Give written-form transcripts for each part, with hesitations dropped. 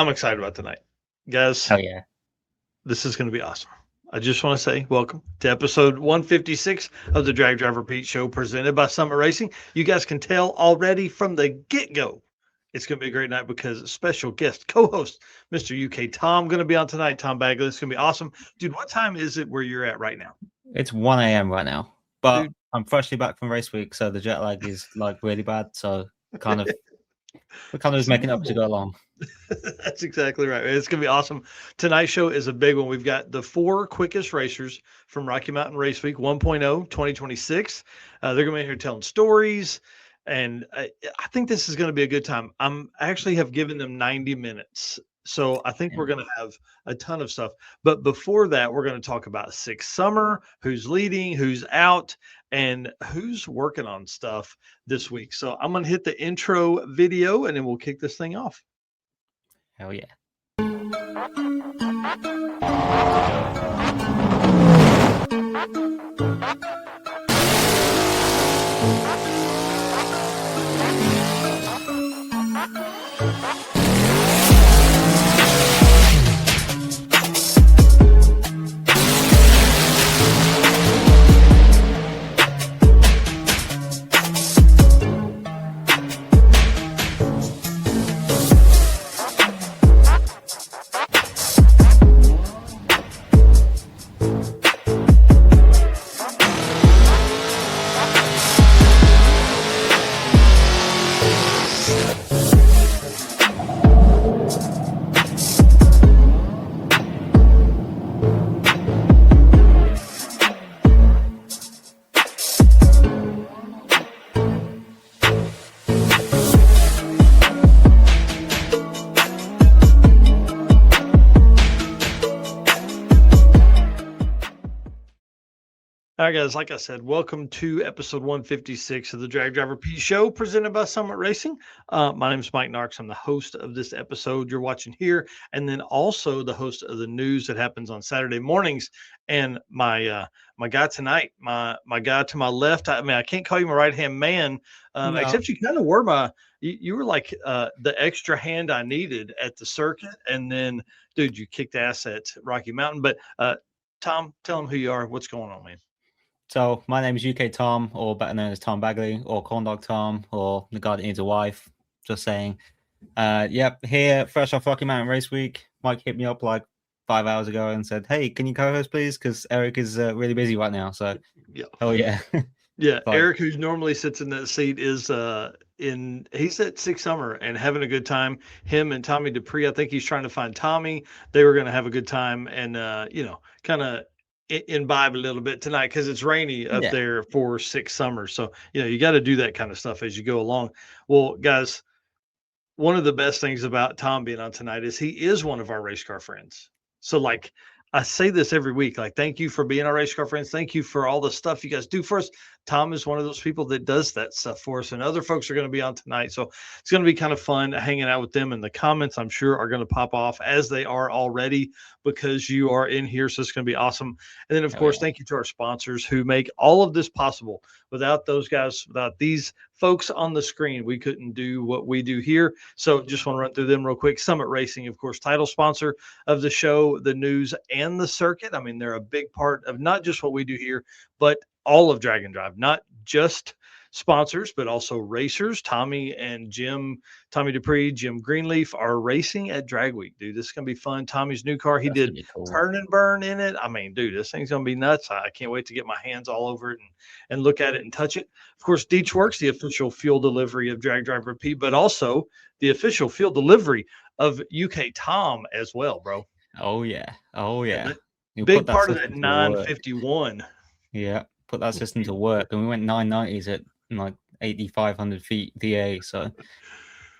I'm excited about tonight. Guys, Hell yeah. this is going to be awesome. I just want to say welcome to episode 156 of the Drag Driver Pete Show presented by Summit Racing. You guys can tell already from the get-go it's going to be a great night because special guest co-host Mr. UK Tom going to be on tonight. Tom Bagley, it's going to be awesome. Dude, what time is it where you're at right now? It's 1 a.m. right now, but Dude. I'm freshly back from race week, so the jet lag is like really bad. So we're kind of making it up as we go along. That's exactly right. It's going to be awesome. Tonight's show is a big one. We've got the 4 quickest racers from Rocky Mountain Race Week 1.0 2026. They're going to be here telling stories. And I think this is going to be a good time. I'm actually have given them 90 minutes. So I think we're going to have a ton of stuff. But before that, we're going to talk about Six Summer, who's leading, who's out, and who's working on stuff this week. So I'm going to hit the intro video and then we'll kick this thing off. Hell yeah. All right, guys, like I said, welcome to episode 156 of the Drag Driver P Show presented by Summit Racing. My name is Mike Narks. I'm the host of this episode you're watching here, and then also the host of the news that happens on Saturday mornings. And my guy tonight, my guy to my left, I mean, I can't call you my right-hand man, No. except you kind of were you were like the extra hand I needed at the circuit. And then, dude, you kicked ass at Rocky Mountain. But Tom, tell them who you are. What's going on, man? So my name is UK Tom, or better known as Tom Bagley, or Corn Dog Tom, or the guy that needs a wife. Just saying. Yep, here, fresh off Rocky Mountain Race Week. Mike hit me up like 5 hours ago and said, "Hey, can you co-host, please? Because Eric is really busy right now." So, yeah. Oh yeah, yeah. Like, Eric, who normally sits in that seat, is he's at Six Summer and having a good time. Him and Tommy Dupree, I think he's trying to find Tommy. They were going to have a good time and kind of imbibe a little bit tonight because it's rainy up there for Six Summer. So, you got to do that kind of stuff as you go along. Well, guys, one of the best things about Tom being on tonight is he is one of our race car friends. So, like, I say this every week, like, thank you for being our race car friends. Thank you for all the stuff you guys do for us. Tom is one of those people that does that stuff for us, and other folks are going to be on tonight. So it's going to be kind of fun hanging out with them, and the comments, I'm sure, are going to pop off as they are already because you are in here. So it's going to be awesome. And then, of course, thank you to our sponsors who make all of this possible. Without those guys, without these folks on the screen, we couldn't do what we do here. So just want to run through them real quick. Summit Racing, of course, title sponsor of the show, the news, and the circuit. I mean, they're a big part of not just what we do here, but all of Drag and Drive, not just sponsors, but also racers. Tommy and Jim, Tommy Dupree, Jim Greenleaf are racing at Drag Week, dude. This is going to be fun. Tommy's new car, he did turn and burn in it. I mean, dude, this thing's going to be nuts. I can't wait to get my hands all over it and look at it and touch it. Of course, Deechworks, the official fuel delivery of Drag Drive Repeat, but also the official fuel delivery of UK Tom as well, bro. Oh, yeah. Big part of that 951. Yeah. Put that system to work, and we went 990s at like 8,500 feet DA. So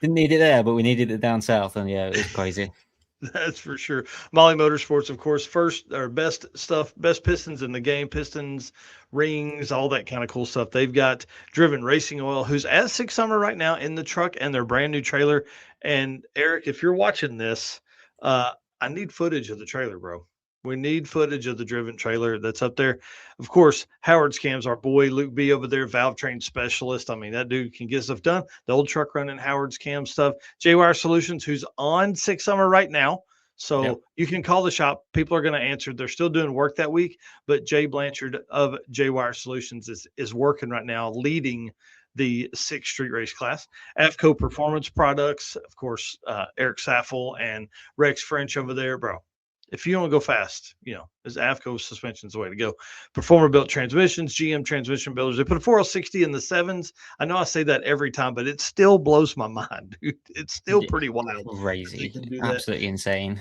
didn't need it there, but we needed it down south, and yeah, it was crazy. That's for sure. Molly Motorsports, of course, first or best stuff, best pistons in the game, pistons, rings, all that kind of cool stuff. They've got Driven Racing Oil, who's at Six Summer right now in the truck and their brand new trailer. And Eric, if you're watching this, I need footage of the trailer, bro. We need footage of the driven trailer that's up there. Of course, Howard Scams, our boy Luke B over there, valve train specialist. I mean, that dude can get stuff done. The old truck running Howard Scam stuff. JWire Solutions, who's on Six Summer right now. So you can call the shop. People are going to answer. They're still doing work that week, but Jay Blanchard of JWire Solutions is working right now, leading the 6th Street Race class. AFCO Performance Products, of course, Eric Saffel and Rex French over there, bro. If you want to go fast, is AFCO suspension's the way to go. Performer built transmissions, GM transmission builders. They put a 4L60 in the 7s. I know I say that every time, but it still blows my mind, dude. It's still pretty wild. Crazy. Absolutely insane.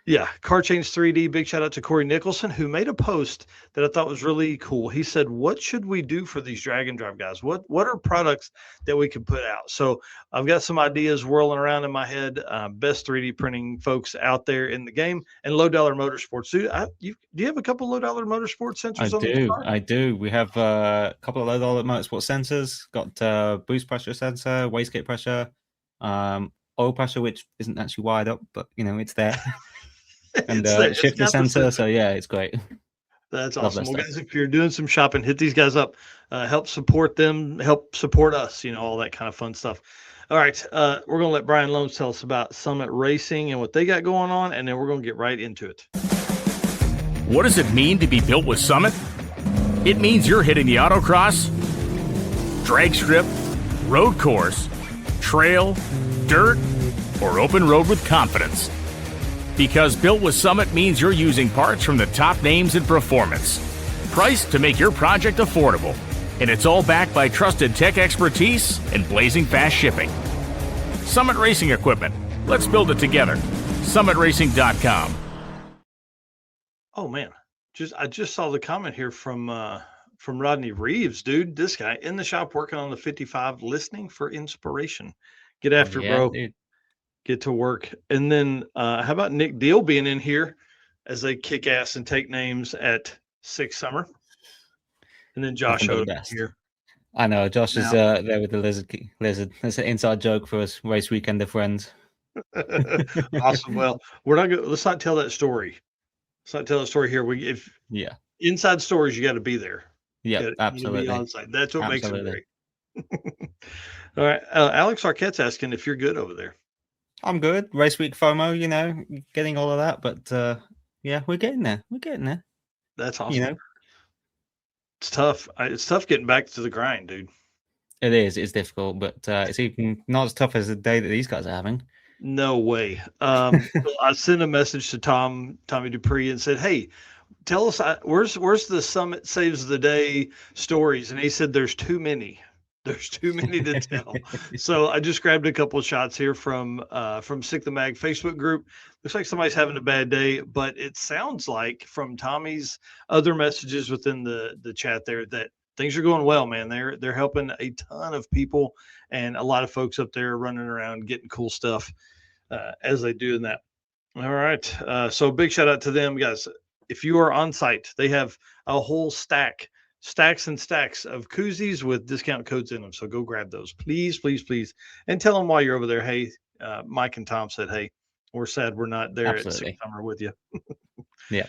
Yeah, Car Change 3D. Big shout out to Corey Nicholson, who made a post that I thought was really cool. He said, "What should we do for these drag and drive guys? What are products that we can put out?" So I've got some ideas whirling around in my head. Best 3D printing folks out there in the game, and Low Dollar Motorsports. Do you have a couple Low Dollar Motorsports sensors? I do. We have a couple of Low Dollar Motorsports sensors. Got boost pressure sensor, wastegate pressure, oil pressure, which isn't actually wired up, but it's there. And shifter sensor. So yeah, it's great. That's awesome. Well, guys, if you're doing some shopping, hit these guys up. Help support them. Help support us. All that kind of fun stuff. All right, we're gonna let Brian Loams tell us about Summit Racing and what they got going on, and then we're gonna get right into it. What does it mean to be built with Summit? It means you're hitting the autocross, drag strip, road course, trail, dirt, or open road with confidence. Because built with Summit means you're using parts from the top names in performance. Priced to make your project affordable. And it's all backed by trusted tech expertise and blazing fast shipping. Summit Racing Equipment. Let's build it together. SummitRacing.com. Oh, man. I just saw the comment here from Rodney Reeves, dude. This guy in the shop working on the 55, listening for inspiration. Get after it, bro. Dude. Get to work. And then how about Nick Deal being in here as they kick ass and take names at Six Summer? And then Josh here. I know. Josh is there with the lizard. That's an inside joke for us race weekender friends. Awesome. Well, let's not tell that story. Let's not tell that story here. Inside stories, you got to be there. Yeah, absolutely. On site. That's what makes it great. All right. Alex Arquette's asking if you're good over there. I'm good. Race week FOMO, getting all of that, but we're getting there. That's awesome. It's tough. It's tough getting back to the grind, dude. It is. It's difficult, but it's even not as tough as the day that these guys are having. No way. I sent a message to Tommy Dupree and said, "Hey, tell us where's the Summit Saves the Day stories?" And he said, "There's too many. There's too many to tell." So I just grabbed a couple of shots here from Sick the Mag Facebook group. Looks like somebody's having a bad day, but it sounds like from Tommy's other messages within the chat there that things are going well, man. They're helping a ton of people and a lot of folks up there running around getting cool stuff as they do in that. All right. So big shout out to them, guys. If you are on site, they have a whole stacks and stacks of koozies with discount codes in them. So go grab those, please, please, please. And tell them while you're over there, hey, Mike and Tom said, hey, we're sad we're not there Absolutely. at Six Summer with you. Yeah.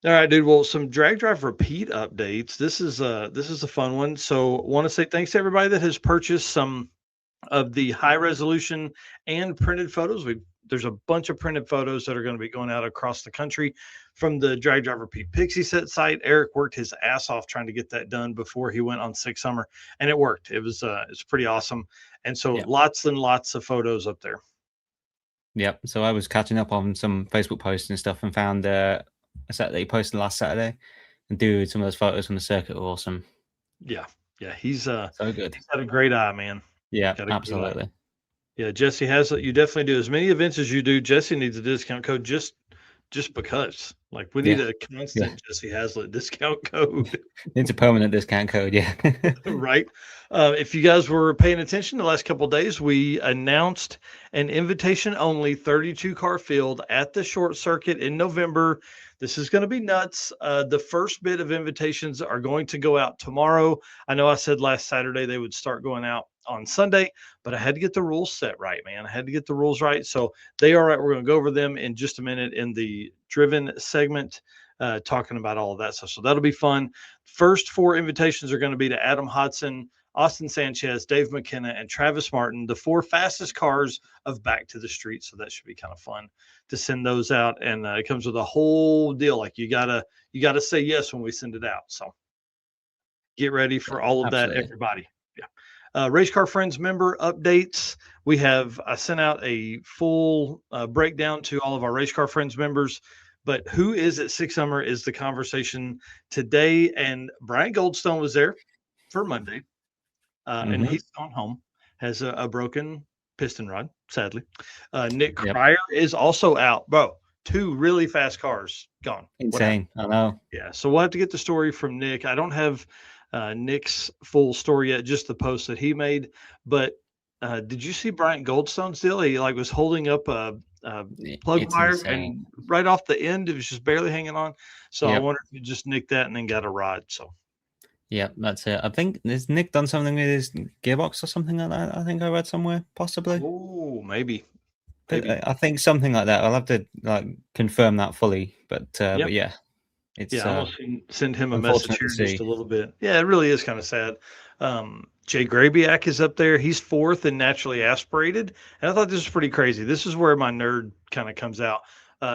All right, dude. Well, some drag drive repeat updates. This is a fun one. So want to say thanks to everybody that has purchased some of the high resolution and printed photos. There's a bunch of printed photos that are going to be going out across the country from the Drag Drive Repeat Pixie Set site. Eric worked his ass off trying to get that done before he went on Six Summer, and it worked. It's pretty awesome. And so lots and lots of photos up there. Yep. So I was catching up on some Facebook posts and stuff and found a set that he posted last Saturday. And dude, some of those photos from the circuit were awesome. Yeah. Yeah. He's so good. He's got a great eye, man. Yeah, absolutely. Yeah, Jesse Haslett, you definitely do. As many events as you do, Jesse needs a discount code just because. Like, we need a constant Jesse Haslett discount code. It's a permanent discount code, yeah. Right. If you guys were paying attention the last couple of days, we announced an invitation-only 32-car field at the short circuit in November. This is going to be nuts. The first bit of invitations are going to go out tomorrow. I know I said last Saturday they would start going out on Sunday, but I had to get the rules set right, man. I had to get the rules right. So they are right. We're going to go over them in just a minute in the driven segment, talking about all of that stuff. So that'll be fun. First 4 invitations are going to be to Adam Hodson, Austin Sanchez, Dave McKenna, and Travis Martin, the 4 fastest cars of Back to the Street. So that should be kind of fun to send those out. And it comes with a whole deal. Like you gotta say yes when we send it out. So get ready for all of that, everybody. Yeah. Race Car Friends member updates. I sent out a full breakdown to all of our Race Car Friends members. But who is at Six Summer is the conversation today. And Brian Goldstone was there for Monday. And he's gone home, has a broken piston rod, sadly. Nick Cryer is also out. Bro, 2 really fast cars gone. Insane. I know. Yeah. So we'll have to get the story from Nick. I don't have Nick's full story yet, just the post that he made. But did you see Brian Goldstone's deal? He was holding up a plug wire, and right off the end, it was just barely hanging on. So I wonder if he just nicked that and then got a rod. So. Yeah, that's it. I think has Nick done something with his gearbox or something like that? I think I read somewhere, possibly. Oh, maybe. I think something like that. I'll have to confirm that fully, but yeah, it's I'm gonna send him a message here just a little bit. Yeah, it really is kind of sad. Jay Grabiak is up there. He's 4th and naturally aspirated, and I thought this was pretty crazy. This is where my nerd kind of comes out.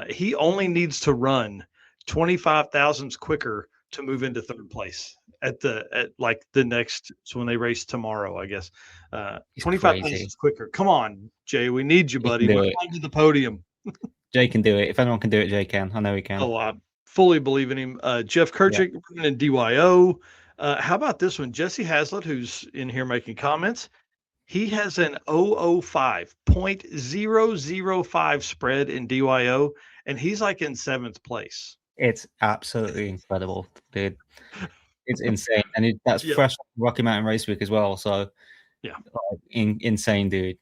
He only needs to run 25 thousandths quicker to move into 3rd place at the next. So when they race tomorrow, I guess 25 thousandths quicker. Come on, Jay, we need you, buddy. Come on to the podium. Jay can do it. If anyone can do it, Jay can. I know he can. Oh, I fully believe in him. Jeff Kirchick running in DYO. How about this one? Jesse Haslett, who's in here making comments. He has an 005 spread in DYO, and he's like in 7th place. It's absolutely incredible, dude. It's insane, and that's fresh Rocky Mountain Race Week as well. So, insane, dude.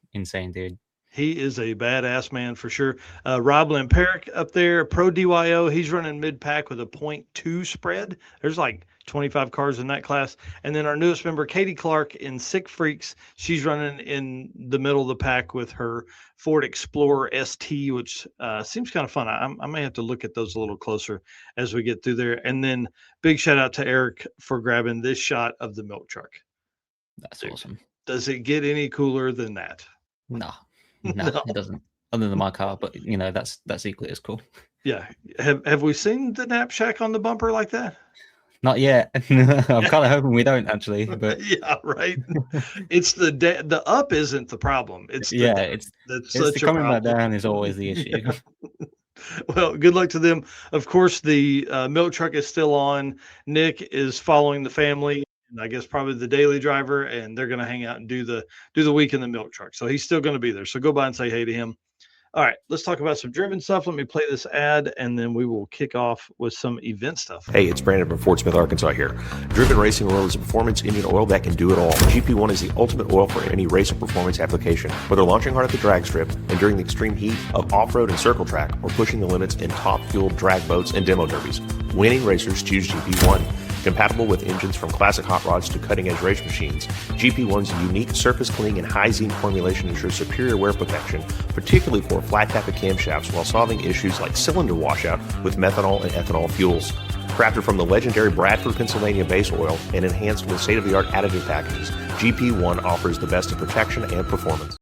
He is a badass man for sure. Rob Lamperic up there, Pro DYO. He's running mid-pack with a 0.2 spread. There's like 25 cars in that class. And then our newest member, Katie Clark in Sick Freaks. She's running in the middle of the pack with her Ford Explorer ST, which seems kind of fun. I may have to look at those a little closer as we get through there. And then big shout out to Eric for grabbing this shot of the milk truck. That's awesome. Does it get any cooler than that? No, it doesn't. Other than my car, but that's equally as cool. Yeah. Have we seen the nap shack on the bumper like that? Not yet. I'm kind of hoping we don't actually. But yeah, right. It's the up isn't the problem. It's the coming back down is always the issue. Well, good luck to them. Of course, the milk truck is still on. Nick is following the family. I guess probably the daily driver, and they're going to hang out and do the week in the milk truck. So he's still going to be there. So go by and say hey to him. All right, let's talk about some driven stuff. Let me play this ad, and then we will kick off with some event stuff. Hey, it's Brandon from Fort Smith, Arkansas here. Driven Racing Oil is a performance engine oil that can do it all. GP1 is the ultimate oil for any race or performance application. Whether launching hard at the drag strip and during the extreme heat of off-road and circle track, or pushing the limits in top-fueled drag boats and demo derbies, winning racers choose GP1. Compatible with engines from classic hot rods to cutting-edge race machines, GP1's unique surface cleaning and high zinc formulation ensures superior wear protection, particularly for flat tappet camshafts, while solving issues like cylinder washout with methanol and ethanol fuels. Crafted from the legendary Bradford, Pennsylvania base oil and enhanced with state-of-the-art additive packages, GP1 offers the best in protection and performance.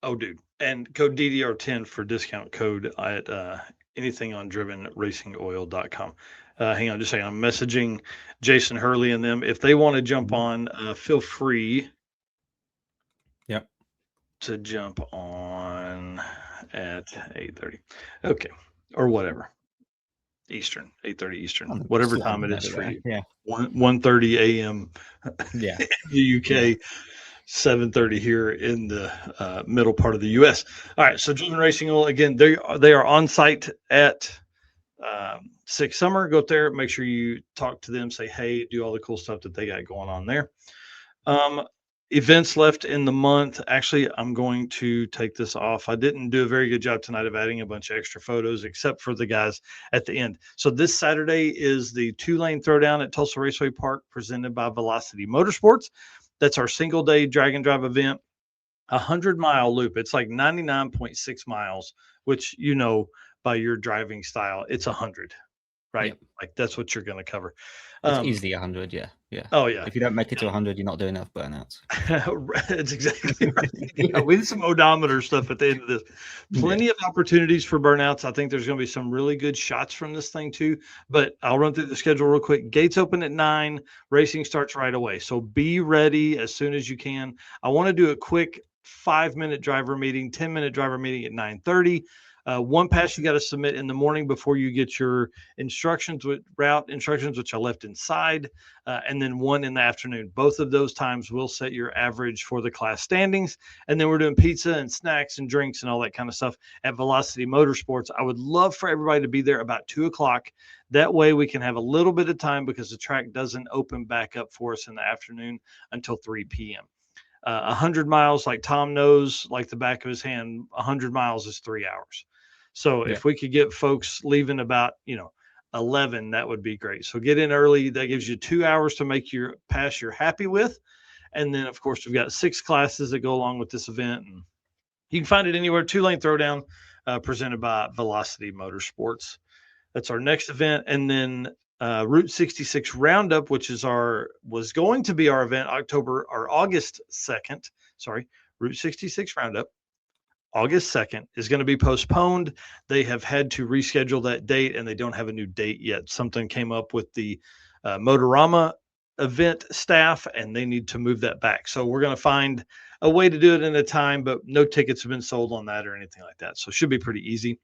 Oh, dude. And code DDR10 for discount code at anything on drivenracingoil.com. Hang on just a second. I'm messaging Jason Hurley and them. If they want to jump on, feel free to jump on at 8:30. Okay. Or whatever. Eastern, 8:30 Eastern, whatever time it is for you. Yeah. 1:30 a.m. Yeah. in the UK, 7:30 here in the middle part of the US. All right. So Driven Racing Oil, again, they are on site at Six Summer. Go up there, make sure you talk to them, say hey, do all the cool stuff that they got going on there. Events left in the month. Actually, I'm going to take this off. I didn't do a very good job tonight of adding a bunch of extra photos, except for the guys at the end. So this Saturday is the 2-lane throwdown at Tulsa Raceway Park, presented by Velocity Motorsports. That's our single day drag and drive event. 100-mile loop. It's like 99.6 miles, which, by your driving style, it's 100, right? Yep. Like that's what you're going to cover. It's easily 100. Yeah. Oh yeah. If you don't make it to 100, you're not doing enough burnouts. That's exactly right. Yeah, we need some odometer stuff at the end of this. Plenty of opportunities for burnouts. I think there's going to be some really good shots from this thing too. But I'll run through the schedule real quick. Gates open at 9. Racing starts right away. So be ready as soon as you can. I want to do a quick 5-minute driver meeting, 10-minute driver meeting at 9:30. One pass you got to submit in the morning before you get your route instructions, which I left inside, and then one in the afternoon. Both of those times will set your average for the class standings. And then we're doing pizza and snacks and drinks and all that kind of stuff at Velocity Motorsports. I would love for everybody to be there about 2:00. That way we can have a little bit of time because the track doesn't open back up for us in the afternoon until 3 p.m. 100 miles, like Tom knows, like the back of his hand, 100 miles is 3 hours. So if we could get folks leaving about, 11, that would be great. So get in early. That gives you 2 hours to make your pass you're happy with. And then, of course, we've got 6 classes that go along with this event. And you can find it anywhere. 2-lane throwdown presented by Velocity Motorsports. That's our next event. And then Route 66 Roundup, which was going to be our event August 2nd. Sorry, Route 66 Roundup. August 2nd is going to be postponed. They have had to reschedule that date, and they don't have a new date yet. Something came up with the Motorama event staff, and they need to move that back. So we're going to find a way to do it in a time, but no tickets have been sold on that or anything like that. So it should be pretty easy.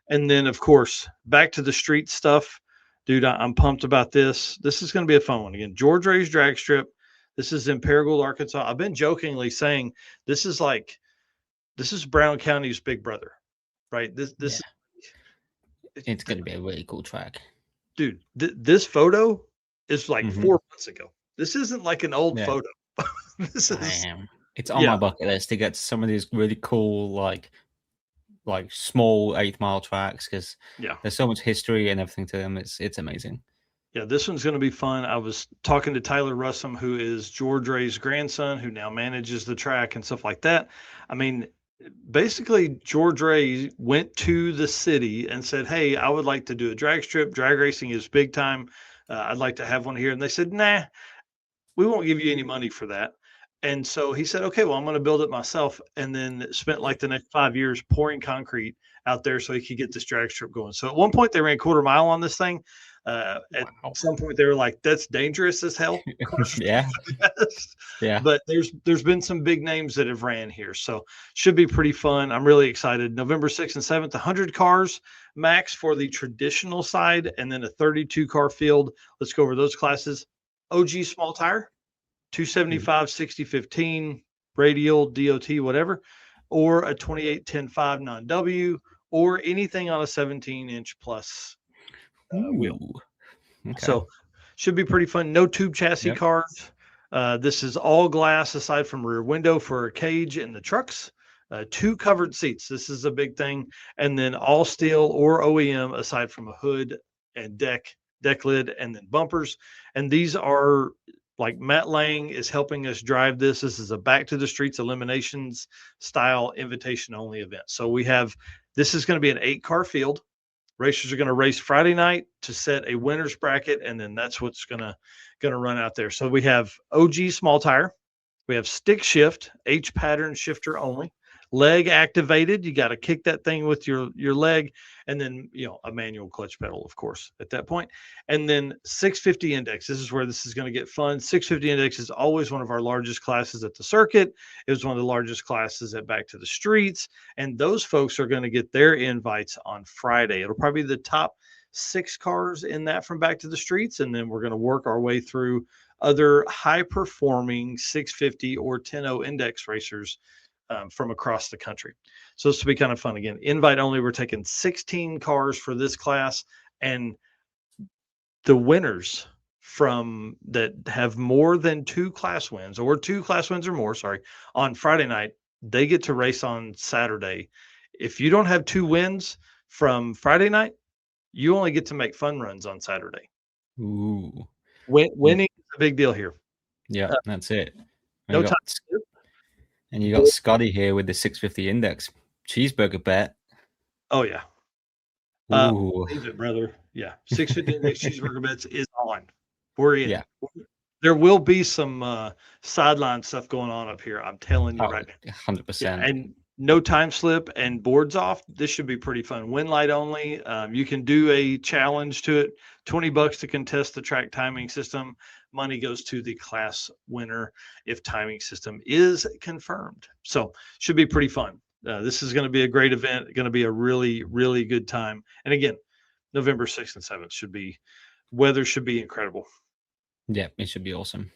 And then, of course, back to the street stuff. Dude, I'm pumped about this. This is going to be a fun one. Again, George Ray's Drag Strip. This is in Paragould, Arkansas. I've been jokingly saying this is Brown County's Big Brother, right? It's going to be a really cool track. Dude, this photo is like 4 months ago. This isn't like an old photo. It's on my bucket list to get to some of these really cool, like small 8-mile tracks because there's so much history and everything to them. It's amazing. Yeah, this one's going to be fun. I was talking to Tyler Russum, who is George Ray's grandson, who now manages the track and stuff like that. I mean, basically, George Ray went to the city and said, "Hey, I would like to do a drag strip. Drag racing is big time. I'd like to have one here." And they said, "Nah, we won't give you any money for that." And so he said, "Okay, well, I'm going to build it myself." And then spent like the next 5 years pouring concrete out there so he could get this drag strip going. So at one point they ran 1/4 mile on this thing. At some point they were like, "That's dangerous as hell." Yeah. But there's been some big names that have ran here, so should be pretty fun. I'm really excited. November 6th and 7th, 100 cars max for the traditional side, and then a 32 car field. Let's go over those classes. OG small tire, 275 6015 radial DOT whatever, or a 28 10.5 non-W, or anything on a 17-inch plus wheel. Okay. So should be pretty fun. No tube chassis cars. This is all glass aside from rear window for a cage in the trucks. 2 covered seats. This is a big thing. And then all steel or OEM aside from a hood and deck lid and then bumpers. And these are like Matt Lang is helping us drive this. This is a Back to the Streets eliminations style invitation only event. So this is going to be an 8-car field. Racers are going to race Friday night to set a winner's bracket, and then that's what's going to run out there. So we have OG small tire. We have stick shift, H pattern shifter only. Leg activated. You got to kick that thing with your leg, and then a manual clutch pedal, of course, at that point. And then 650 index. This is where this is going to get fun. 650 index is always one of our largest classes at the circuit. It was one of the largest classes at Back to the Streets, and those folks are going to get their invites on Friday. It'll probably be the top 6 cars in that from Back to the Streets, and then we're going to work our way through other high-performing 650 or 10.0 index racers from across the country. So this will be kind of fun. Again, invite only. We're taking 16 cars for this class, and the winners from that have more than 2 class wins or 2 class wins or more, on Friday night, they get to race on Saturday. If you don't have 2 wins from Friday night, you only get to make fun runs on Saturday. Ooh. Winning is a big deal here. Yeah, that's it. No you time. got, and you got Scotty here with the 650 index cheeseburger bet. Oh yeah. Ooh, Leave it, brother. Yeah. 650 index cheeseburger bets is on. We're in. yeah. There will be some sideline stuff going on up here. I'm telling you Oh, right now. 100%. Yeah, and no time slip and boards off. This should be pretty fun. Win light only. You can do a challenge to it. $20 to contest the track timing system. Money goes to the class winner if timing system is confirmed. So should be pretty fun. This is going to be a great event. Going to be a really, really good time. And again, November 6th and 7th weather should be incredible. Yeah, it should be awesome.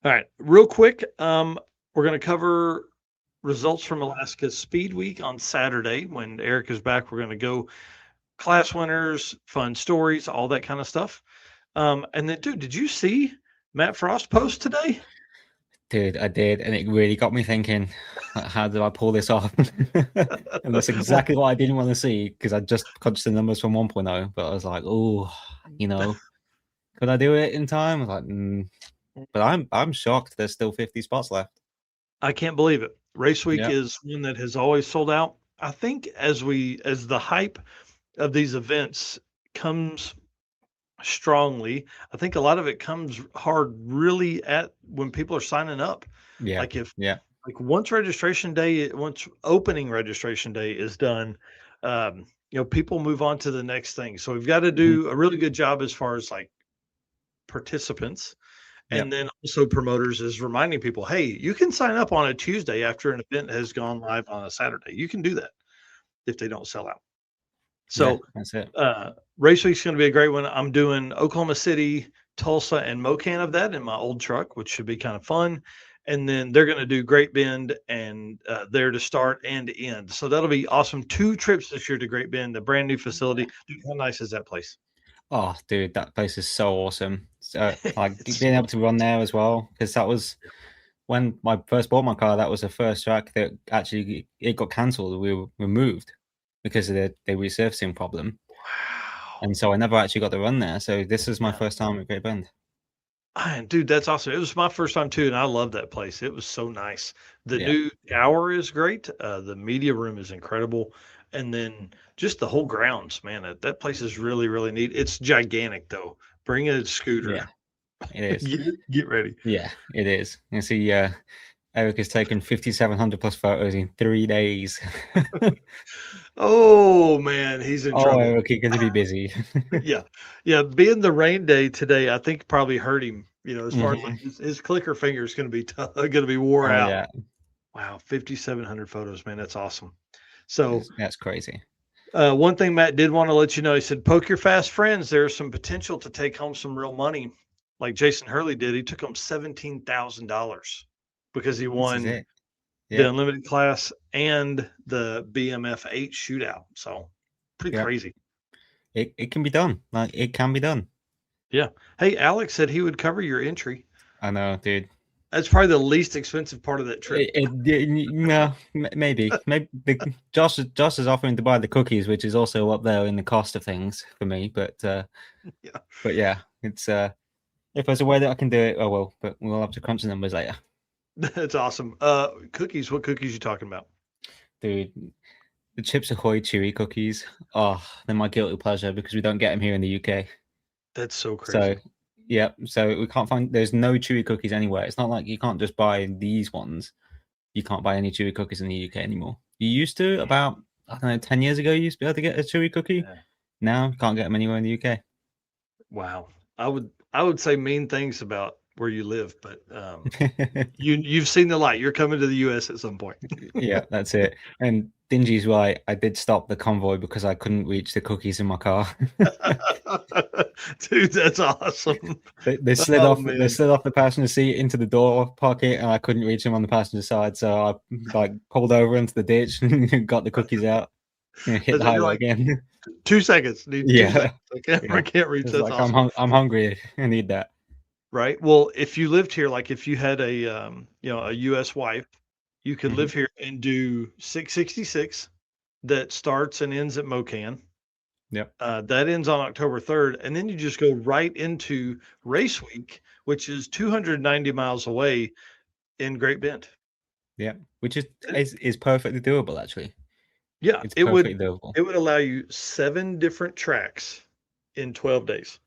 All right, real quick, we're going to cover results from Alaska Speed Week on Saturday. When Eric is back, we're going to go class winners, fun stories, all that kind of stuff. And then, dude, did you see Matt Frost post today? Dude, I did, and it really got me thinking, how did I pull this off? And that's exactly what I didn't want to see, because I just crunched the numbers from 1.0, but I was like, oh, could I do it in time? I was like, But I'm shocked there's still 50 spots left. I can't believe it. Race Week is one that has always sold out. I think as the hype of these events comes strongly, I think a lot of it comes hard really at when people are signing up. Yeah. Like once opening registration day is done, people move on to the next thing. So we've got to do a really good job as far as like participants. And then also promoters is reminding people, hey, you can sign up on a Tuesday after an event has gone live on a Saturday. You can do that if they don't sell out. So that's it. Race Week's going to be a great one. I'm doing Oklahoma City, Tulsa, and Mocan of that in my old truck, which should be kind of fun. And then they're going to do Great Bend and there to start and end. So that'll be awesome. 2 trips this year to Great Bend, the brand new facility. Dude, how nice is that place? Oh, dude, that place is so awesome. Like being able to run there as well, because that was when I first bought my car. That was the first track that actually it got cancelled. We were removed because of the resurfacing problem. Wow. And so I never actually got to run there. So this is my first time at Great Bend. Dude, that's awesome. It was my first time too, and I love that place. It was so nice. The new tower is great. The media room is incredible. And then just the whole grounds, man, that place is really, really neat. It's gigantic though. Bring a scooter. Yeah, it is. Get ready. Yeah, it is. You see, Eric has taken 5,700 plus photos in 3 days. Oh man, he's in trouble. Eric, you're going to be busy. yeah. Being the rain day today, I think probably hurt him. As far as like his clicker finger is going to be wore out. Yeah. Wow, 5,700 photos, man, that's awesome. So that's crazy. One thing Matt did want to let you know, he said, poke your fast friends. There's some potential to take home some real money, like Jason Hurley did. He took home $17,000 because he won the unlimited class and the BMF 8 shootout. So pretty crazy. It can be done. Like it can be done. Yeah. Hey, Alex said he would cover your entry. I know, dude. That's probably the least expensive part of that trip. No, maybe. Josh is offering to buy the cookies, which is also up there in the cost of things for me. But it's if there's a way that I can do it, I will. But we'll have to crunch the numbers later. That's awesome. Cookies. What cookies you talking about, dude? The Chips Ahoy chewy cookies. Oh, they're my guilty pleasure because we don't get them here in the UK. That's so crazy. So we can't find. There's no chewy cookies anywhere. It's not like you can't just buy these ones. You can't buy any chewy cookies in the UK anymore. You used to about 10 years ago. You used to be able to get a chewy cookie. Yeah. Now you can't get them anywhere in the UK. Wow, I would say mean things about where you live, but you've seen the light. You're coming to the US at some point. Yeah, that's it. And Dingy's right. I did stop the convoy because I couldn't reach the cookies in my car. Dude, that's awesome. They slid off. Man. They slid off the passenger seat into the door pocket, and I couldn't reach them on the passenger side. So I pulled over into the ditch and got the cookies out. And hit the highway again. 2 seconds. I can't reach. That's like, awesome. I'm hungry. I need that. Right. Well, if you lived here, like if you had a U.S. wife, you could live here and do 666 that starts and ends at Mocan. Yep. That ends on October 3rd. And then you just go right into Race Week, which is 290 miles away in Great Bend. Yeah, which is perfectly doable actually. Yeah, It's it perfectly would doable. it would allow you 7 different tracks in 12 days.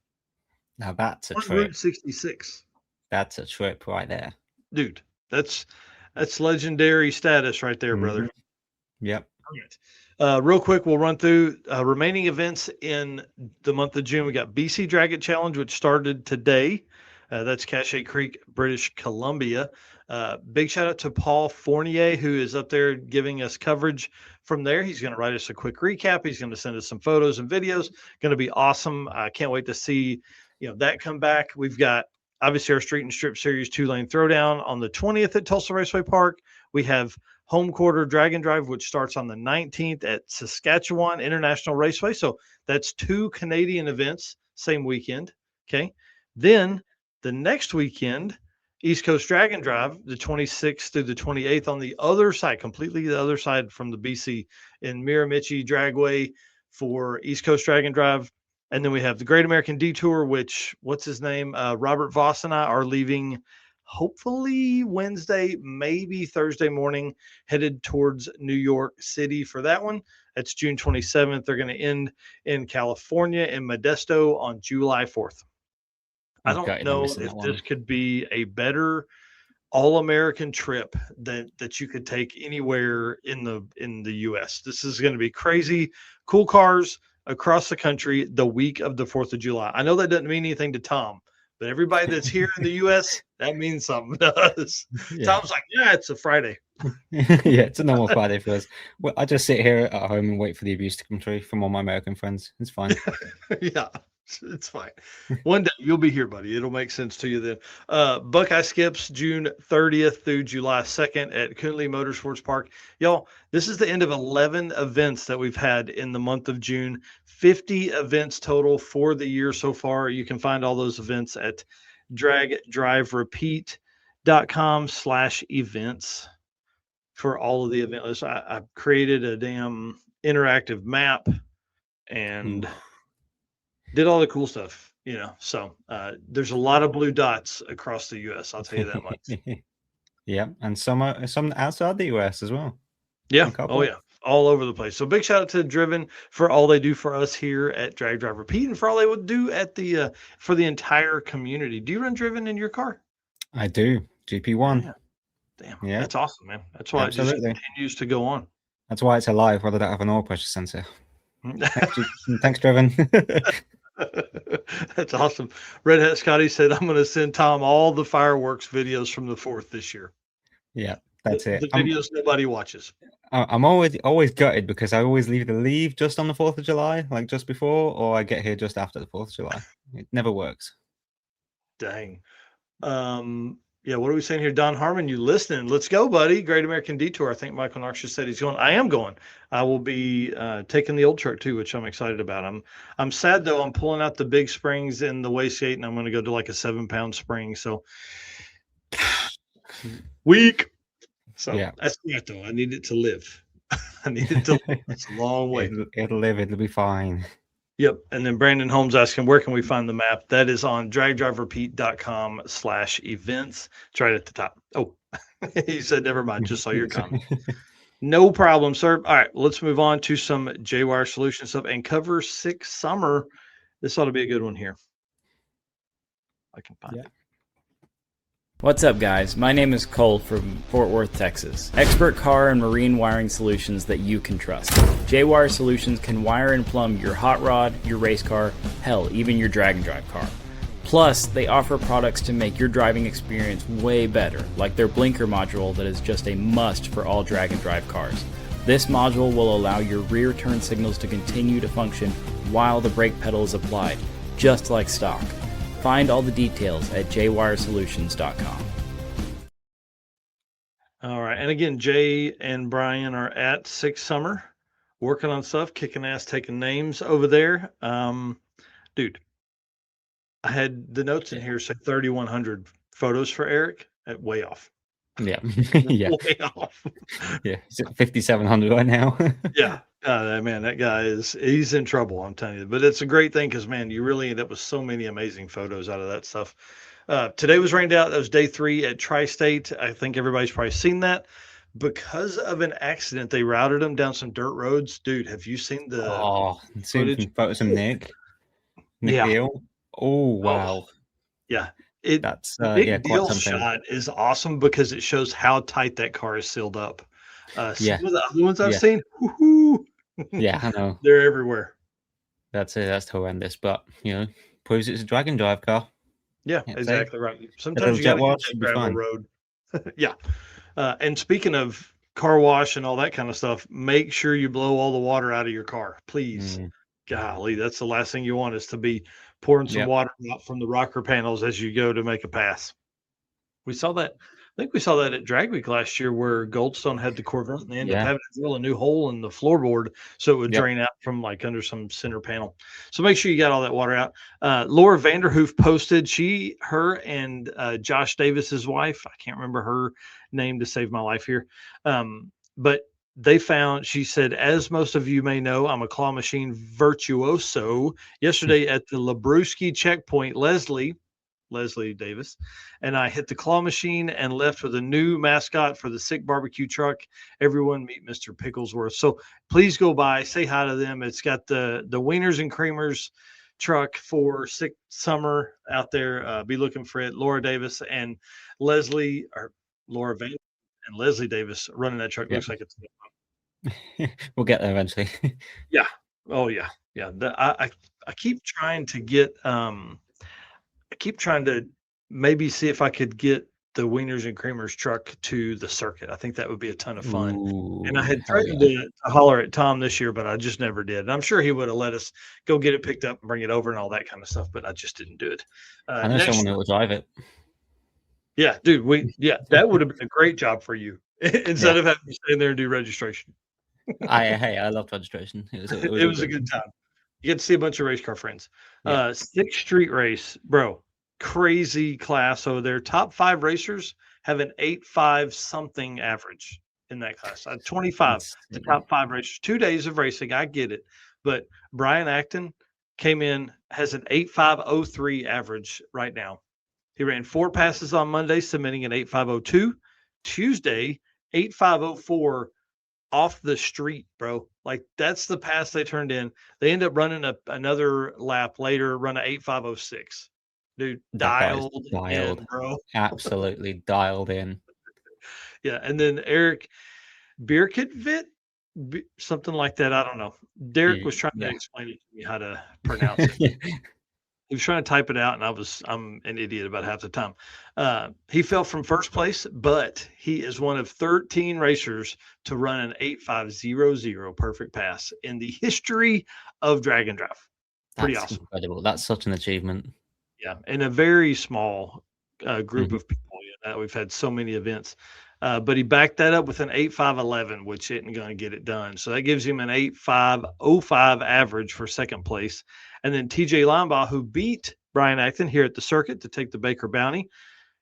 Now that's a On trip. Route 66. That's a trip right there. Dude, that's legendary status right there, brother. Yep. All right. Real quick, we'll run through remaining events in the month of June. We got BC Dragon Challenge, which started today. That's Cache Creek, British Columbia. Big shout out to Paul Fournier, who is up there giving us coverage from there. He's going to write us a quick recap. He's going to send us some photos and videos. Going to be awesome. I can't wait to see that come back. We've got obviously our Street and Strip Series 2-lane throwdown on the 20th at Tulsa Raceway Park. We have Home Quarter Dragon Drive, which starts on the 19th at Saskatchewan International Raceway. So that's 2 Canadian events, same weekend. Okay. Then the next weekend, East Coast Dragon Drive, the 26th through the 28th on the other side, completely the other side from the BC in Miramichi Dragway for East Coast Dragon Drive. And then we have the Great American Detour, which, what's his name? Robert Voss and I are leaving hopefully Wednesday, maybe Thursday morning, headed towards New York City for that one. That's June 27th. They're going to end in California in Modesto on July 4th. I don't know if this could be a better all-American trip that you could take anywhere in the US. This is going to be crazy. Cool cars across the country the week of the 4th of July. I know that doesn't mean anything to Tom, but everybody that's here in the US, that means something to us. Yeah. Tom's like, yeah, it's a Friday. Yeah, it's a normal Friday for us. Well, I just sit here at home and wait for the abuse to come through from all my American friends. It's fine. Yeah, it's fine. One day you'll be here, buddy. It'll make sense to you then. Buckeye Skips, June 30th through July 2nd at Coonley Motorsports Park. Y'all, this is the end of 11 events that we've had in the month of June. 50 events total for the year so far. You can find all those events at dragdriverepeat.com/events for all of the events. I created a damn interactive map and did all the cool stuff, So there's a lot of blue dots across the U.S. I'll tell you that much. Yeah, and some outside the U.S. as well. Yeah. Oh yeah, all over the place. So big shout out to Driven for all they do for us here at Drag Drive Repeat and for all they would do at the for the entire community. Do you run Driven in your car? I do. GP1. Yeah. Damn. Yeah. That's awesome, man. That's why it just continues to go on. That's why it's alive, whether they have an oil pressure sensor. Thanks, Driven. That's awesome. Red Hat Scotty said, I'm going to send Tom all the fireworks videos from the 4th this year. Yeah, that's it. The videos nobody watches. I'm always gutted because I always leave just on the 4th of July, like just before, or I get here just after the 4th of July. It never works. Dang. Yeah, what are we saying here? Don Harmon, you listening? Let's go, buddy. Great American Detour. I think Michael Knox just said he's going. I am going. I will be taking the old truck too, which I'm excited about. I'm sad though. I'm pulling out the big springs in the wastegate, and I'm going to go to like a 7-pound spring. So weak. So yeah, that's not though. I need it to live. I need it to live. It's a long way. It'll live. It'll be fine. Yep. And then Brandon Holmes asking, where can we find the map? That is on dragdriverepeat.com/events. It's right at the top. Oh, he said, never mind. Just saw your comment. No problem, sir. All right. Let's move on to some J-Wire Solution stuff and cover 6 Summer. This ought to be a good one here. I can find it. What's up, guys? My name is Cole from Fort Worth, Texas. Expert car and marine wiring solutions that you can trust. J-Wire Solutions can wire and plumb your hot rod, your race car, hell, even your drag and drive car. Plus, they offer products to make your driving experience way better, like their blinker module that is just a must for all drag and drive cars. This module will allow your rear turn signals to continue to function while the brake pedal is applied, just like stock. Find all the details at jwiresolutions.com. All right. And again, Jay and Brian are at 6 Summer working on stuff, kicking ass, taking names over there. Dude, I had the notes in here say 3,100 photos for Eric. Way off. Yeah. Yeah. Way off. Yeah. He's at 5,700 right now. Yeah. Man, that guy he's in trouble, I'm telling you. But it's a great thing because, man, you really end up with so many amazing photos out of that stuff. Today was rained out. That was day 3 at Tri-State. I think everybody's probably seen that. Because of an accident, they routed them down some dirt roads. Dude, have you seen the Seen footage? some photos of Nick Yeah. Deal. Oh wow, Yeah. that's Nick quite Deal's something. shot is awesome because it shows how tight that car is sealed up. Yeah, Some of the other ones I've yeah, seen, whoo-hoo, yeah. I know they're everywhere. that's it. That's horrendous, but proves it's a drag and drive car. Yeah, Can't say. exactly right. A Sometimes little you jet got to hit wash that should be gravel fine. road. Yeah. And speaking of car wash and all that kind of stuff, make sure you blow all the water out of your car, please. Mm, Golly, that's the last thing you want is to be pouring some yep. water out from the rocker panels as you go to make a pass. We saw that. I think we saw that at Drag Week last year where Goldstone had the Corvette and they ended up Yeah. having to drill a new hole in the floorboard so it would Yep. drain out from like under some center panel. So make sure you got all that water out. Laura Vanderhoof posted, her and Josh Davis's wife, I can't remember her name to save my life here. But they found, she said, as most of you may know, I'm a claw machine virtuoso. Yesterday at the Labruski checkpoint, Leslie Davis, and I hit the claw machine and left with a new mascot for the Sick Barbecue truck. Everyone meet Mr. Picklesworth. So please go by, say hi to them. It's got the Wieners and Creamers truck for Sick Summer out there. Be looking for it. Laura Davis and Laura Van and Leslie Davis running that truck. Yep. Looks like it's We'll get there eventually. yeah. Oh yeah. Yeah. I keep trying to get I keep trying to maybe see if I could get the Wieners and Creamers truck to the circuit. I think that would be a ton of fun. And I Ooh, had hell threatened yeah. to holler at Tom this year, but I just never did. And I'm sure he would have let us go get it picked up and bring it over and all that kind of stuff, but I just didn't do it. I know someone who will drive it. Yeah, dude, that would have been a great job for you instead of having to stay in there and do registration. I loved registration. It was a good time. You get to see a bunch of race car friends. Yeah. 6th Street race, bro. Crazy class over there. Top 5 racers have an 8.5 something average in that class. 25, the top 5 racers. 2 days of racing. I get it. But Brian Acton came in, has an 8.503 average right now. He ran 4 passes on Monday, submitting an 8.502. Tuesday, 8.504 off the street, bro. Like that's the pass they turned in. They end up running another lap later, run a 8.506. Dude, dialed in, bro. Absolutely dialed in. Yeah, and then Eric Birkitvit, something like that. I don't know. Derek was trying to explain it to me how to pronounce it. He was trying to type it out, and I'm an idiot about half the time. He fell from first place, but he is one of 13 racers to run an 8.500 perfect pass in the history of drag and drive. Pretty awesome. Incredible. That's such an achievement. Yeah, in a very small group of people. We've had so many events. But he backed that up with an 8.511, which isn't going to get it done. So that gives him an 8.505 average for second place. And then TJ Limbaugh, who beat Brian Acton here at the circuit to take the Baker Bounty,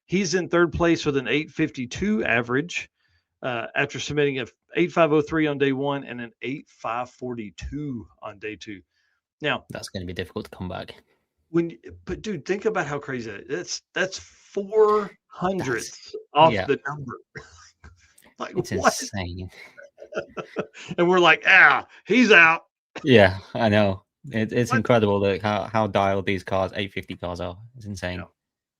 he's in third place with an 8.52 average after submitting an 8.503 on day 1 and an 8.542 on day 2. Now that's going to be difficult to come back. But dude, think about how crazy that is. That's 400ths off the number. Like it's what? Insane. And we're like, he's out. Yeah, I know. It's incredible that how dialed these cars, 850 cars are. It's insane.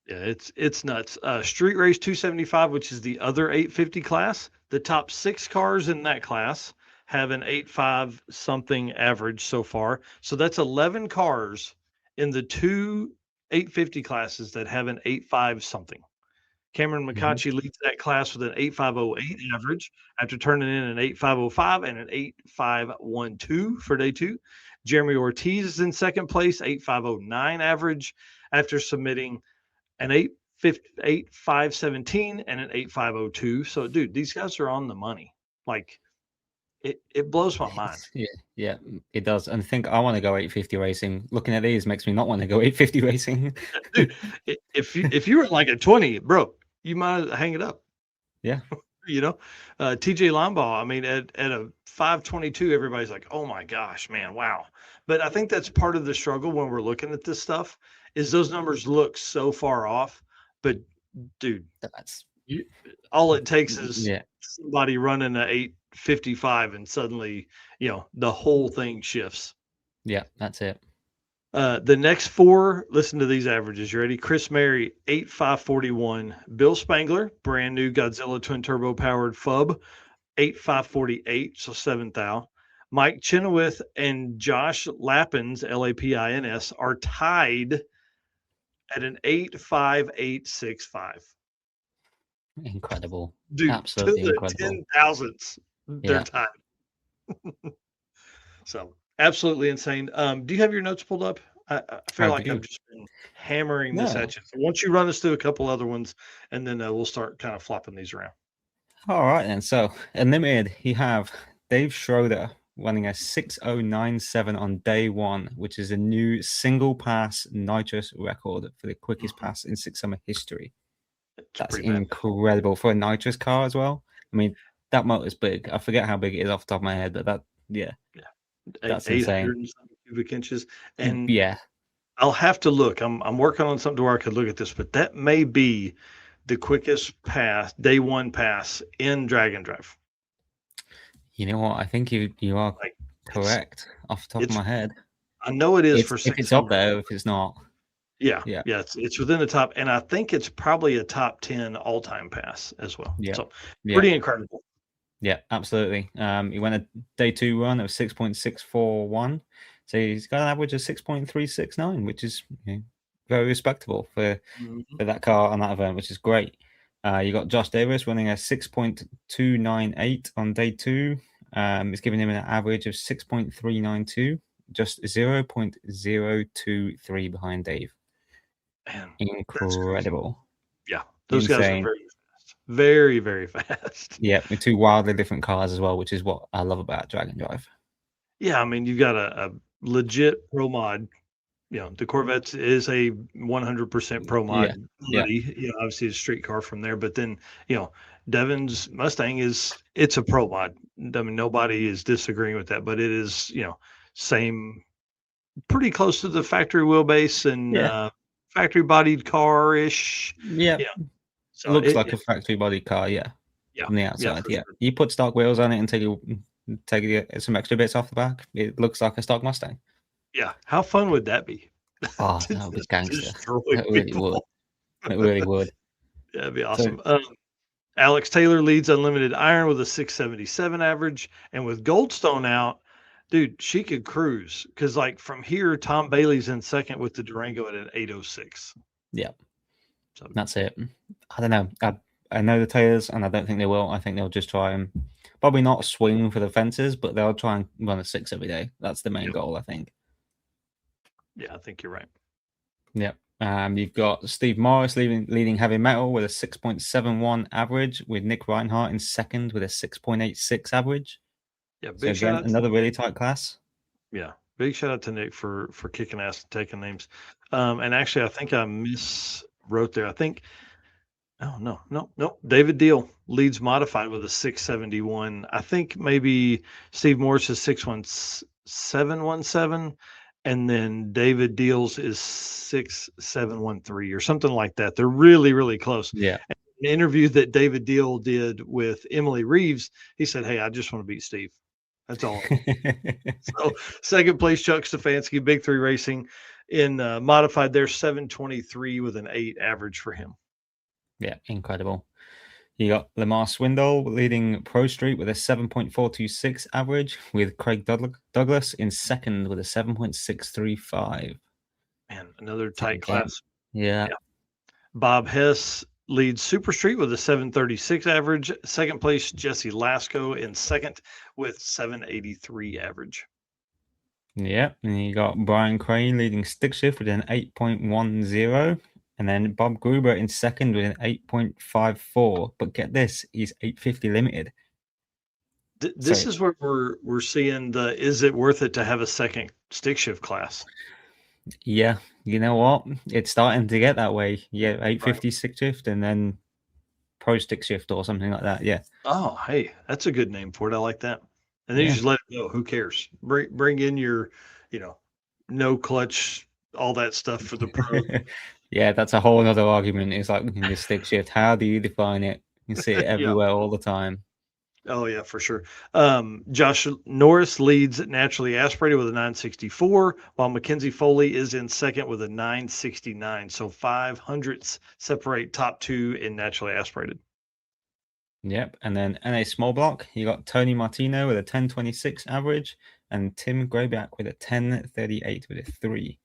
Yeah, it's nuts. Street Race 275, which is the other 850 class. The top 6 cars in that class have an 8.5 something average so far. So that's 11 cars in the 2 850 classes that have an 8.5 something. Cameron McConchie leads that class with an 8.508 average after turning in an 8.505 and an 8.512 for day 2. Jeremy Ortiz is in second place, 8.509 average after submitting an 8.517 and an 8.502. So, dude, these guys are on the money. Like, it blows my mind. Yeah, it does. And I think I want to go 850 racing. Looking at these makes me not want to go 850 racing. Dude, if you were like a 20, bro, you might hang it up. Yeah. TJ Limbaugh, I mean, at a 522, everybody's like, oh my gosh, man, wow. But I think that's part of the struggle when we're looking at this stuff is those numbers look so far off. but dude, That's all it takes is yeah, somebody running a 855 and suddenly, the whole thing shifts. yeah, that's it. The next four, listen to these averages. You ready? Chris Mary, 8.541. Bill Spangler, brand new Godzilla twin turbo powered FUB, 8.548, so 7th thou. Mike Chenoweth and Josh Lappins, Lapins, are tied at an 8.5865. Incredible. Dude, Absolutely to the incredible. 10,000ths, they're Yeah. tied. So absolutely insane. Do you have your notes pulled up? I feel like I've just been hammering this No. at you. So once you run us through a couple other ones, and then we'll start kind of flopping these around. All right, then. So, unlimited, you have Dave Schroeder running a 6097 on day one, which is a new single pass nitrous record for the quickest pass in Six Summer history. That's incredible for a nitrous car as well. I mean, that motor's big. I forget how big it is off the top of my head, but that's insane. Cubic inches, and yeah, I'll have to look. I'm working on something where I could look at this, but that may be the quickest pass, day one pass in Drag and Drive. You know what? I think you are correct off the top of my head. I know it is if it's up there. If it's not, yeah. It's within the top, and I think it's probably a top 10 all-time pass as well. Yeah, so pretty incredible. Yeah, absolutely. He went a day two run of 6.641. So he's got an average of 6.369, which is very respectable for that car on that event, which is great. You got Josh Davis running a 6.298 on day two. It's giving him an average of 6.392, just 0.023 behind Dave. Man, incredible. Yeah, those guys are very fast. Very, very fast. Yeah, with two wildly different cars as well, which is what I love about Drag and Drive. Yeah, I mean, you've got a legit pro mod. The Corvette is a 100% pro mod. Yeah. Obviously a street car from there, but then Devin's Mustang it's a pro mod. I mean, nobody is disagreeing with that, but it is same, pretty close to the factory wheelbase and factory bodied car ish. Yeah, so it looks like a factory bodied car. Yeah, from the outside. Yeah, sure. You put stock wheels on it and take some extra bits off the back. It looks like a stock Mustang. Yeah, how fun would that be? Oh, that would be gangster. It really would. It really would. Yeah, it'd be awesome. So, Alex Taylor leads Unlimited Iron with a 677 average, and with Goldstone out, dude, she could cruise because from here, Tom Bailey's in second with the Durango at an 806. Yeah, so that's it. I don't know. I know the Taylors, and I don't think they will. I think they'll just try and probably not swing for the fences, but they'll try and run a 6 every day. That's the main goal, I think. Yeah, I think you're right. Yep. You've got Steve Morris leading heavy metal with a 6.71 average, with Nick Reinhardt in second with a 6.86 average. Yeah, big shout out. Another really tight class. Yeah, big shout out to Nick for kicking ass and taking names. And actually, I think I miswrote there. I think. Oh no. David Deal leads modified with a 671. I think maybe Steve Morris is 61717. And then David Deals is 6713 or something like that. They're really, really close. Yeah. And an interview that David Deal did with Emily Reeves, he said, "Hey, I just want to beat Steve. That's all." So second place, Chuck Stefanski, Big Three Racing in modified. They're 723 with an 8 average for him. Yeah, incredible. You got Lamar Swindle leading Pro Street with a 7.426 average, with Craig Douglas in second with a 7.635. Man, another tight class. Yeah. Bob Hess leads Super Street with a 736 average. Second place, Jesse Lasco in second with 783 average. Yeah, and you got Brian Crane leading Stick Shift with an 8.10. And then Bob Gruber in second with an 8.54. But get this, he's 850 limited. This is where we're seeing is it worth it to have a second stick shift class? Yeah, you know what? It's starting to get that way. Yeah, 850 stick shift and then pro stick shift or something like that. Yeah. Oh, hey, that's a good name for it. I like that. And then you just let it go. Who cares? Bring in your, no clutch, all that stuff for the pro. Yeah, that's a whole other argument. It's like in the stick shift. How do you define it? You see it Yeah. everywhere all the time. Oh yeah, for sure. Josh Norris leads naturally aspirated with a 964, while Mackenzie Foley is in second with a 969. So 500ths separate top two in naturally aspirated. Yep. And then NA small block, you got Tony Martino with a 1026 average and Tim Grabiak with a 1038 with a 3.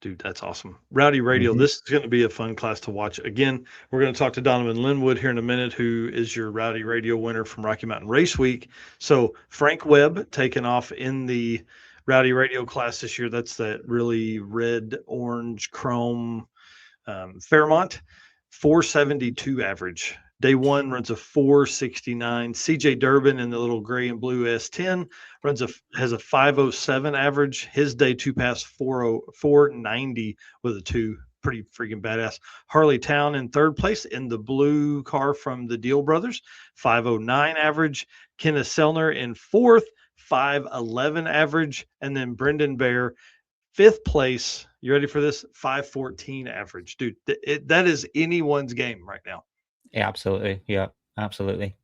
Dude, that's awesome. Rowdy Radio, Mhm. this is going to be a fun class to watch. Again, we're going to talk to Donovan Linwood here in a minute, who is your Rowdy Radio winner from Rocky Mountain Race Week. So Frank Webb taking off in the Rowdy Radio class this year. That's that really red, orange, chrome Fairmont, 472 average. Day one runs a 469. CJ Durbin in the little gray and blue S10 has a 507 average. His day two passed 490 with a 2. Pretty freaking badass. Harley Town in third place in the blue car from the Deal Brothers, 509 average. Kenneth Selner in fourth, 511 average. And then Brendan Bear, fifth place. You ready for this? 514 average. Dude, that is anyone's game right now. Yeah, absolutely. Yeah, absolutely.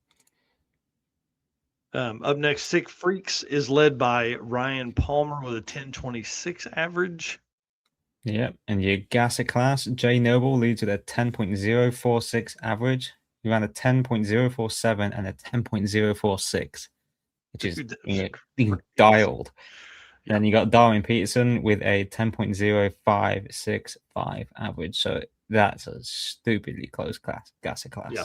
Up next, Sick Freaks is led by Ryan Palmer with a 1026 average. Yep. And your Gasser class, Jay Noble leads with a 10.046 average. He ran a 10.047 and a 10.046, which is being dialed. Yeah. Then you got Darwin Peterson with a 10.0565 average. So that's a stupidly close Gasser class. Yeah.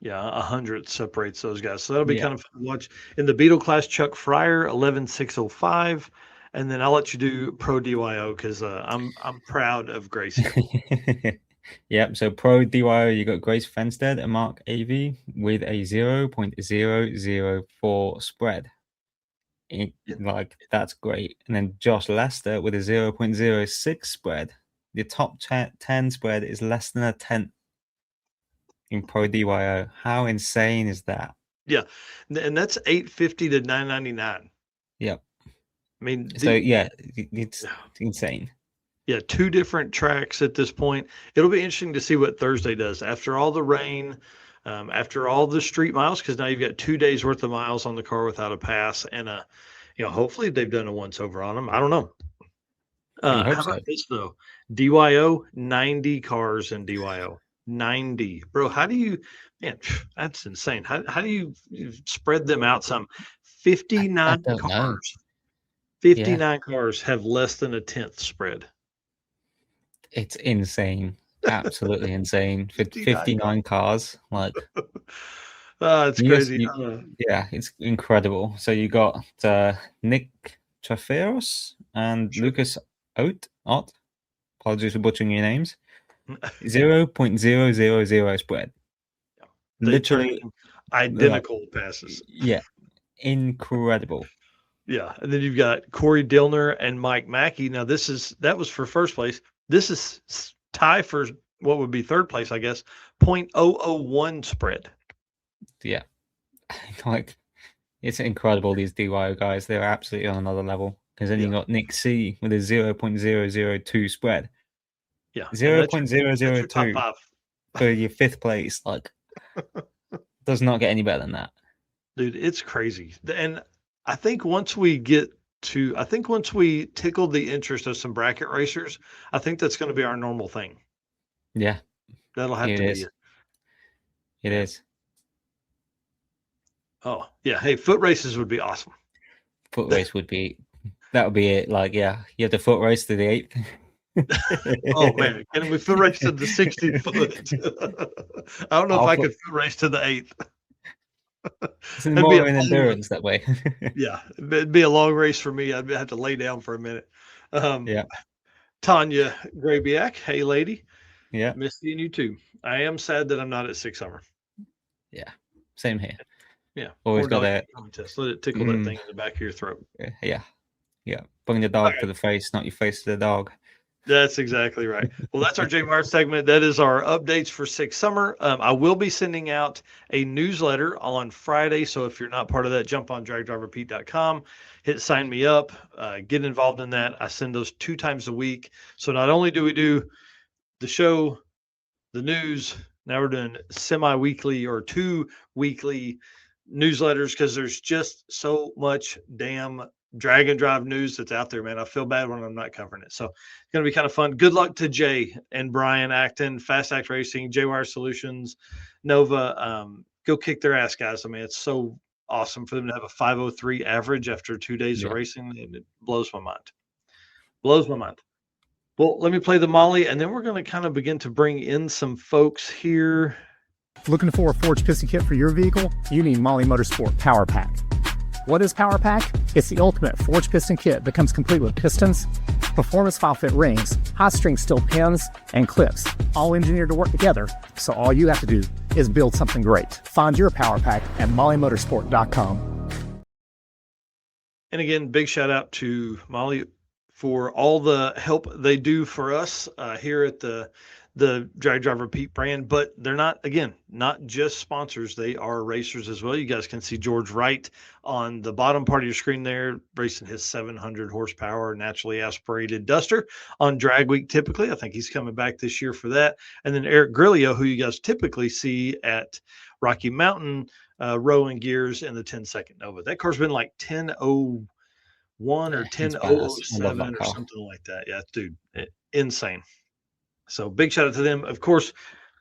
Yeah, 100 separates those guys. So that'll be kind of fun to watch. In the Beetle class, Chuck Fryer, 11.605. And then I'll let you do Pro DYO because I'm proud of Gracie. Yep. So Pro DYO, you got Grace Fenstead and Mark AV with a 0.004 spread. Like, that's great. And then Josh Lester with a 0.06 spread. The top 10 spread is less than a 10th in Pro DYO. How insane is that? Yeah. And that's 850 to 999. Yep. I mean, it's insane. Yeah, 2 different tracks at this point. It'll be interesting to see what Thursday does after all the rain, after all the street miles, because now you've got 2 days worth of miles on the car without a pass, and hopefully they've done a once over on them. I don't know. How about this though? DYO, 90 cars in DYO. 90, bro. How do you, man? That's insane. How do you spread them out? Some 59 cars. 59 cars have less than a 10th spread. It's insane. Absolutely insane. 59 cars. Like, it's crazy. Yeah, it's incredible. So you got Nick Traferos and Lucas Ott. Apologies for butchering your names. 0.000 spread. Yeah. Literally identical passes. Yeah. Incredible. Yeah. And then you've got Corey Dillner and Mike Mackey. Now that was for first place. This is tie for what would be third place, I guess. 0.001 spread. Yeah. Like, it's incredible, these DYO guys. They're absolutely on another level. Because then you got Nick C with a 0.002 spread. Yeah. 0.002 for your fifth place. Like, does not get any better than that. Dude, it's crazy. And I think once we tickle the interest of some bracket racers, I think that's going to be our normal thing. Yeah. That'll have to be it. It is. Oh, yeah. Hey, foot races would be awesome. Foot race would be it. Like, yeah, you have the foot race to the 8th. Oh man, can we foot race to the 60th foot? I don't know if I could foot race to the 8th. It's more an endurance that way. Yeah, it'd be a long race for me. I'd have to lay down for a minute. Yeah. Tanya Grabiak, hey lady. Yeah. Miss seeing you too. I am sad that I'm not at Six Summer. Yeah, same here. Yeah, always got that contest. Let it tickle that thing in the back of your throat. Yeah. Bring the dog to the face, not your face to the dog. That's exactly right. Well, that's our JMR segment. That is our updates for Six Summer. I will be sending out a newsletter on Friday. So if you're not part of that, jump on dragdriverpete.com, hit sign me up, get involved in that. I send those 2 times a week. So not only do we do the show, the news. Now we're doing semi-weekly or 2 weekly newsletters because there's just so much damn drag and drive news that's out there, man. I feel bad when I'm not covering it. So it's going to be kind of fun. Good luck to Jay and Brian Acton, Fast Act Racing, J-Wire Solutions, Nova. Go kick their ass, guys. I mean, it's so awesome for them to have a 503 average after 2 days of racing. And it blows my mind. Blows my mind. Well, let me play the Molly, and then we're going to kind of begin to bring in some folks here. Looking for a forged piston kit for your vehicle? You need Molly Motorsport Power Pack. What is Power Pack? It's the ultimate forged piston kit that comes complete with pistons, performance file fit rings, hot string steel pins, and clips, all engineered to work together, so all you have to do is build something great. Find your Power Pack at mollymotorsport.com. And again, big shout out to Molly for all the help they do for us here at the Drag Driver Pete brand. But they're not just sponsors. They are racers as well. You guys can see George Wright on the bottom part of your screen there, racing his 700 horsepower naturally aspirated Duster on Drag Week typically. I think he's coming back this year for that. And then Eric Grillo, who you guys typically see at Rocky Mountain rowing gears in the 10-second Nova. That car's been like 10:01 or 10:07 or something like that. Yeah, dude, insane. So big shout out to them. Of course,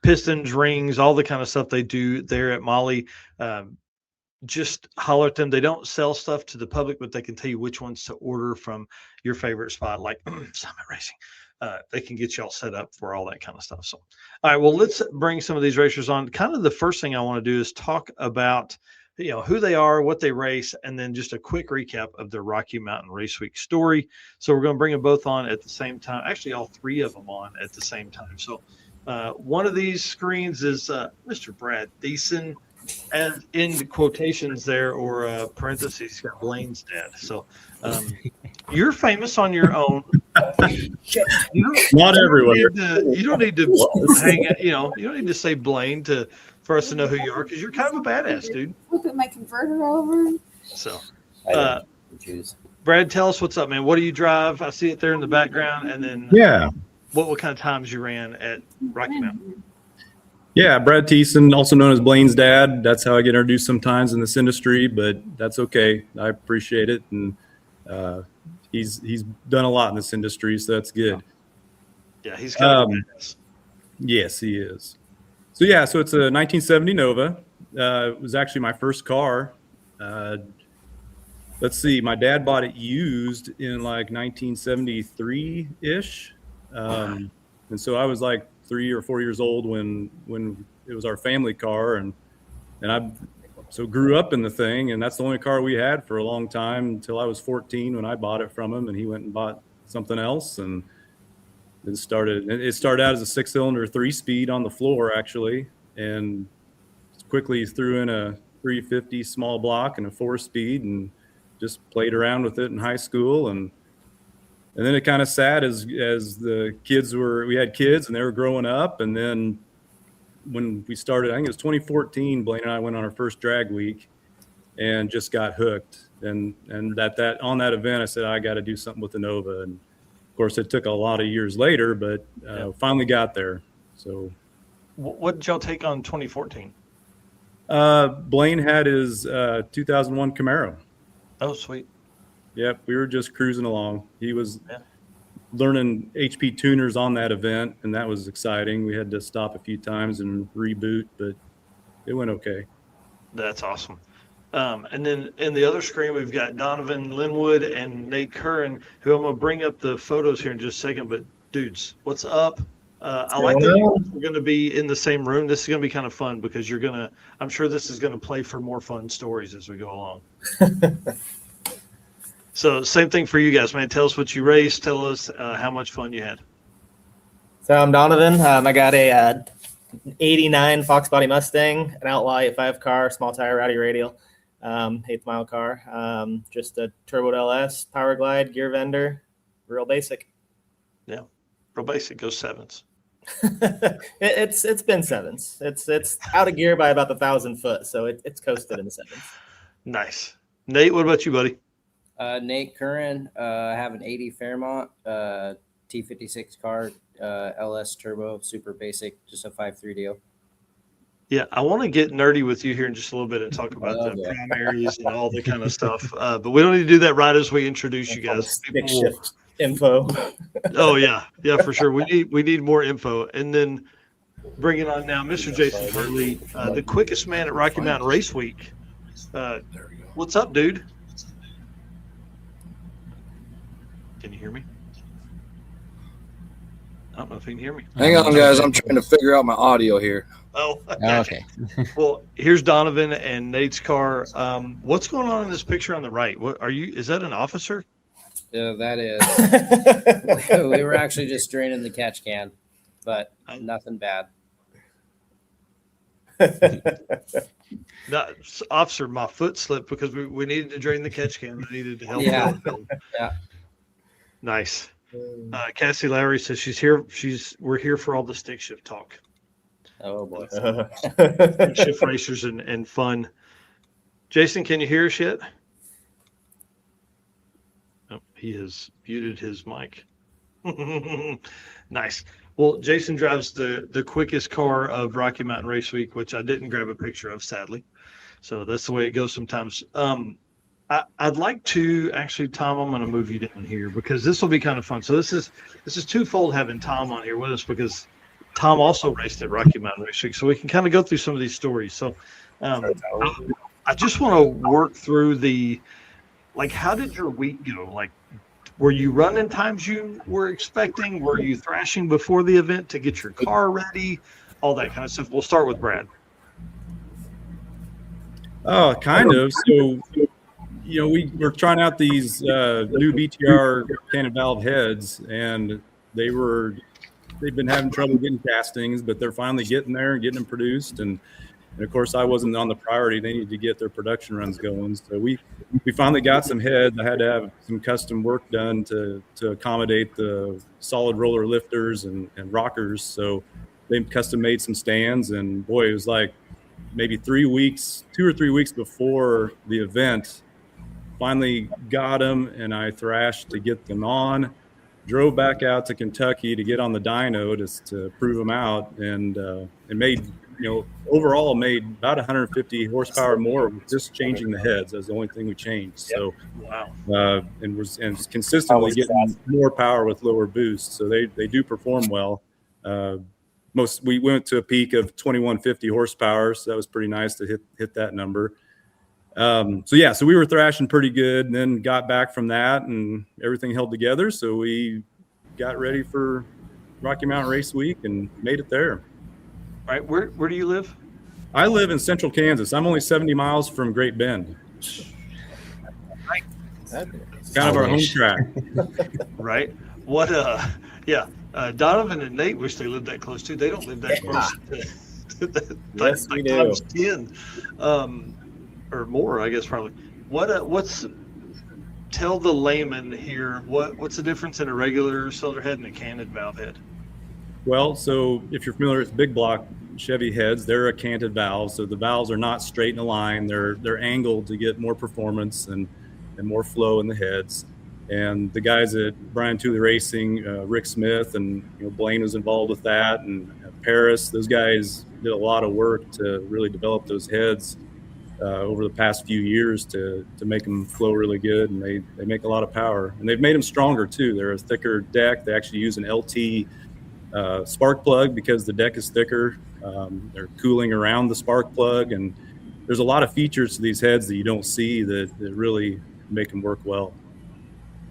pistons, rings, all the kind of stuff they do there at Molly. Just holler at them. They don't sell stuff to the public, but they can tell you which ones to order from your favorite spot, like Summit Racing. They can get you all set up for all that kind of stuff. So, all right, well, let's bring some of these racers on. Kind of the first thing I want to do is talk about who they are, what they race, and then just a quick recap of their Rocky Mountain Race Week story. So we're going to bring them both on at the same time. Actually, all three of them on at the same time. So one of these screens is Mr. Brad Thiessen, and in quotations there or parentheses, got Blaine's dad. So you're famous on your own. Not everywhere. You don't need to hang it. You don't need to say Blaine for us to know who you are, because you're kind of a badass, dude. Look at my converter over. So, Brad, tell us what's up, man. What do you drive? I see it there in the background. And then, what kind of times you ran at Rocky Mountain? Yeah, Brad Thiessen, also known as Blaine's dad. That's how I get introduced sometimes in this industry, but that's okay. I appreciate it, and he's done a lot in this industry, so that's good. Yeah, he's kind of a badass. Yes, he is. So it's a 1970 Nova. It was actually my first car. Let's see, my dad bought it used in like 1973-ish. And so I was like 3 or 4 years old when it was our family car, and I grew up in the thing, and that's the only car we had for a long time until I was 14 when I bought it from him, and he went and bought something else, and it started out as a 6-cylinder 3-speed on the floor actually, and quickly threw in a 350 small block and a 4-speed and just played around with it in high school, and then it kind of sat as the we had kids and they were growing up. And then when we started, I think it was 2014, Blaine and I went on our first drag week and just got hooked. And on that event, I said, I got to do something with the Nova. And of course it took a lot of years later, but finally got there. So what did y'all take on 2014? Blaine had his 2001 Camaro. Oh, sweet. Yep, we were just cruising along. He was learning HP tuners on that event, and that was exciting. We had to stop a few times and reboot, but it went okay. That's awesome. And then in the other screen, we've got Donovan Linwood and Nate Curran, who I'm going to bring up the photos here in just a second. But, dudes, what's up? I like that we're going to be in the same room. This is going to be kind of fun because I'm sure this is going to play for more fun stories as we go along. So same thing for you guys, man. Tell us what you raced. Tell us how much fun you had. So I'm Donovan. I got a 89 Fox Body Mustang, an Outlaw 85 car, small tire, rowdy radial, 8th mile car. Just a turbo LS, power glide, gear vendor, real basic. Yeah, real basic. Goes 7s. It's been 7s. It's out of gear by about 1,000 foot, so it's coasted in the 7s. Nice. Nate, what about you, buddy? Nate Curran. I have an 80 Fairmont, T56 car, LS turbo, super basic, just a 5.3 deal. Yeah, I want to get nerdy with you here in just a little bit and talk about the primaries and all the kind of stuff. But we don't need to do that right as we introduce you guys. Stick shift info. Oh yeah, for sure. We need more info. And then bringing on now Mr. Jason Hurley, the quickest man at Rocky Mountain Race Week. What's up, dude? Can you hear me? I don't know if you can hear me. Hang on, guys. I'm trying to figure out my audio here. Oh, okay. Well, here's Donovan and Nate's car. What's going on in this picture on the right? What are you? Is that an officer? Yeah, that is. We were actually just draining the catch can, but nothing bad. No, officer, my foot slipped because we needed to drain the catch can. I needed to help. Yeah. Yeah. Nice. Cassie Lowry says she's here. We're here for all the stick shift talk. Oh boy. Stick shift racers and fun. Jason, can you hear us yet? Oh, he has muted his mic. Nice. Well, Jason drives the quickest car of Rocky Mountain Race Week, which I didn't grab a picture of, sadly. So that's the way it goes sometimes. I'd like to actually, Tom, I'm going to move you down here because this will be kind of fun. So this is twofold having Tom on here with us because Tom also raced at Rocky Mountain Race Week, so we can kind of go through some of these stories. So I just want to work through how did your week go? Like, were you running times you were expecting? Were you thrashing before the event to get your car ready? All that kind of stuff. We'll start with Brad. Oh, kind of. So, we were trying out these new BTR cannon valve heads, and they've been having trouble getting castings, but they're finally getting there and getting them produced. And of course, I wasn't on the priority. They needed to get their production runs going. So we finally got some heads. I had to have some custom work done to accommodate the solid roller lifters and rockers. So they custom made some stands, and boy, it was like maybe 2 or 3 weeks before the event. Finally got them, and I thrashed to get them on. Drove back out to Kentucky to get on the dyno to prove them out, and it made overall made about 150 horsepower more with just changing the heads. That's the only thing we changed. So wow, and was consistently getting more power with lower boost. So they do perform well. We went to a peak of 2150 horsepower, so that was pretty nice to hit that number. So we were thrashing pretty good, and then got back from that, and everything held together. So we got ready for Rocky Mountain Race Week and made it there. All right, where do you live? I live in central Kansas. I'm only 70 miles from Great Bend. Kind of our home track. Right. What? Donovan and Nate wish they lived that close too. They don't live that close. Yes, we do. Times 10. Or more, I guess, probably. Tell the layman here, what's the difference in a regular cylinder head and a canted valve head? Well, so if you're familiar with big block Chevy heads, they're a canted valve. So the valves are not straight in a line. They're angled to get more performance and more flow in the heads. And the guys at Brian Tooley Racing, Rick Smith, and Blaine was involved with that, and Paris, those guys did a lot of work to really develop those heads over the past few years to make them flow really good, and they make a lot of power, and they've made them stronger too. They're a thicker deck. They actually use an LT spark plug because the deck is thicker. They're cooling around the spark plug, and there's a lot of features to these heads that you don't see that really make them work well.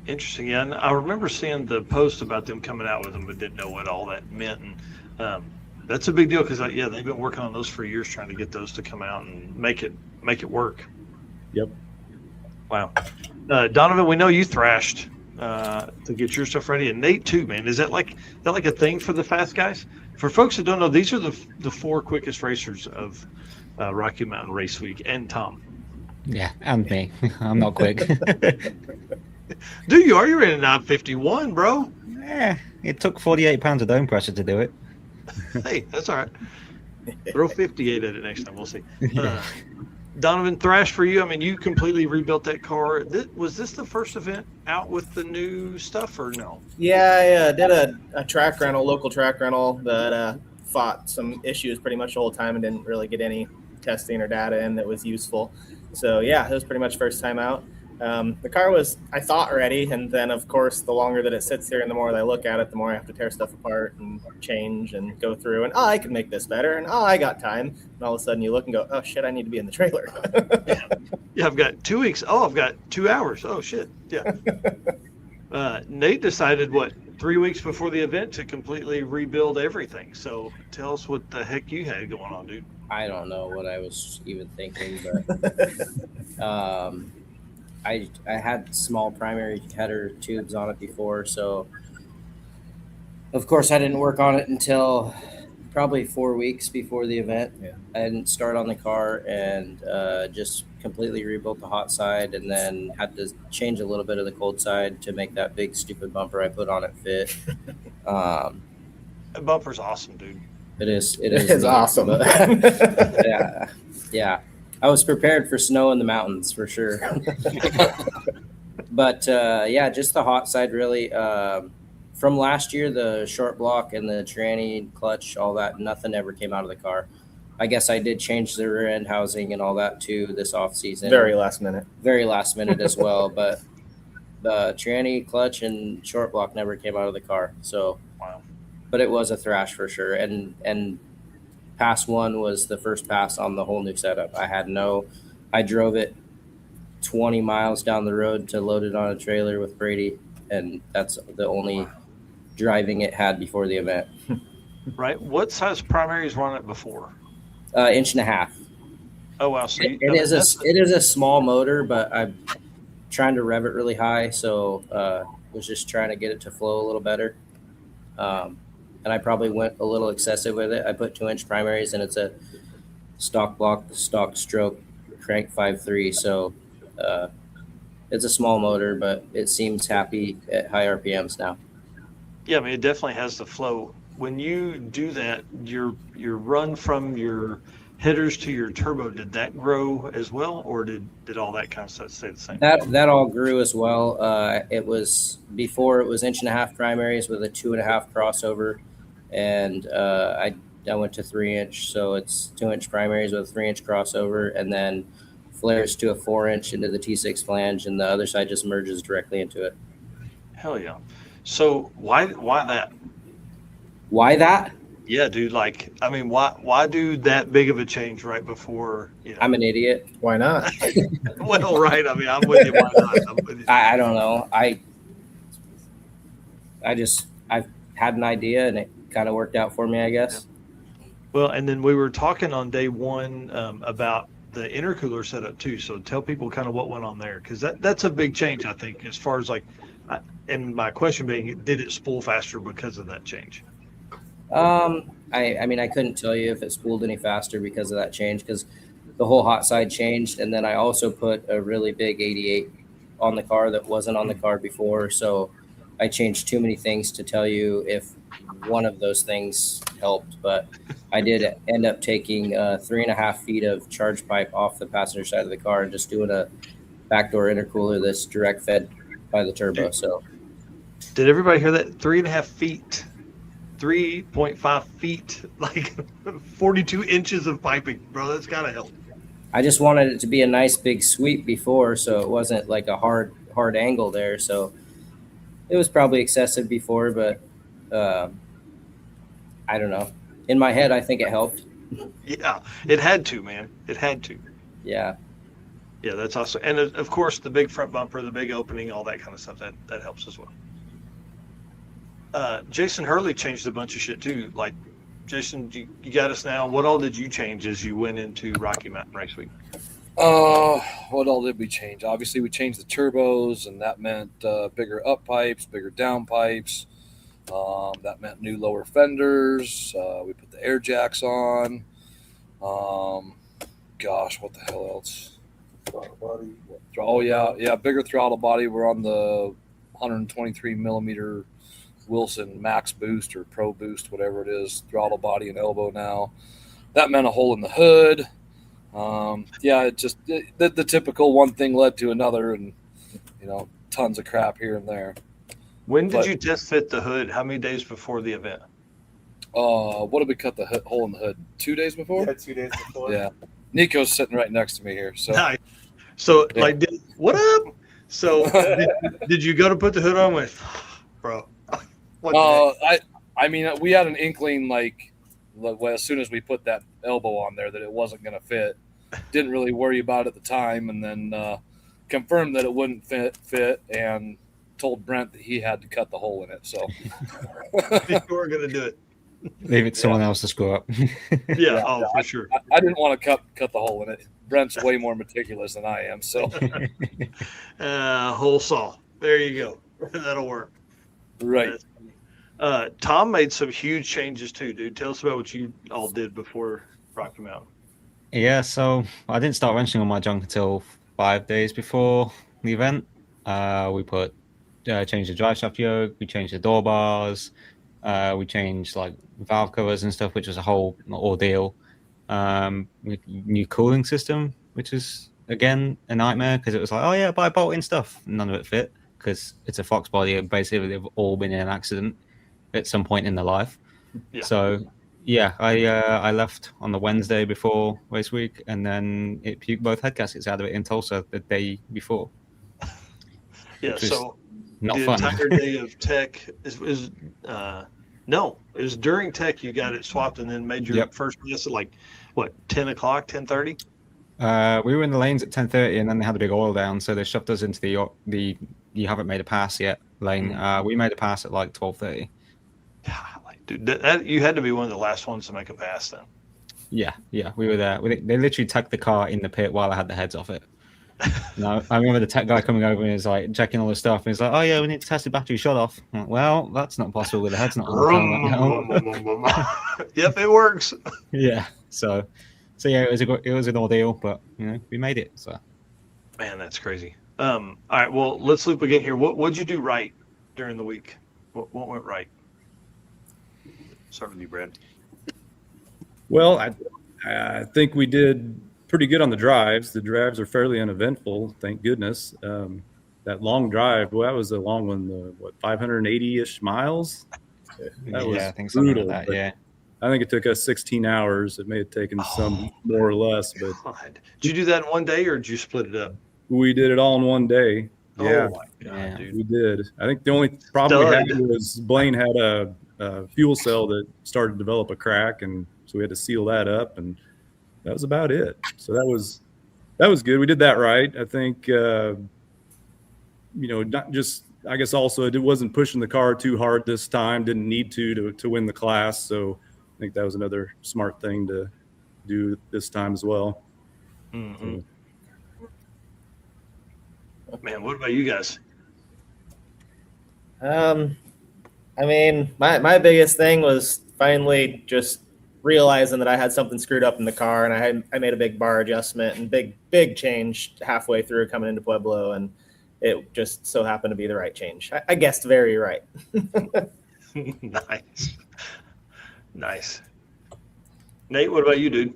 Interesting. Yeah, and I remember seeing the post about them coming out with them, but didn't know what all that meant. And that's a big deal because they've been working on those for years, trying to get those to come out and make it work. Yep. Wow. Donovan, we know you thrashed to get your stuff ready, and Nate too, man. Is that like a thing for the fast guys? For folks that don't know, these are the four quickest racers of Rocky Mountain Race Week, and Tom. Yeah, and me. I'm not quick. Dude, you're in a 951, bro. Yeah, it took 48 pounds of dome pressure to do it. Hey, that's all right. Throw 58 at it next time. We'll see. Donovan, Thrash for you. I mean, you completely rebuilt that car. Was this the first event out with the new stuff or no? Yeah, I did a track rental, local track rental that fought some issues pretty much the whole time and didn't really get any testing or data in that was useful. So yeah, it was pretty much first time out. The car was, I thought, ready, and then of course the longer that it sits there and the more that I look at it, the more I have to tear stuff apart and change and go through and I can make this better and I got time, and all of a sudden you look and go, oh shit, I need to be in the trailer. Yeah, I've got 2 weeks. Oh, I've got 2 hours. Oh shit. Yeah. Nate decided 3 weeks before the event to completely rebuild everything. So tell us what the heck you had going on, dude. I don't know what I was even thinking, but I had small primary header tubes on it before, so of course I didn't work on it until probably 4 weeks before the event. Yeah. I didn't start on the car and just completely rebuilt the hot side, and then had to change a little bit of the cold side to make that big stupid bumper I put on it fit. That bumper's awesome, dude. It is. It's awesome. Yeah. I was prepared for snow in the mountains for sure. But yeah, just the hot side really. From last year, the short block and the tranny clutch, all that, nothing ever came out of the car. I guess I did change the rear end housing and all that too this off season. Very last minute as well. But the tranny, clutch, and short block never came out of the car. So, wow. But it was a thrash for sure. And pass one was the first pass on the whole new setup. I drove it 20 miles down the road to load it on a trailer with Brady, and that's the only driving it had before the event. Right. What size primaries run it before? 1.5 inches. Oh wow! So it is a small motor, but I'm trying to rev it really high, so was just trying to get it to flow a little better. And I probably went a little excessive with it. I put 2-inch primaries, and it's a stock block, stock stroke, crank 5.3. So it's a small motor, but it seems happy at high RPMs now. Yeah, I mean, it definitely has the flow. When you do that, your run from your headers to your turbo, did that grow as well, or did all that kind of stuff stay the same? That all grew as well. It was before it was 1.5 inch primaries with a 2.5 crossover, and I went to 3-inch, so it's 2-inch primaries with a 3-inch crossover, and then flares to a 4-inch into the T6 flange, and the other side just merges directly into it. Hell yeah! So why that? Why that? Yeah, dude. Like, I mean, why do that big of a change right before? You know? I'm an idiot. Why not? Well, right. I mean, I'm with you. Why not? I'm with you. I don't know. I've had an idea, and it kind of worked out for me, I guess. Yeah. Well, and then we were talking on day one about the intercooler setup too. So tell people kind of what went on there, because that's a big change, I think, as far as like. And my question being, did it spool faster because of that change? I mean, I couldn't tell you if it spooled any faster because of that change, because the whole hot side changed, and then I also put a really big 88 on the car that wasn't on the car before. So I changed too many things to tell you if one of those things helped, but I did end up taking 3.5 feet of charge pipe off the passenger side of the car and just doing a backdoor intercooler that's direct fed by the turbo. Dude, so did everybody hear that? 3.5 feet, 3.5 feet, like 42 inches of piping, bro. That's gotta help. I just wanted it to be a nice big sweep before, so it wasn't like a hard angle there. So it was probably excessive before, but I don't know. In my head, I think it helped. Yeah, it had to, man. It had to. Yeah. Yeah, that's awesome. And of course, the big front bumper, the big opening, all that kind of stuff, that helps as well. Jason Hurley changed a bunch of shit too. Like, Jason, you got us now. What all did you change as you went into Rocky Mountain Race Week? What all did we change? Obviously, we changed the turbos, and that meant bigger up pipes, bigger down pipes. That meant new lower fenders. We put the air jacks on. Gosh, what the hell else? Throttle body. Oh yeah, bigger throttle body. We're on the 123 millimeter Wilson Max Boost or Pro Boost, whatever it is, throttle body and elbow now. That meant a hole in the hood. Yeah, it just the typical one thing led to another, and tons of crap here and there. When did you test fit the hood? How many days before the event? What did we cut the hole in the hood? 2 days before? Yeah, 2 days before. Yeah. Nico's sitting right next to me here. So, Nice. So Yeah. what up? So did you go to put the hood on with, bro? What the heck? I mean, we had an inkling like as soon as we put that elbow on there that it wasn't going to fit. Didn't really worry about it at the time, and then confirmed that it wouldn't fit, and told Brent that he had to cut the hole in it. So You were gonna do it. Leave it to someone else to screw up. Yeah. Oh, for sure. I didn't want to cut the hole in it. Brent's way more meticulous than I am. So Hole saw. There you go. That'll work. right. Tom made some huge changes too, dude. Tell us about what you all did before Rocky Mountain. Yeah, so I didn't start wrenching on my junk until 5 days before the event. We changed the drive shaft yoke, we changed the door bars, we changed like valve covers and stuff, which was a whole ordeal. New cooling system, which is again a nightmare because it was like, oh yeah, buy bolt-in stuff. None of it fit because it's a Fox body. And basically, they've all been in an accident at some point in their life. Yeah. So yeah, I left on the Wednesday before race week, and then it puked both head gaskets out of it in Tulsa the day before. Yeah. So not the fun. entire day of tech no, it was during tech you got it swapped and then made your first pass at like what 10 o'clock, 10:30. We were in the lanes at 10:30, and then they had a big oil down, so they shoved us into the you haven't made a pass yet lane. We made a pass at like 12:30. Dude, that you had to be one of the last ones to make a pass then. Yeah, we were there. They literally tucked the car in the pit while I had the heads off it. No, I remember the tech guy coming over and he's like checking all the stuff, and he's like, "Oh yeah, we need to test the battery shut off." I'm like, well, that's not possible with the head's not on the car. Yep, it works. Yeah. So yeah, it was an ordeal, but we made it. So. Man, that's crazy. All right, well, let's loop again here. What'd you do right during the week? What went right? Start with you, Brad. Well, I think we did pretty good on the drives. The drives are fairly uneventful, thank goodness. That long drive, well, that was a long one. 580-ish miles? That was I think brutal. Like that, yeah. I think it took us 16 hours. It may have taken some more or less, but God. Did you do that in one day, or did you split it up? we did it all in one day. Yeah, Oh my God, dude. we did. I think the only problem we had was Blaine had a fuel cell that started to develop a crack, and so we had to seal that up, and that was about it. So that was good. We did that right. I think not just, I guess also it wasn't pushing the car too hard this time. Didn't need to win the class. So I think that was another smart thing to do this time as well. Mm-hmm. Man, what about you guys? I mean, my biggest thing was finally just realizing that I had something screwed up in the car, and I made a big bar adjustment and big change halfway through coming into Pueblo, and it just so happened to be the right change. I guessed very right. Nice. Nate, what about you, dude?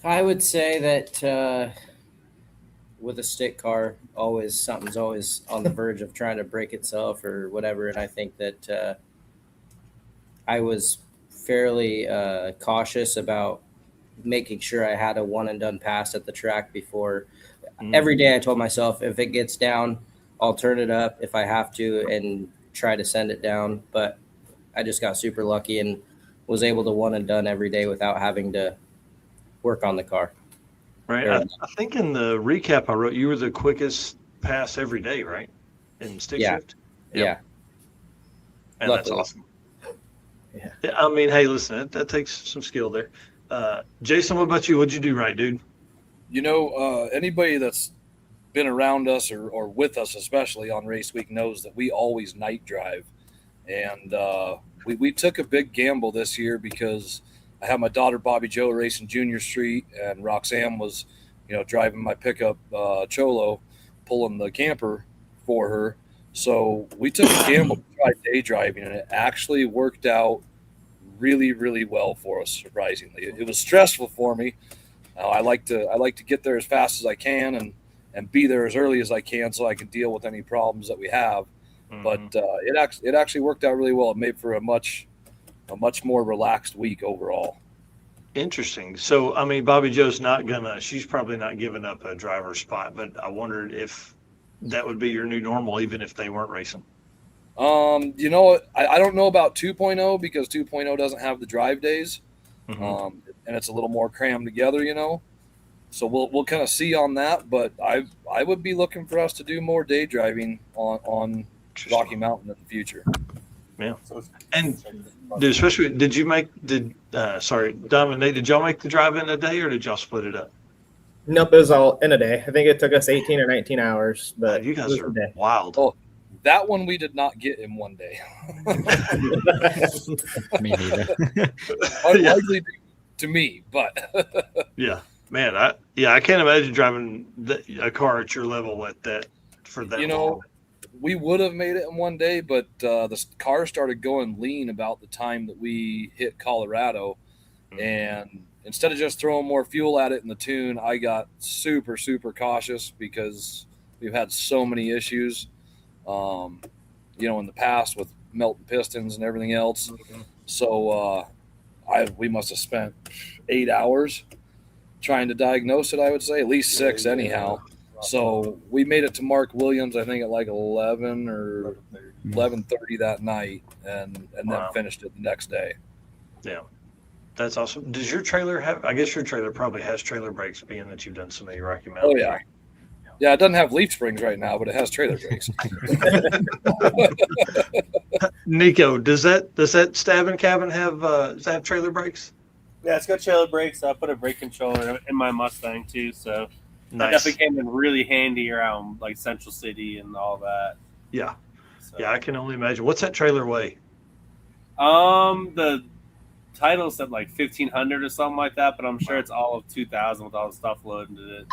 I would say that with a stick car, something's always on the verge of trying to break itself or whatever. And I think that I was fairly cautious about making sure I had a one and done pass at the track before. Every day I told myself, if it gets down, I'll turn it up if I have to and try to send it down. But I just got super lucky and was able to one and done every day without having to work on the car. Right. I think in the recap I wrote, you were the quickest pass every day, right? In stick shift? Yeah. And that's awesome. Yeah. I mean, hey, listen, that takes some skill there. Jason, what about you? What'd you do right, dude? Anybody that's been around us or with us, especially on race week, knows that we always night drive. And we took a big gamble this year because I had my daughter, Bobby Joe, racing Junior Street, and Roxanne was, driving my pickup Cholo, pulling the camper for her. So we took a gamble to try day driving, and it actually worked out really, really well for us. Surprisingly, it was stressful for me. I like to get there as fast as I can and be there as early as I can so I can deal with any problems that we have. But it actually worked out really well. It made for a much more relaxed week overall. Interesting. So, I mean, Bobby Joe's she's probably not giving up a driver's spot, but I wondered if that would be your new normal, even if they weren't racing. You know, I don't know about 2.0 because 2.0 doesn't have the drive days, and it's a little more crammed together, you know. So we'll kind of see on that, but I would be looking for us to do more day driving on Rocky Mountain in the future. Yeah. And Dom and Nate, did y'all make the drive in a day or did y'all split it up? Nope, it was all in a day. I think it took us 18 or 19 hours, but you guys are wild. Oh, that one we did not get in one day. Me neither. Unlikely to me, but yeah, man, I can't imagine driving a car at your level at that for that. You know, long. We would have made it in one day, but the car started going lean about the time that we hit Colorado, and instead of just throwing more fuel at it in the tune, I got super, super cautious because we've had so many issues, you know, in the past with melting pistons and everything else. So we must have spent 8 hours trying to diagnose it, I would say, at least 6 anyhow. So we made it to Mark Williams, I think, at like 11 or 11:30 that night, and then finished it the next day. Yeah. That's awesome. Does your trailer have? I guess your trailer probably has trailer brakes, being that you've done so many Rocky Mountains. Oh yeah, yeah. It doesn't have leaf springs right now, but it has trailer brakes. Nico, does that stabbing cabin have does that have trailer brakes? Yeah, it's got trailer brakes. I put a brake controller in my Mustang too, so nice. That definitely came in really handy around like Central City and all that. Yeah, so. Yeah, I can only imagine. What's that trailer weigh? The title said like 1,500 or something like that, but I'm sure it's all of 2,000 with all the stuff loaded in it.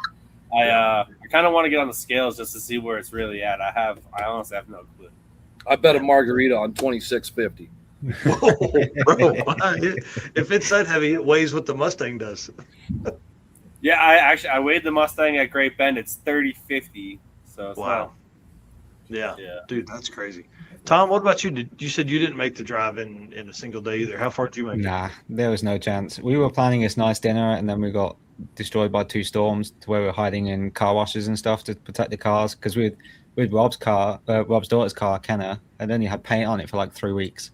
I kind of want to get on the scales just to see where it's really at. I honestly have no clue. I bet a margarita on 2650. Whoa, bro! If it's that heavy, it weighs what the Mustang does. Yeah, I weighed the Mustang at Great Bend. It's 3050. So it's wow. Yeah, dude, that's crazy. Tom, what about you? You said you didn't make the drive in a single day either. How far did you make it? Nah, there was no chance. We were planning this nice dinner, and then we got destroyed by 2 storms to where we were hiding in car washes and stuff to protect the cars because with Rob's daughter's car, Kenna, and only had paint on it for like 3 weeks.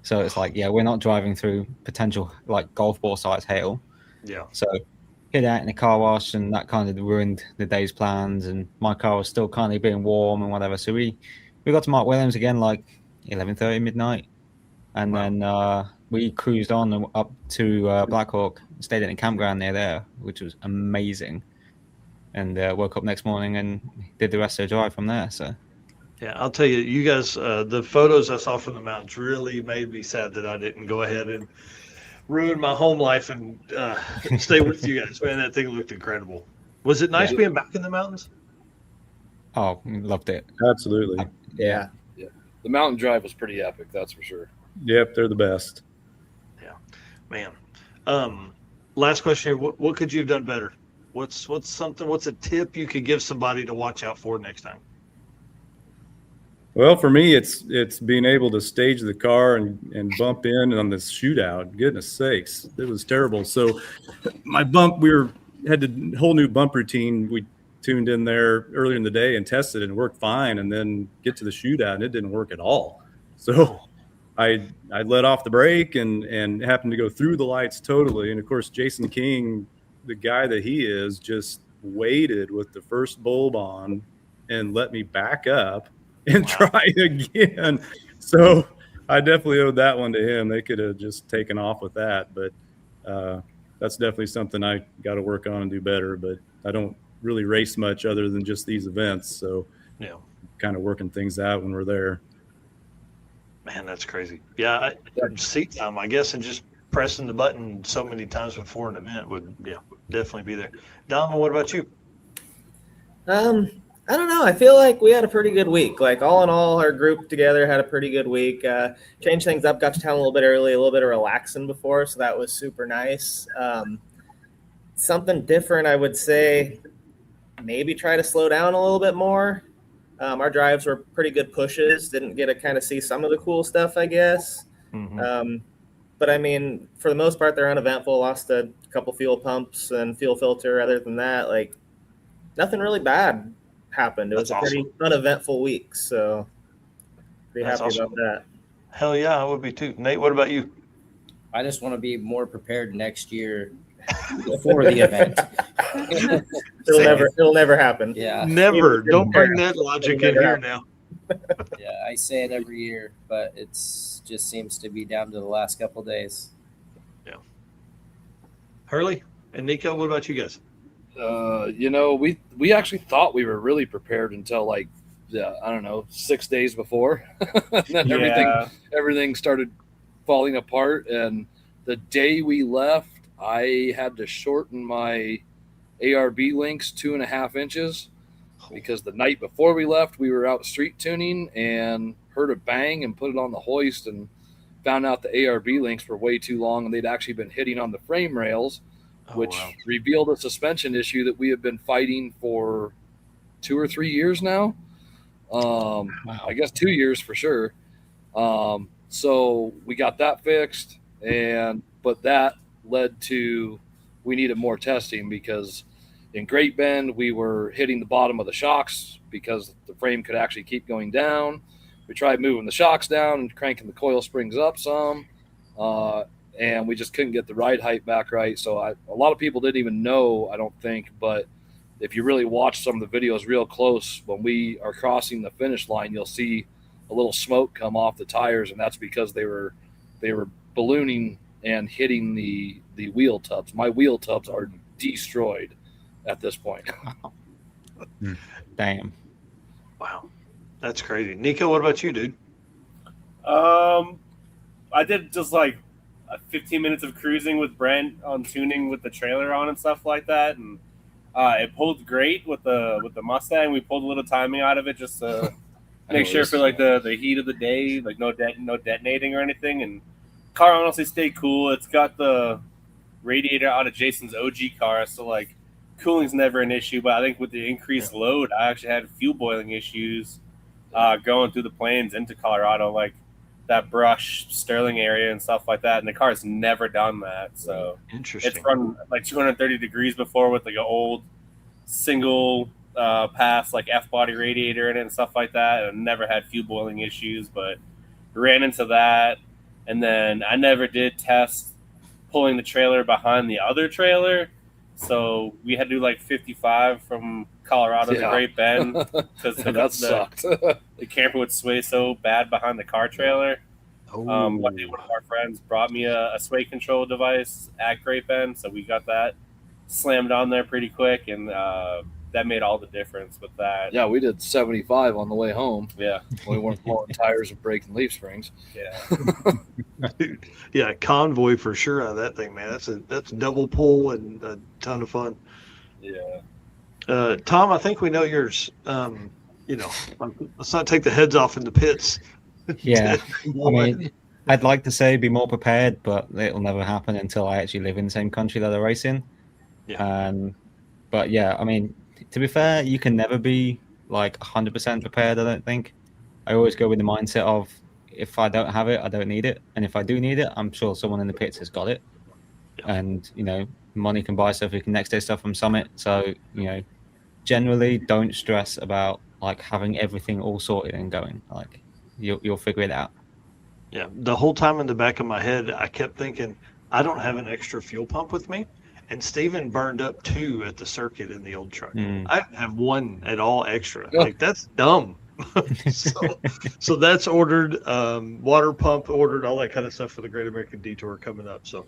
So it's like, yeah, we're not driving through potential like golf ball size hail. Yeah. So hid out in the car wash, and that kind of ruined the day's plans. And my car was still kind of being warm and whatever. So we got to Mark Williams again like 11:30 midnight, and then we cruised on up to Blackhawk, stayed in a campground near there, which was amazing. And woke up next morning and did the rest of the drive from there. So. Yeah, I'll tell you, you guys, the photos I saw from the mountains really made me sad that I didn't go ahead and ruin my home life and stay with you guys. Man, that thing looked incredible. Was it nice being back in the mountains? Oh, loved it. Absolutely. Yeah. The mountain drive was pretty epic, that's for sure. Yep, they're the best. Yeah, man. Last question here: what could you have done better? What's a tip you could give somebody to watch out for next time? Well, for me, it's being able to stage the car and bump in on this shootout. Goodness sakes, it was terrible. So my bump, had a whole new bump routine. We tuned in there earlier in the day and tested it and worked fine. And then get to the shootout and it didn't work at all. So I let off the brake and happened to go through the lights totally. And of course, Jason King, the guy that he is, just waited with the first bulb on and let me back up and try again. So I definitely owed that one to him. They could have just taken off with that, but that's definitely something I got to work on and do better. But I don't really race much other than just these events. So kind of working things out when we're there. Man, that's crazy. Yeah, seat time, I guess, and just pressing the button so many times before an event would definitely be there. Dom, what about you? I don't know. I feel like we had a pretty good week. Like all in all, our group together had a pretty good week. Changed things up, got to town a little bit early, a little bit of relaxing before, so that was super nice. Something different, I would say, maybe try to slow down a little bit more. Our drives were pretty good pushes. Didn't get to kind of see some of the cool stuff, I guess. But I mean, for the most part, they're uneventful. Lost a couple fuel pumps and fuel filter. Other than that, like nothing really bad happened. It was a pretty uneventful week, so pretty happy about that. Hell yeah, I would be too. Nate, what about you? I just want to be more prepared next year before the event. It'll never happen. Yeah, never. Don't bring that logic in here now. Yeah, I say it every year, but it's just seems to be down to the last couple of days. Yeah. Hurley and Nico, what about you guys? We actually thought we were really prepared until I don't know, 6 days before. And then everything started falling apart. And the day we left, I had to shorten my ARB links 2.5 inches because the night before we left, we were out street tuning and heard a bang and put it on the hoist and found out the ARB links were way too long and they'd actually been hitting on the frame rails, which revealed a suspension issue that we have been fighting for 2 or 3 years now. I guess 2 years for sure. So we got that fixed, but that led to we needed more testing because in Great Bend we were hitting the bottom of the shocks because the frame could actually keep going down. We tried moving the shocks down and cranking the coil springs up some, and we just couldn't get the ride height back right. So a lot of people didn't even know, I don't think, but if you really watch some of the videos real close, when we are crossing the finish line, you'll see a little smoke come off the tires, and that's because they were ballooning and hitting the wheel tubs. My wheel tubs are destroyed at this point. Damn. Wow. That's crazy. Nico, what about you, dude? I did just like 15 minutes of cruising with Brent on tuning with the trailer on and stuff like that, and it pulled great with the Mustang. We pulled a little timing out of it just to make sure for like the heat of the day, like no detonating or anything. And car honestly stayed cool. It's got the radiator out of Jason's OG car, so like cooling's never an issue. But I think with the increased load, I actually had fuel boiling issues going through the plains into Colorado, like that brush Sterling area and stuff like that. And the car's never done that, so interesting. It's run like 230 degrees before with like an old single pass like F body radiator in it and stuff like that, and never had fuel boiling issues. But ran into that, and then I never did test pulling the trailer behind the other trailer, so we had to do like 55 from Colorado to Great Bend because that sucked. The camper would sway so bad behind the car trailer. One day one of our friends brought me a sway control device at Great Bend, so we got that slammed on there pretty quick, and that made all the difference with that. Yeah, we did 75 on the way home. Yeah. We weren't blowing tires and breaking leaf springs. Yeah. Yeah, convoy for sure out of that thing, man. That's double pull and a ton of fun. Yeah. Tom, I think we know yours. Let's not take the heads off in the pits. Yeah. I mean, I'd like to say be more prepared, but it'll never happen until I actually live in the same country that I race in. Yeah. But yeah, I mean, to be fair, you can never be like 100% prepared, I don't think. I always go with the mindset of if I don't have it, I don't need it. And if I do need it, I'm sure someone in the pits has got it. Yeah. And, money can buy stuff. You can next day stuff from Summit. So, generally don't stress about like having everything all sorted and going. Like you'll figure it out. Yeah. The whole time in the back of my head, I kept thinking, I don't have an extra fuel pump with me. And Steven burned up 2 at the circuit in the old truck. I have 1 at all extra. Like that's dumb. so that's ordered, water pump ordered, all that kind of stuff for the Great American Detour coming up. So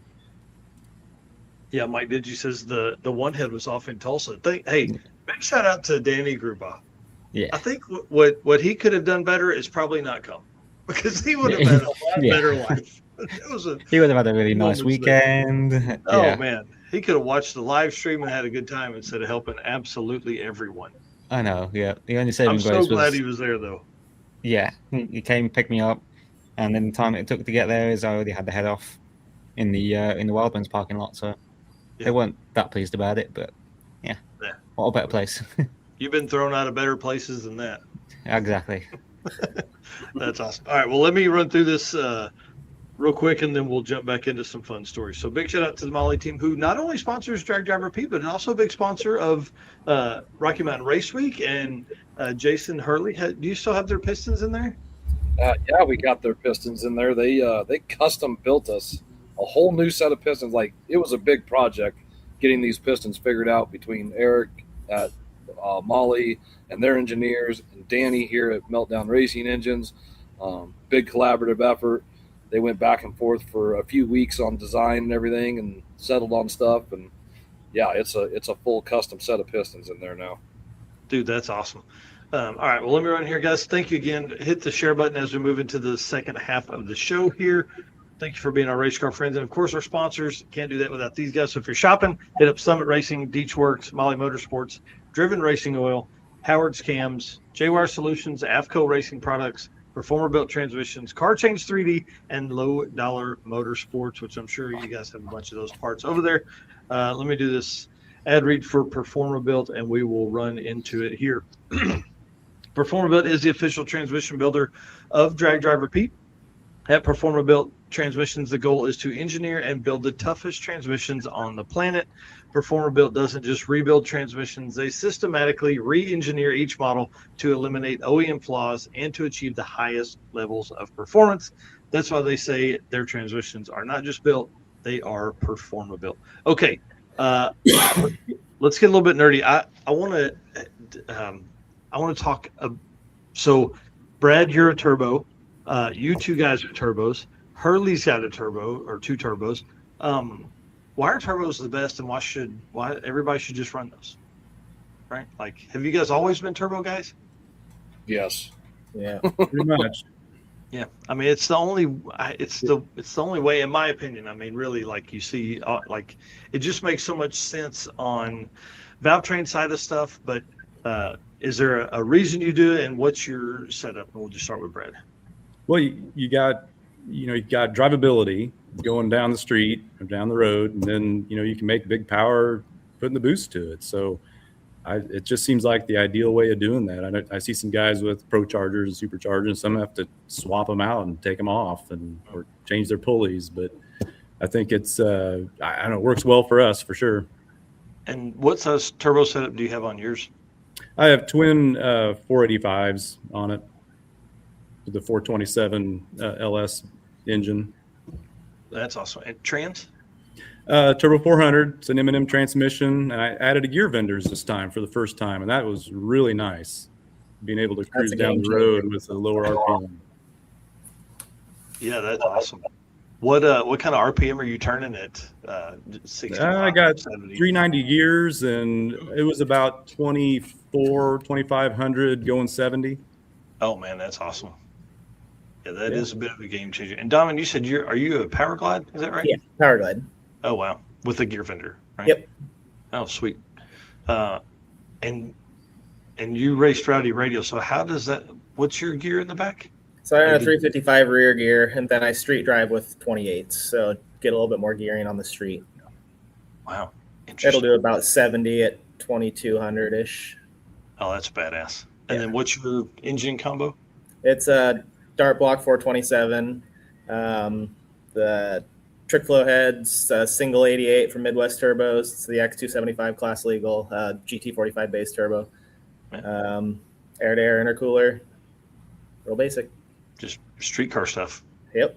yeah, Mike Digi says the one head was off in Tulsa. Hey, big shout out to Danny Gruba. Yeah, I think what he could have done better is probably not come, because he would have had a lot better life. He would have had a really nice weekend. Oh man, he could have watched the live stream and had a good time instead of helping absolutely everyone. I know. Yeah, the only saving I'm so grace glad was he was there, though. yeah. He came, picked me up, and then the time it took to get there is I already had to head off in the Wildlands parking lot. So Yeah. they weren't that pleased about it, but yeah, what a better place. You've been thrown out of better places than that. Exactly. That's awesome. All right, well, let me run through this real quick, and then we'll jump back into some fun stories. So big shout out to the Molly team, who not only sponsors Drag Driver Pete, but also a big sponsor of Rocky Mountain Race Week. And Jason Hurley, do you still have their pistons in there? Yeah, we got their pistons in there. They custom built us a whole new set of pistons. Like, it was a big project getting these pistons figured out between Eric at Molly and their engineers and Danny here at Meltdown Racing Engines. Big collaborative effort. They went back and forth for a few weeks on design and everything and settled on stuff. And yeah, it's a full custom set of pistons in there now. Dude, that's awesome. All right, well, let me run here, guys. Thank you again. Hit the share button as we move into the second half of the show here. Thank you for being our race car friends. And, of course, our sponsors. Can't do that without these guys. So if you're shopping, hit up Summit Racing, Deech Works, Molly Motorsports, Driven Racing Oil, Howard's Cams, JWire Solutions, AFCO Racing Products, Performer Built Transmissions, Car Change 3D, and Low Dollar Motorsports, which I'm sure you guys have a bunch of those parts over there. Let me do this ad read for Performer Built, and we will run into it here. Performer Built is the official transmission builder of Drag Driver Pete. At Performer Built Transmissions, the goal is to engineer and build the toughest transmissions on the planet. Performer Built doesn't just rebuild transmissions, they systematically re-engineer each model to eliminate OEM flaws and to achieve the highest levels of performance. That's why they say their transmissions are not just built, they are Performer Built. Okay, let's get a little bit nerdy. I want to talk. So, Brad, you're a turbo. You two guys are turbos. Hurley's got a turbo or two turbos. Why are turbos the best, and why everybody should just run those? Right? Like, have you guys always been turbo guys? Yes. Yeah, Pretty much. Yeah, I mean it's the only way, in my opinion. I mean, really, like you see, like it just makes so much sense on valve train side of stuff. But is there a reason you do it, and what's your setup? And we'll just start with Brad. Well, you got drivability going down the street or down the road, and then you can make big power putting the boost to it. So it just seems like the ideal way of doing that. I see some guys with pro chargers and superchargers, and some have to swap them out and take them off or change their pulleys. But I think it's I don't know, it works well for us for sure. And what size turbo setup do you have on yours? I have twin 485s on it with the 427 LS engine. That's awesome. And trans? Turbo 400. It's an M&M transmission, and I added a gear vendors this time for the first time, and that was really nice. Being able to cruise down the road with a lower RPM. Yeah, that's awesome. What kind of RPM are you turning at? 65, I got 70? 390 gears, and it was about 2,500 going 70. Oh man, that's awesome. Yeah, that is a bit of a game changer. And Domin, you said are you a Power Glide? Is that right? Yeah, Power Glide. Oh wow, with a gear vendor, right? Yep. Oh sweet. And you race Rowdy Radio, so how does that? What's your gear in the back? So I run a 355 rear gear, and then I street drive with 28s, so get a little bit more gearing on the street. Wow, it'll do about 70 at 2200 ish. Oh, that's badass. And then what's your engine combo? It's a Dart Block 427. The trick flow heads, single 88 from Midwest Turbos. It's the X275 class legal, GT45 base turbo. Air-to-air intercooler. Real basic. Just street car stuff. Yep.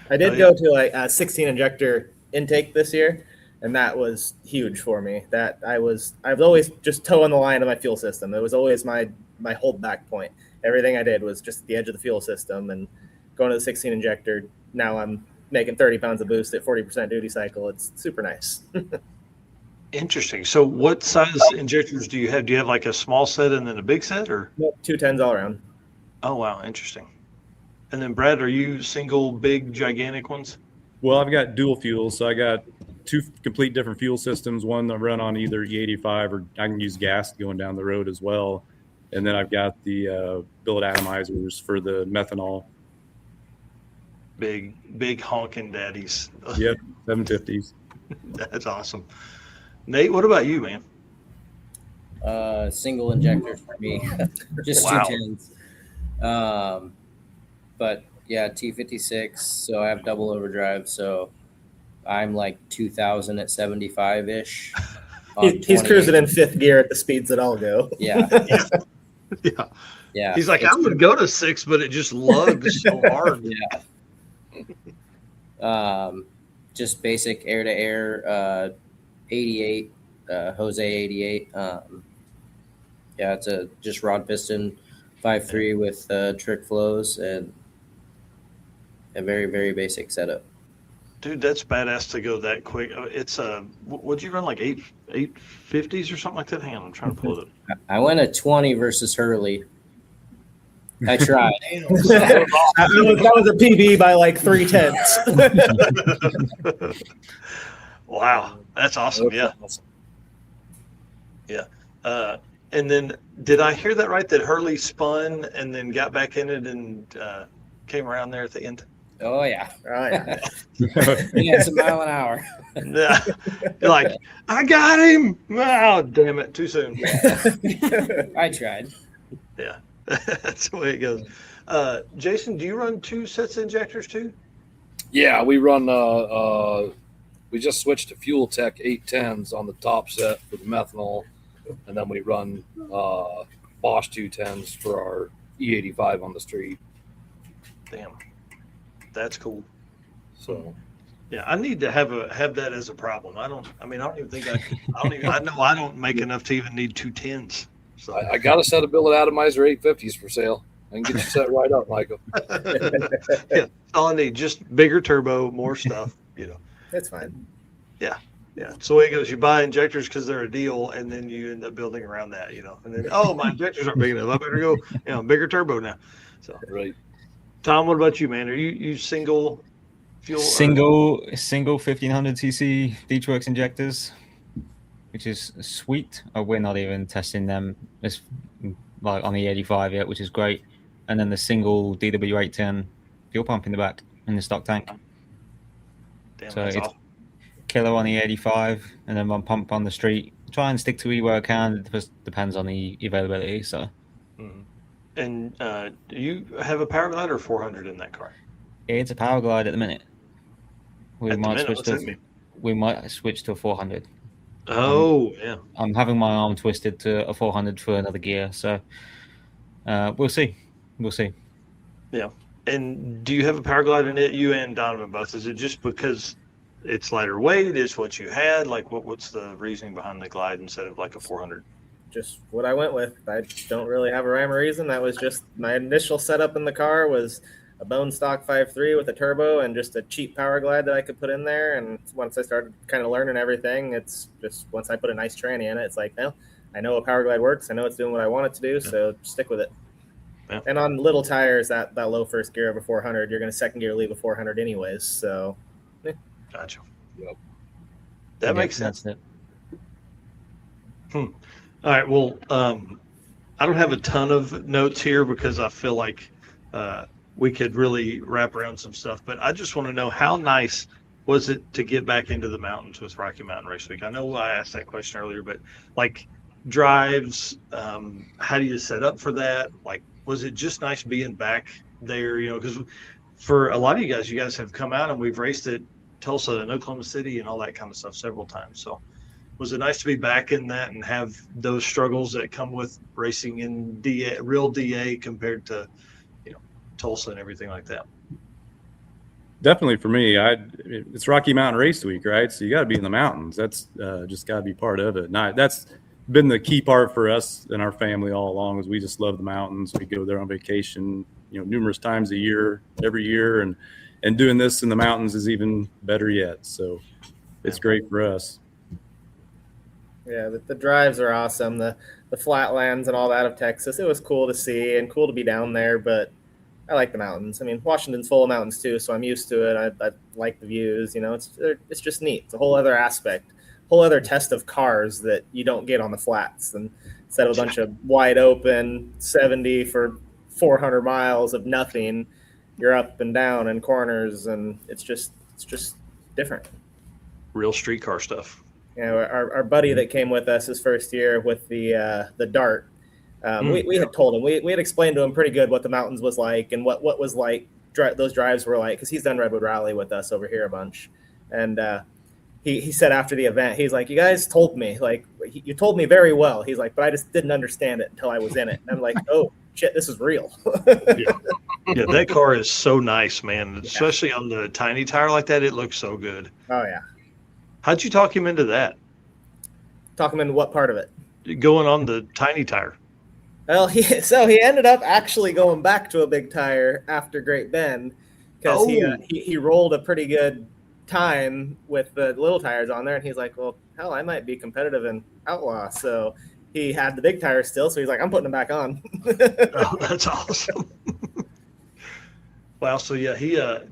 I did go to a 16 injector intake this year, and that was huge for me. That I was always just toeing the line of my fuel system. It was always my holdback point. Everything I did was just at the edge of the fuel system, and going to the 16 injector, now I'm making 30 pounds of boost at 40% duty cycle. It's super nice. Interesting. So what size injectors do you have? Do you have like a small set and then a big set, or? Nope, 210s all around. Oh, wow. Interesting. And then Brad, are you single, big, gigantic ones? Well, I've got dual fuel, so I got two complete different fuel systems. One that run on either E85 or I can use gas going down the road as well. And then I've got the billet atomizers for the methanol. Big honking daddies. Yep, 750s. That's awesome. Nate, what about you, man? Single injectors for me, just Wow. 210s. But yeah, T56. So I have double overdrive. So I'm like 2,000 at 75 ish. He's cruising in fifth gear at the speeds that I'll go. Yeah. Yeah. Yeah. He's like, I'm gonna go to 6, but it just lugs so hard. Yeah. Just basic air to air, 88, Jose 88. Yeah, it's a just rod piston 5.3 with trick flows and a very, very basic setup. Dude, that's badass to go that quick. It's what'd you run, like 850s or something like that? Hang on, I'm trying to pull it up. I went a 20 versus Hurley. I tried. That was a PB by like 3/10. Wow, that's awesome. Yeah. Yeah. And then did I hear that right? That Hurley spun and then got back in it and came around there at the end? Oh, yeah. Oh, yeah. Yeah, it's a mile an hour. Yeah. You're like, I got him. Oh, damn it. Too soon. I tried. Yeah. That's the way it goes. Jason, do you run 2 sets of injectors too? Yeah, we run. We just switched to Fuel Tech 810s on the top set for the methanol, and then we run Bosch 210s for our E85 on the street. Damn, that's cool. So, yeah, I need to have that as a problem. I don't even think I know I don't make enough to even need 210s. So I got a set of billet atomizer 850s for sale. I can get you set right up, Michael. Yeah, all I need, just bigger turbo, more stuff. That's fine. Yeah. It's the way it goes. You buy injectors because they're a deal, and then you end up building around that. And then my injectors aren't big enough. I better go, bigger turbo now. So right. Tom, what about you, man? Are you single fuel? Single 1500cc D2X injectors, which is sweet. We're not even testing them as like on the 85 yet, which is great. And then the single DW810 fuel pump in the back in the stock tank. Damn, so it's awesome. killer on the 85, and then one pump on the street. Try and stick to E where I can. It just depends on the availability. So. Mm-hmm. And do you have a Powerglide or 400 in that car? It's a Powerglide at the minute. We might switch to a 400. Oh, yeah. I'm having my arm twisted to a 400 for another gear, so we'll see. Yeah. And do you have a Powerglide in it? You and Donovan both. Is it just because it's lighter weight? Is what you had? Like, what's the reasoning behind the Glide instead of like a 400? Just what I went with. I don't really have a rhyme or reason. That was just my initial setup in the car was a bone stock 5.3 with a turbo and just a cheap Powerglide that I could put in there. And once I started kind of learning everything, it's just once I put a nice tranny in it, it's like, well, I know a Powerglide works. I know it's doing what I want it to do, so stick with it. Yeah. And on little tires, that low first gear of a 400, you're going to second gear leave a 400 anyways. So, yeah. Gotcha. Yep. That makes sense. All right. Well, I don't have a ton of notes here because I feel like we could really wrap around some stuff. But I just want to know, how nice was it to get back into the mountains with Rocky Mountain Race Week? I know I asked that question earlier, but like drives, how do you set up for that? Like, was it just nice being back there? Because for a lot of you guys have come out and we've raced at Tulsa and Oklahoma City and all that kind of stuff several times. So was it nice to be back in that and have those struggles that come with racing in real DA compared to, Tulsa and everything like that? Definitely for me, it's Rocky Mountain Race Week, right? So you got to be in the mountains. That's just got to be part of it. And that's been the key part for us and our family all along, is we just love the mountains. We go there on vacation, numerous times a year, every year, and doing this in the mountains is even better yet. So it's great for us. Yeah, the drives are awesome. The flatlands and all that of Texas, it was cool to see and cool to be down there. But I like the mountains. I mean, Washington's full of mountains too, so I'm used to it. I like the views. You know, it's just neat. It's a whole other aspect, whole other test of cars that you don't get on the flats. And instead of a bunch of wide open 70 for 400 miles of nothing, you're up and down and corners, and it's just different. Real street car stuff. You know, our buddy that came with us his first year with the Dart. We had told him, we had explained to him pretty good what the mountains was like and what was like, those drives were like, because he's done Redwood Rally with us over here a bunch. And he said after the event, he's like, you guys told me, like, you told me very well. He's like, but I just didn't understand it until I was in it. And I'm like, oh, shit, this is real. Yeah, that car is so nice, man, especially on the tiny tire like that. It looks so good. Oh, yeah. How'd you talk him into that? Talk him into what part of it? Going on the tiny tire. Well, he ended up actually going back to a big tire after Great Bend because he rolled a pretty good time with the little tires on there, and he's like, well, hell, I might be competitive in Outlaw. So he had the big tires still, so he's like, I'm putting them back on. Oh, that's awesome. Wow. So yeah,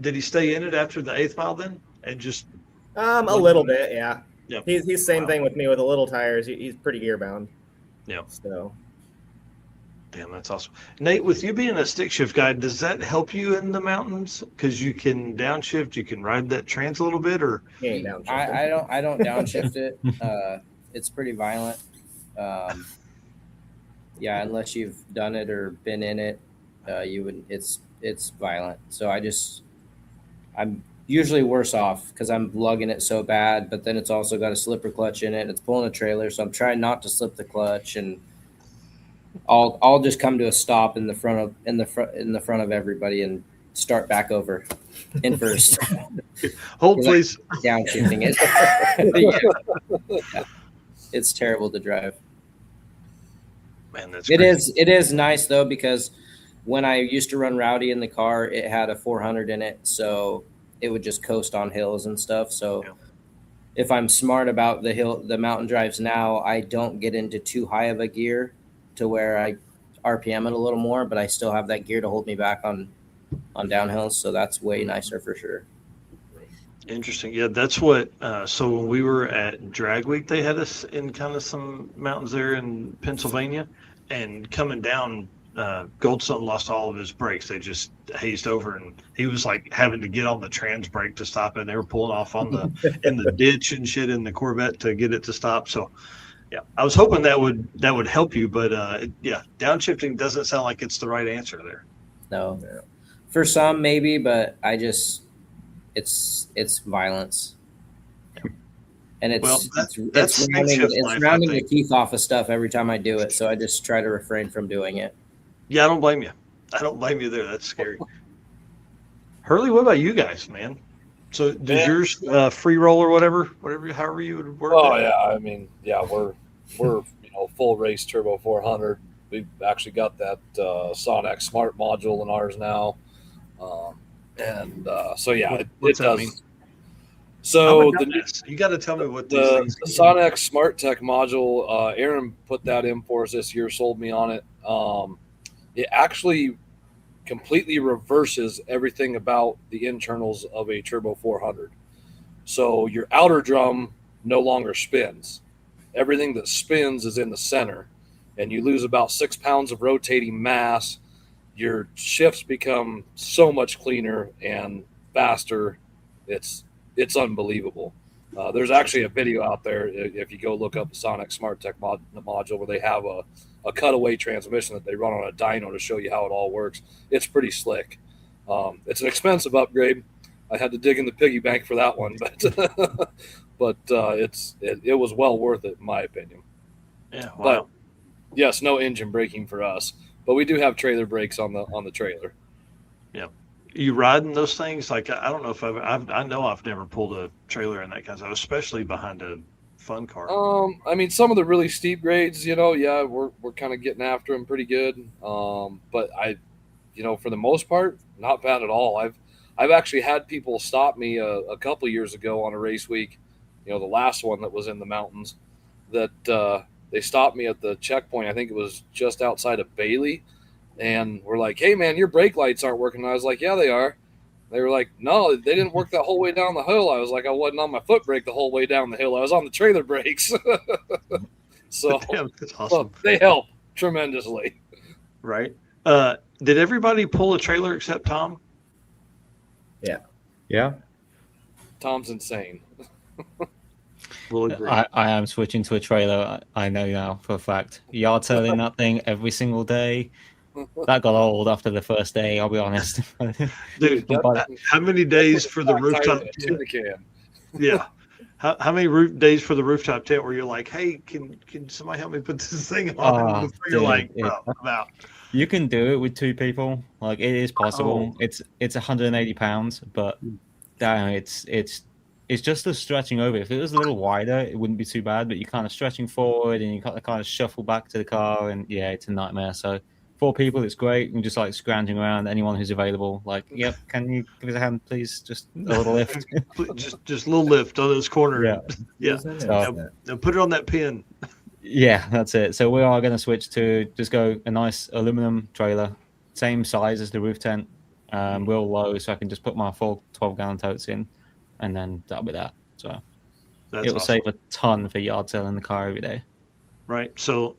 did he stay in it after the 8th mile then, and just a little bit, yeah. Yeah. He's same thing with me with the little tires. He's pretty gear bound. Yeah. So. Damn, that's awesome. Nate, with you being a stick shift guy, does that help you in the mountains? Because you can downshift, you can ride that trans a little bit, or I don't downshift it. It's pretty violent. Yeah, unless you've done it or been in it, you would. It's violent. So I'm usually worse off because I'm lugging it so bad. But then it's also got a slipper clutch in it. It's pulling a trailer, so I'm trying not to slip the clutch and. I'll just come to a stop in the front of everybody and start back over in first. Hold please. Downshifting it. Yeah. It's terrible to drive. Man, that's it is nice though because when I used to run rowdy in the car, it had a 400 in it, so it would just coast on hills and stuff. So if I'm smart about the mountain drives now, I don't get into too high of a gear to where I RPM it a little more, but I still have that gear to hold me back on downhills. So that's way nicer for sure. Interesting. Yeah, that's what. So when we were at Drag Week, they had us in kind of some mountains there in Pennsylvania, and coming down, Goldstone lost all of his brakes. They just hazed over, and he was like having to get on the trans brake to stop it. And they were pulling off on in the ditch and shit in the Corvette to get it to stop. So. Yeah, I was hoping that would help you, but downshifting doesn't sound like it's the right answer there. No, for some maybe, but it's violence, and it's rounding the teeth off of stuff every time I do it. So I just try to refrain from doing it. Yeah, I don't blame you. I don't blame you there. That's scary. Hurley, what about you guys, man? So does yours free roll or whatever, however you would work? Oh yeah, I mean, yeah, we're full race turbo 400. We've actually got that Sonic Smart module in ours now, so yeah, it does. Mean? So you got to tell me what the Sonic Smart Tech module. Aaron put that in for us this year. Sold me on it. It actually completely reverses everything about the internals of a turbo 400. So your outer drum no longer spins. Everything that spins is in the center, and you lose about 6 pounds of rotating mass. Your shifts become so much cleaner and faster. It's unbelievable. There's actually a video out there if you go look up the Sonic Smart Tech module where they have a cutaway transmission that they run on a dyno to show you how it all works. It's pretty slick. It's an expensive upgrade. I had to dig in the piggy bank for that one, but it was well worth it in my opinion. Yeah. Wow. But yes, no engine braking for us, but we do have trailer brakes on the trailer. Yeah. You riding those things? Like, I don't know if I know I've never pulled a trailer in that kind of stuff, especially behind a fun car. I mean, some of the really steep grades, we're kind of getting after them pretty good. But for the most part, not bad at all. I've actually had people stop me a couple of years ago on a race week, the last one that was in the mountains, that they stopped me at the checkpoint. I think it was just outside of Bailey. And we're like, hey, man, your brake lights aren't working. And I was like, yeah, they are. They were like, no, they didn't work that whole way down the hill. I was like, I wasn't on my foot brake the whole way down the hill. I was on the trailer brakes. So Damn, that's awesome. they help tremendously. Right. Did everybody pull a trailer except Tom? Yeah. Tom's insane. We'll agree. I am switching to a trailer. I know now for a fact. Yard selling that thing every single day. That got old after the first day, I'll be honest. Dude, how many days for the rooftop tent? Yeah. How many days for the rooftop tent where you're like, hey, can somebody help me put this thing on? Before you're like, I'm out. You can do it with 2 people. Like, it is possible. It's 180 pounds, but it's just the stretching over. If it was a little wider, it wouldn't be too bad. But you're kind of stretching forward, and you kind of shuffle back to the car, and yeah, it's a nightmare. So 4 people, it's great. And just like scrounging around, anyone who's available, like, yep, can you give us a hand, please? Just a little lift. just a little lift on this corner. Yeah. Now put it on that pin. Yeah, that's it. So we are going to switch to just go a nice aluminum trailer, same size as the roof tent, real low, so I can just put my full 12-gallon totes in, and then that'll be that. So it will save a ton for yard selling the car every day. Right. So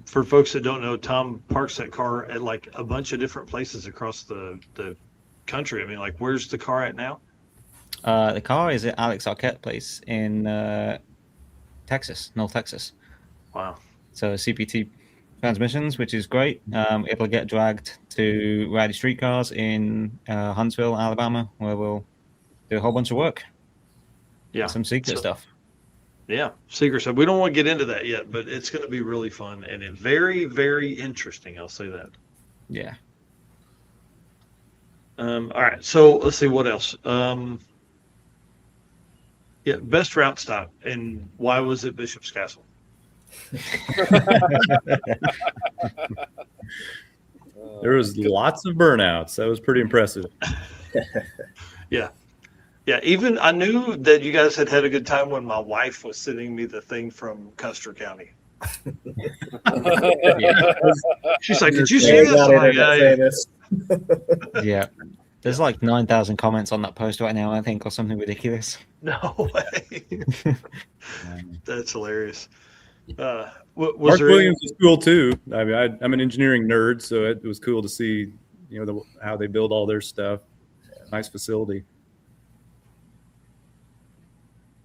for folks that don't know, Tom parks that car at like a bunch of different places across the country. I mean, like, where's the car at now? The car is at Alex Arquette place in Texas, North Texas. Wow. So CPT transmissions, which is great. It'll get dragged to Rowdy Street Cars in Huntsville, Alabama, where we'll do a whole bunch of work. Yeah. Some secret stuff. Yeah, secret stuff. We don't want to get into that yet, but it's going to be really fun and very, very interesting. I'll say that. Yeah. All right. So let's see what else. Yeah, best route stop, and why was it Bishop's Castle? There was lots of burnouts. That was pretty impressive. Yeah. Even I knew that you guys had a good time when my wife was sending me the thing from Custer County. She's like, "Did you see this?" Yeah. There's like 9,000 comments on that post right now, I think, or something ridiculous. No way. That's hilarious. Mark Williams was cool too. I mean, I'm an engineering nerd, so it was cool to see, how they build all their stuff. Nice facility.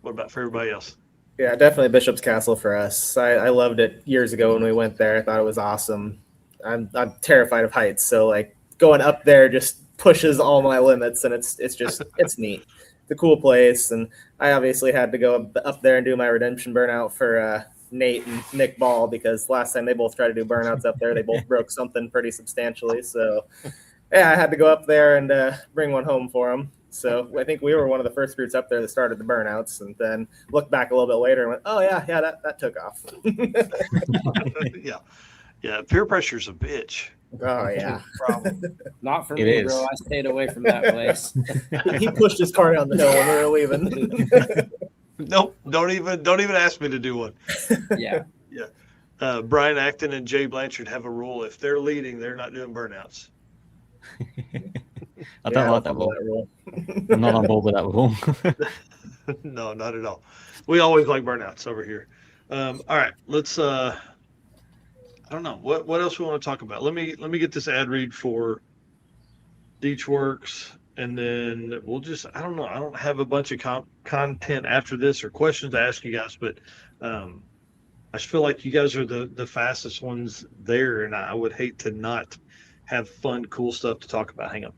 What about for everybody else? Yeah, definitely Bishop's Castle for us. I loved it years ago when we went there. I thought it was awesome. I'm terrified of heights, so like going up there just pushes all my limits, and it's neat. It's a cool place, and I obviously had to go up there and do my redemption burnout for Nate and Nick Ball, because last time they both tried to do burnouts up there, they both broke something pretty substantially. So yeah, I had to go up there and bring one home for them. So I think we were one of the first groups up there that started the burnouts, and then looked back a little bit later and went, oh yeah, that took off. Yeah. Peer pressure's a bitch. Oh yeah. Problem. Not for me, bro. I stayed away from that place. He pushed his car down the hill when we were leaving. Nope. Don't even ask me to do one. Yeah. Brian Acton and Jay Blanchard have a rule: if they're leading, they're not doing burnouts. I don't like that rule. I'm not on board with that rule. No, not at all. We always like burnouts over here. All right, let's. I don't know what else we want to talk about. Let me get this ad read for Deechworks, and then we'll just. I don't know. I don't have a bunch of content after this or questions to ask you guys, but I just feel like you guys are the fastest ones there, and I would hate to not have fun, cool stuff to talk about. Hang on.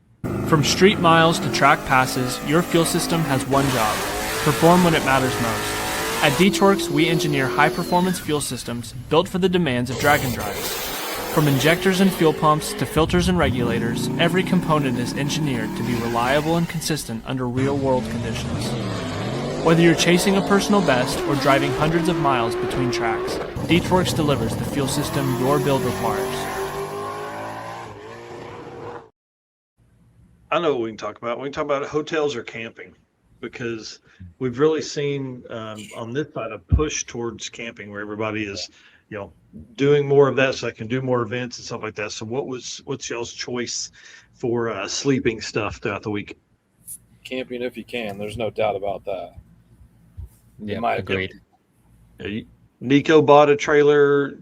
From street miles to track passes, your fuel system has one job: perform when it matters most. At Deechworks, we engineer high-performance fuel systems built for the demands of drag and drives. From injectors and fuel pumps to filters and regulators, every component is engineered to be reliable and consistent under real-world conditions. Whether you're chasing a personal best or driving hundreds of miles between tracks, Deechworks delivers the fuel system your build requires. I know what we can talk about. We can talk about hotels or camping, because we've really seen on this side a push towards camping, where everybody is, doing more of that so I can do more events and stuff like that. So what's y'all's choice for sleeping stuff throughout the week? Camping if you can. There's no doubt about that. Yeah, my agreed. Nico bought a trailer.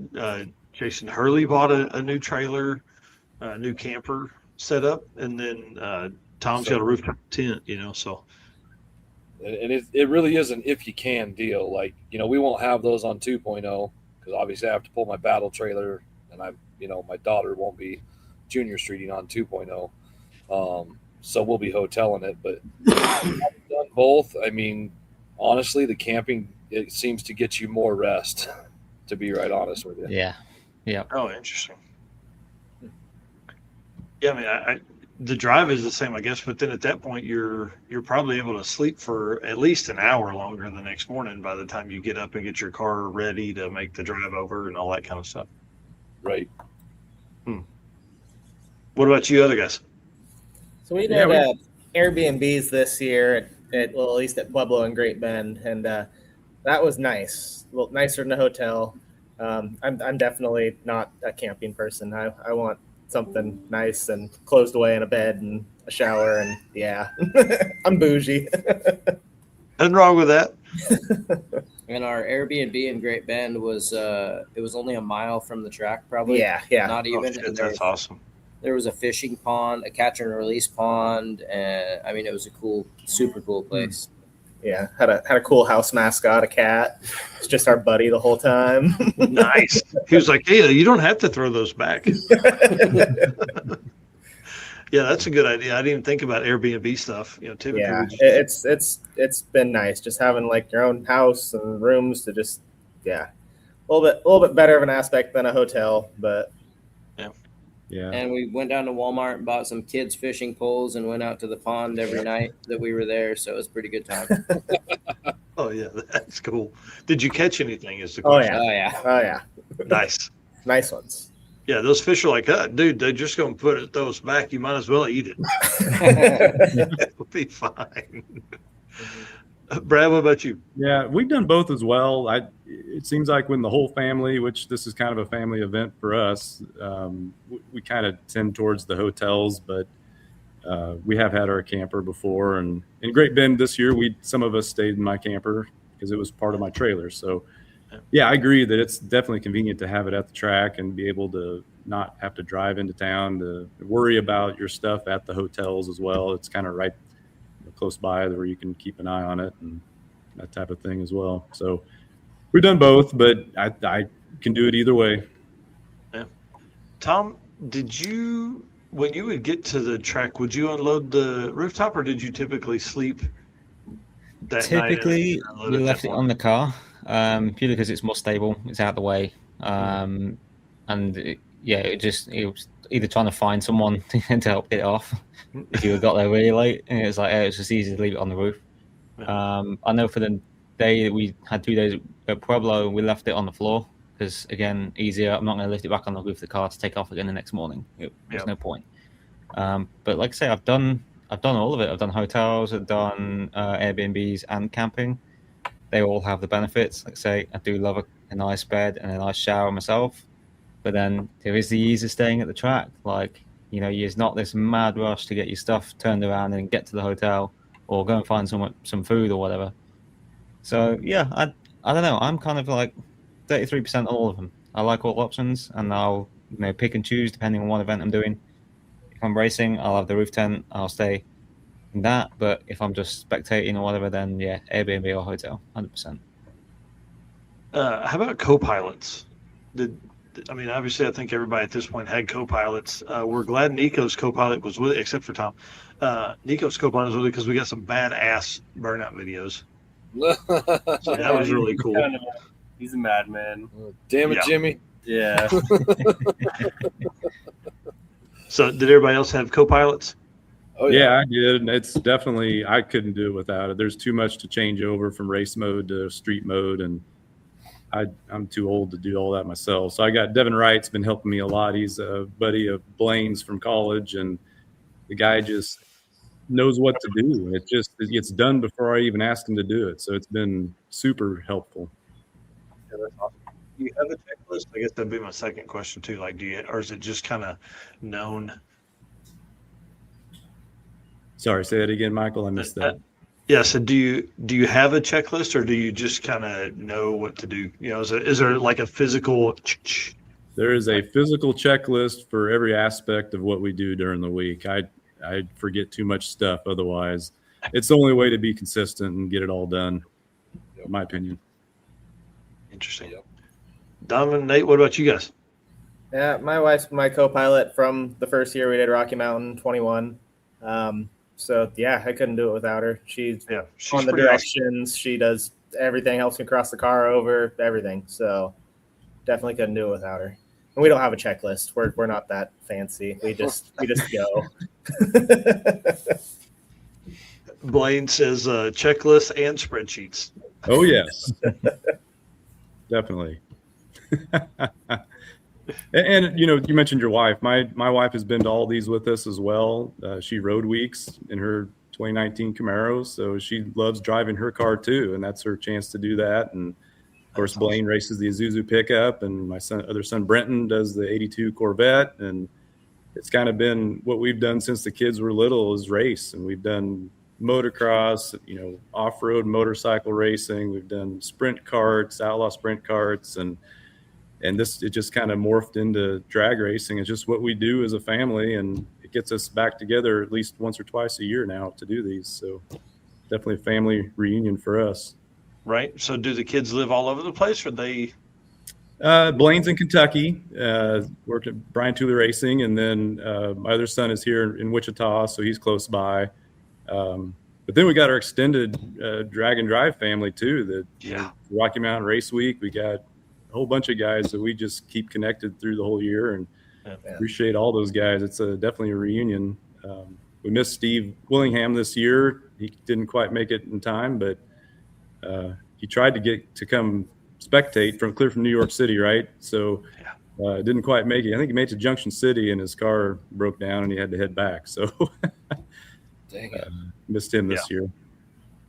Jason Hurley bought a new trailer, a new camper setup, and then Tom's got a rooftop tent. So. And it really is an if you can deal. Like, we won't have those on 2.0 because obviously I have to pull my battle trailer, and my daughter won't be junior streeting on 2.0. So we'll be hoteling it. But I've done both. I mean, honestly, the camping, it seems to get you more rest, to be right honest with you. Yeah. Yeah. Oh, interesting. Yeah, I mean, the drive is the same, I guess, but then at that point, you're probably able to sleep for at least an hour longer the next morning by the time you get up and get your car ready to make the drive over and all that kind of stuff. Right. What about you other guys? So we did Airbnbs this year at least at Pueblo and Great Bend, and that was nice. A little nicer than a hotel. I'm definitely not a camping person. I want something nice and closed away in a bed and a shower, and I'm bougie. Nothing wrong with that. And our Airbnb in Great Bend was it was only a mile from the track, probably. Yeah. Not even. Oh, shit, that's awesome. There was a fishing pond, a catch and release pond, and I mean it was a super cool place. Yeah, had a cool house mascot, a cat. It's just our buddy the whole time. Nice. He was like, "Hey, you don't have to throw those back." Yeah, that's a good idea. I didn't even think about Airbnb stuff. Typically, it's been nice just having like your own house and rooms to just a little bit better of an aspect than a hotel, but yeah. And we went down to Walmart and bought some kids fishing poles and went out to the pond every night that we were there. So it was a pretty good time. Oh yeah, that's cool. Did you catch anything? Is the oh question? yeah, Nice ones. Yeah, those fish are like, dude, they're just gonna put those back. You might as well eat it. It'll be fine. Brad, what about you? Yeah, we've done both as well. It seems like when the whole family, which this is kind of a family event for us, we kind of tend towards the hotels, but we have had our camper before. And in Great Bend this year, some of us stayed in my camper because it was part of my trailer. So, yeah, I agree that it's definitely convenient to have it at the track and be able to not have to drive into town to worry about your stuff at the hotels as well. It's kind of right close by where you can keep an eye on it and that type of thing as well. So we've done both, but I can do it either way. Yeah. Tom, when you would get to the track, would you unload the rooftop or did you typically sleep that night? Typically, we left it on the car purely because it's more stable. It's out of the way. It was either trying to find someone to help get it off if you got there really late, and it's like it's just easy to leave it on the roof. I know for the day that we had 2 days at Pueblo, we left it on the floor because again, easier. I'm not going to lift it back on the roof of the car to take off again the next morning. There's no point. But like I say, I've done all of it. I've done hotels, I've done Airbnbs and camping. They all have the benefits. Like I say, I do love a nice bed and a nice shower myself. But then there is the ease of staying at the track. Like, there's not this mad rush to get your stuff turned around and get to the hotel or go and find some food or whatever. So, yeah, I don't know. I'm kind of like 33% on all of them. I like all options, and I'll pick and choose depending on what event I'm doing. If I'm racing, I'll have the roof tent. I'll stay in that. But if I'm just spectating or whatever, then, yeah, Airbnb or hotel, 100%. How about co-pilots? Obviously, I think everybody at this point had co-pilots. We're glad Nico's co-pilot was with it, except for Tom. Nico's co-pilot was with it because we got some badass burnout videos. So that was really cool. He's a madman. Damn it, Jimmy. Yeah. So did everybody else have co-pilots? Oh yeah, I did. And it's definitely, I couldn't do it without it. There's too much to change over from race mode to street mode, and I'm too old to do all that myself. So I got Devin Wright's been helping me a lot. He's a buddy of Blaine's from college, and the guy just knows what to do. It gets done before I even ask him to do it. So it's been super helpful. Yeah, that's awesome. Do you have a checklist? I guess that'd be my second question too. Like, do you, or is it just kind of known? Sorry, say that again, Michael. I missed that. Yeah. So do you have a checklist, or do you just kind of know what to do? You know, is there like a physical? There is a physical checklist for every aspect of what we do during the week. I forget too much stuff otherwise. It's the only way to be consistent and get it all done, in my opinion. Interesting. Donovan, Nate, what about you guys? Yeah, my wife's my co-pilot from the first year we did Rocky Mountain 21. So yeah, I couldn't do it without her. She's on the directions. Awesome. She does everything, helps me cross the car over, everything. So definitely couldn't do it without her. And we don't have a checklist. We're not that fancy. We just go. Blaine says checklists and spreadsheets. Oh yes, definitely. And you know, you mentioned your wife. My wife has been to all these with us as well. She rode weeks in her 2019 Camaro, so she loves driving her car too, and that's her chance to do that. And of course, Blaine races the Isuzu pickup, and my other son Brenton does the '82 Corvette. And it's kind of been what we've done since the kids were little is race, and we've done motocross, you know, off-road motorcycle racing. We've done sprint karts, outlaw sprint karts, and this, it just kind of morphed into drag racing. It's just what we do as a family, and it gets us back together at least once or twice a year now to do these. So definitely a family reunion for us. Right. So do the kids live all over the place, or they? Blaine's in Kentucky, worked at Brian Tooley Racing, and then my other son is here in Wichita, so he's close by. But then we got our extended drag and drive family too. Rocky Mountain Race Week. We got a whole bunch of guys that we just keep connected through the whole year, and appreciate all those guys. It's definitely a reunion. We missed Steve Willingham this year. He didn't quite make it in time, but he tried to get to come spectate clear from New York City, right? So didn't quite make it. I think he made it to Junction City and his car broke down and he had to head back. So dang it. Missed him this year.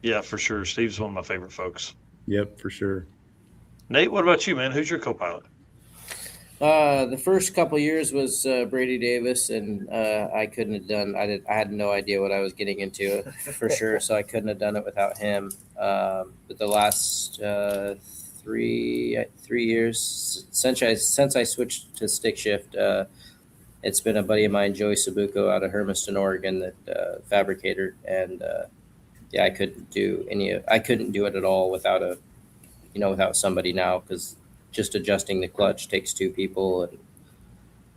Yeah, for sure. Steve's one of my favorite folks. Yep, for sure. Nate, what about you, man? Who's your co-pilot? The first couple of years was Brady Davis, and I couldn't have done. I had no idea what I was getting into for sure, so I couldn't have done it without him. But the last 3 years since I switched to stick shift, it's been a buddy of mine, Joey Sabuco, out of Hermiston, Oregon, that fabricator, and I couldn't do it at all without without somebody now, because just adjusting the clutch takes two people and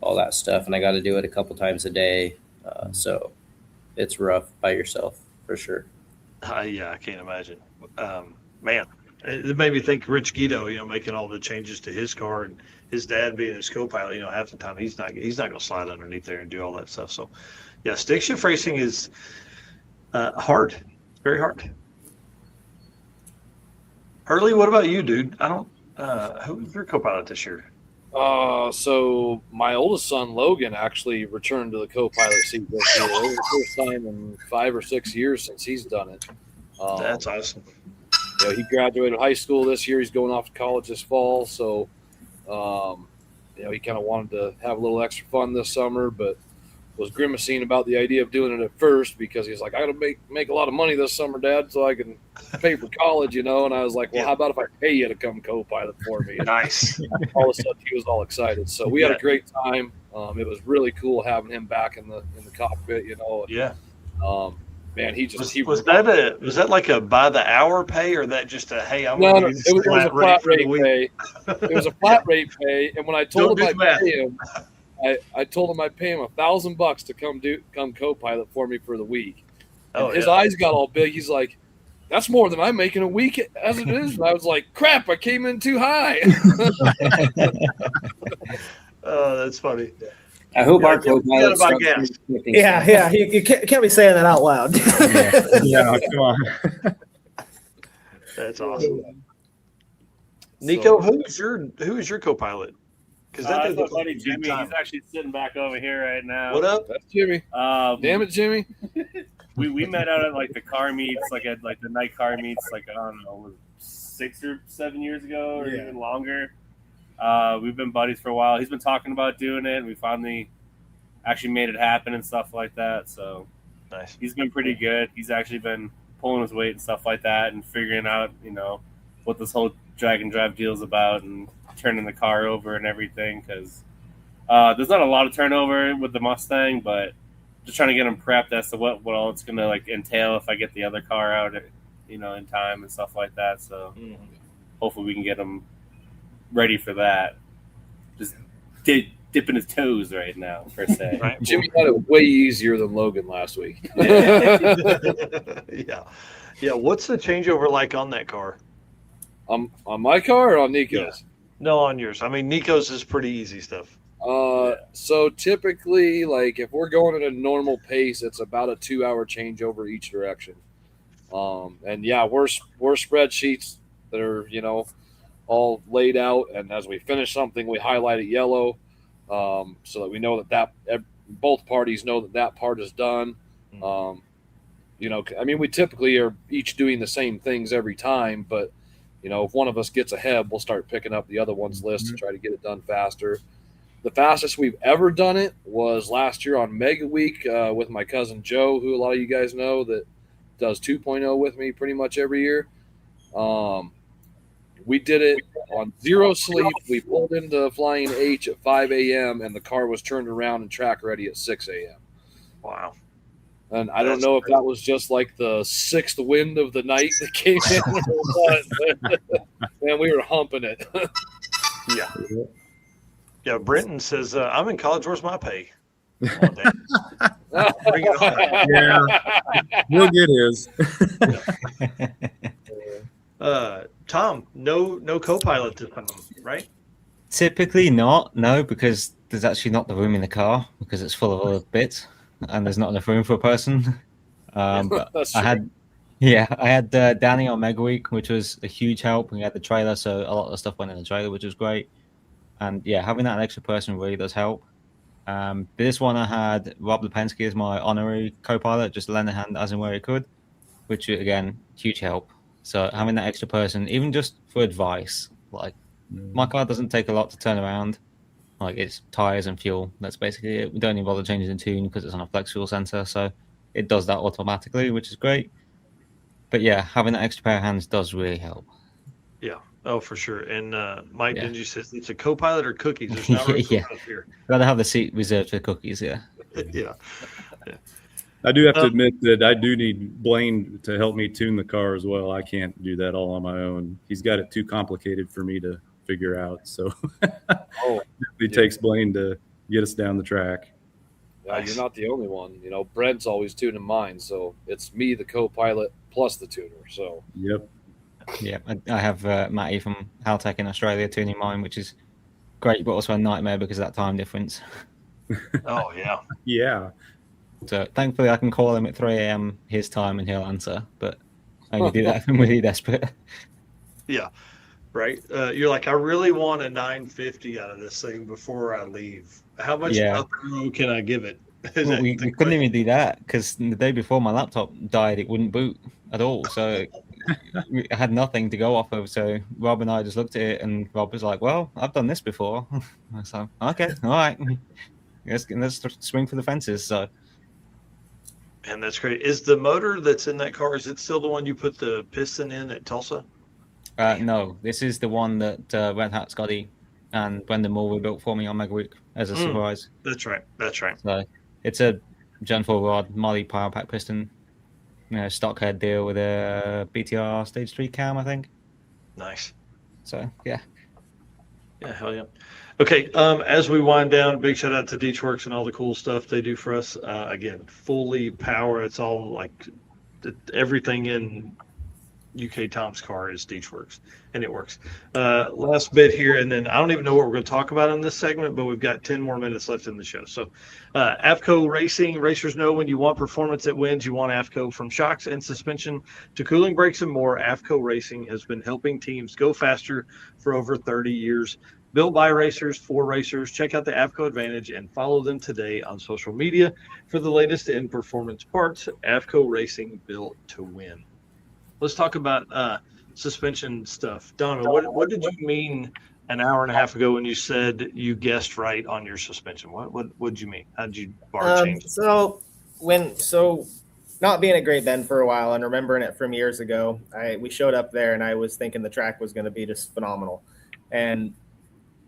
all that stuff. And I got to do it a couple times a day. So it's rough by yourself for sure. Yeah, I can't imagine. Man, it made me think Rich Guido, making all the changes to his car, and his dad being his co-pilot, half the time he's not going to slide underneath there and do all that stuff. So yeah, stick shift racing is hard. It's very hard. Hurley, what about you, dude? Who's your co-pilot this year? So my oldest son, Logan, actually returned to the co-pilot seat this year. It was the first time in 5 or 6 years since he's done it. That's awesome. He graduated high school this year. He's going off to college this fall. So, he kind of wanted to have a little extra fun this summer, but was grimacing about the idea of doing it at first because he's like, I got to make a lot of money this summer, Dad, so I can pay for college, And I was like, well, how about if I pay you to come co-pilot for me? And nice. All of a sudden, he was all excited. So we had a great time. It was really cool having him back in the cockpit, Yeah. Man, was that like a by the hour pay, or that just a hey? No, it was a flat rate pay. It was a flat rate pay, and when I told him I pay him. I told him I'd pay him $1,000 to come co-pilot for me for the week. And his eyes got all big. He's like, "That's more than I'm making a week as it is." And I was like, "Crap! I came in too high." Oh, that's funny. I hope our co-pilot. Yeah. You can't be saying that out loud. Yeah, come on. That's awesome. Nico, who is your co-pilot? Because that's my buddy Jimmy. He's actually sitting back over here right now. What up? That's Jimmy. Damn it, Jimmy. we met out at the car meets, at the night car meets, I don't know, 6 or 7 years ago, or even longer. We've been buddies for a while. He's been talking about doing it. And we finally actually made it happen and stuff like that. So nice. He's been pretty good. He's actually been pulling his weight and stuff like that, and figuring out, what this whole drag and drive deal is about, and turning the car over and everything. Because there's not a lot of turnover with the Mustang, but just trying to get him prepped as to what all it's gonna entail if I get the other car out, in time and stuff like that. So hopefully we can get him ready for that. Just dipping his toes right now, per se. Right. Jimmy had it way easier than Logan last week. Yeah. What's the changeover like on that car? On my car or on Nico's? Yeah. No, on yours. I mean, Nico's is pretty easy stuff. So typically, if we're going at a normal pace, it's about a 2-hour changeover each direction. And yeah, we're spreadsheets that are all laid out, and as we finish something, we highlight it yellow, so that we know that both parties know that part is done. We typically are each doing the same things every time, but if one of us gets ahead, we'll start picking up the other one's list to try to get it done faster. The fastest we've ever done it was last year on Mega Week with my cousin Joe, who a lot of you guys know that does 2.0 with me pretty much every year. We did it on zero sleep. We pulled into Flying H at 5 a.m. and the car was turned around and track ready at 6 a.m. Wow. And I don't know if that was just like the sixth wind of the night that came in or what, but man, we were humping it. Yeah. Yeah, Brenton says, I'm in college. Where's my pay? Bring it on. Yeah. We'll get his. Tom, no co-pilot this time, right? Typically not, no, because there's actually not the room in the car because it's full of other bits and there's not enough room for a person. But I had Danny on Mega Week, which was a huge help. We had the trailer, so a lot of the stuff went in the trailer, which was great. And yeah, having that extra person really does help. This one I had Rob Lipensky as my honorary co-pilot, just lend a hand as and where he could, which again, huge help. So having that extra person, even just for advice, my car doesn't take a lot to turn around. It's tires and fuel. That's basically it. We don't even bother changing the tune because it's on a flex fuel sensor, so it does that automatically, which is great. But yeah, having that extra pair of hands does really help. Yeah. Oh, for sure. And Mike, didn't you say it's a co-pilot or cookies? There's not room for both here. Rather have the seat reserved for cookies. Yeah. Yeah. I do have to admit that I do need Blaine to help me tune the car as well. I can't do that all on my own. He's got it too complicated for me to figure out. So it takes Blaine to get us down the track. Yeah, you're not the only one. Brent's always tuning mine, so it's me, the co-pilot, plus the tuner. So yep. Yeah, I have Matty from Haltech in Australia tuning mine, which is great, but also a nightmare because of that time difference. Oh, yeah. Yeah. So thankfully I can call him at 3 a.m. his time and he'll answer, but I only do that if I'm really desperate. Yeah, right. You're like, I really want a 950 out of this thing before I leave. How much upper row can I give it? Well, we couldn't even do that because the day before my laptop died, it wouldn't boot at all. So I had nothing to go off of. So Rob and I just looked at it, and Rob was like, "Well, I've done this before." So okay, all right, let's swing for the fences. So, and that's great. Is the motor that's in that car? Is it still the one you put the piston in at Tulsa? No, this is the one that Red Hat Scotty and Brendan Moore built for me on Mega Week as a surprise. That's right. So it's a Gen 4 rod Molly power pack piston, stock head deal with a BTR Stage 3 cam, I think. Nice. So yeah. Yeah, hell yeah. Okay, as we wind down, big shout out to DeechWorks and all the cool stuff they do for us. Again, fully power. It's all everything in UK Tom's car is DeechWorks, and it works. Last bit here, and then I don't even know what we're going to talk about in this segment, but we've got 10 more minutes left in the show. So AFCO Racing, racers know when you want performance that wins, you want AFCO. From shocks and suspension to cooling brakes and more, AFCO Racing has been helping teams go faster for over 30 years. Built by racers for racers. Check out the AFCO Advantage and follow them today on social media for the latest in performance parts. AFCO Racing, built to win. Let's talk about suspension stuff. Donovan, what did you mean an hour and a half ago when you said you guessed right on your suspension. What did you mean? How did you bar change? So not being at Great Bend for a while and remembering it from years ago, we showed up there and I was thinking the track was going to be just phenomenal, and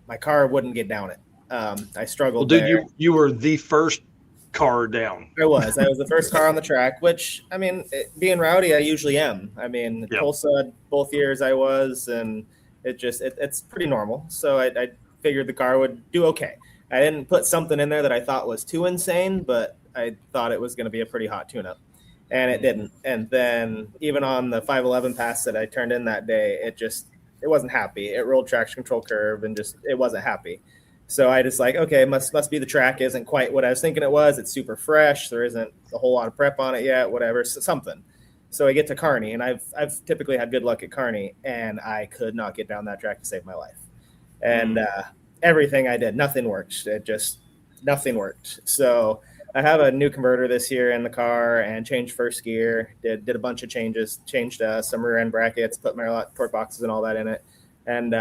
my car wouldn't get down it. I struggled. Well, dude, you were the first car down. I was the first car on the track, which, I mean, being rowdy, I usually am. I mean, Yep. Tulsa, both years I was, and it's pretty normal. So I figured the car would do okay. I didn't put something in there that I thought was too insane, but I thought it was going to be a pretty hot tune-up, and it didn't. And then even on the 511 pass that I turned in that day, it wasn't happy. It rolled traction control curve and it wasn't happy. So I just okay, must be the track isn't quite what I was thinking it was. It's super fresh. There isn't a whole lot of prep on it yet, whatever, something. So I get to Kearney, and I've typically had good luck at Kearney, and I could not get down that track to save my life. And everything I did, nothing worked. Nothing worked. So I have a new converter this year in the car and changed first gear, did a bunch of changes, changed some rear end brackets, put my torque boxes and all that in it. And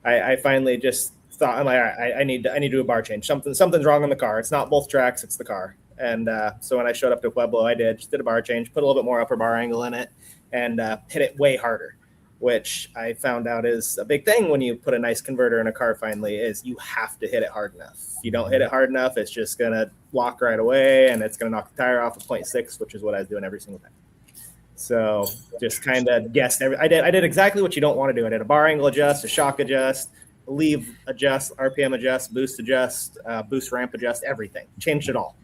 I finally just thought, I'm like, all right, I need to do a bar change. Something's wrong on the car. It's not both tracks, it's the car. And so when I showed up to Pueblo, I did a bar change, put a little bit more upper bar angle in it, and hit it way harder, which I found out is a big thing when you put a nice converter in a car finally, is you have to hit it hard enough. If you don't hit it hard enough, it's just going to lock right away, and it's going to knock the tire off at 0.6, which is what I was doing every single time. So just kind of guessed. I did exactly what you don't want to do. I did a bar angle adjust, a shock adjust, leave adjust, RPM adjust, boost adjust, boost ramp adjust, everything. Changed it all,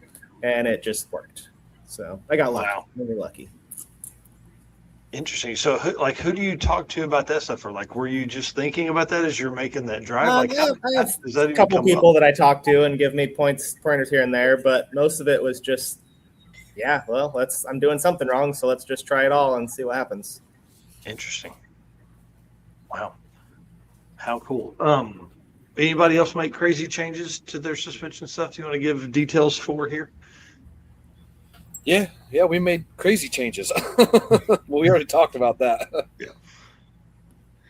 and it just worked. So I got lucky. Wow. Really lucky. Interesting. So, who do you talk to about that stuff? Or were you just thinking about that as you're making that drive? I have a couple people that I talk to and give me pointers here and there, but most of it was just, I'm doing something wrong, so let's just try it all and see what happens. Interesting. Wow. How cool. Anybody else make crazy changes to their suspension stuff? Do you want to give details for here? Yeah, we made crazy changes. Well, we already talked about that. Yeah.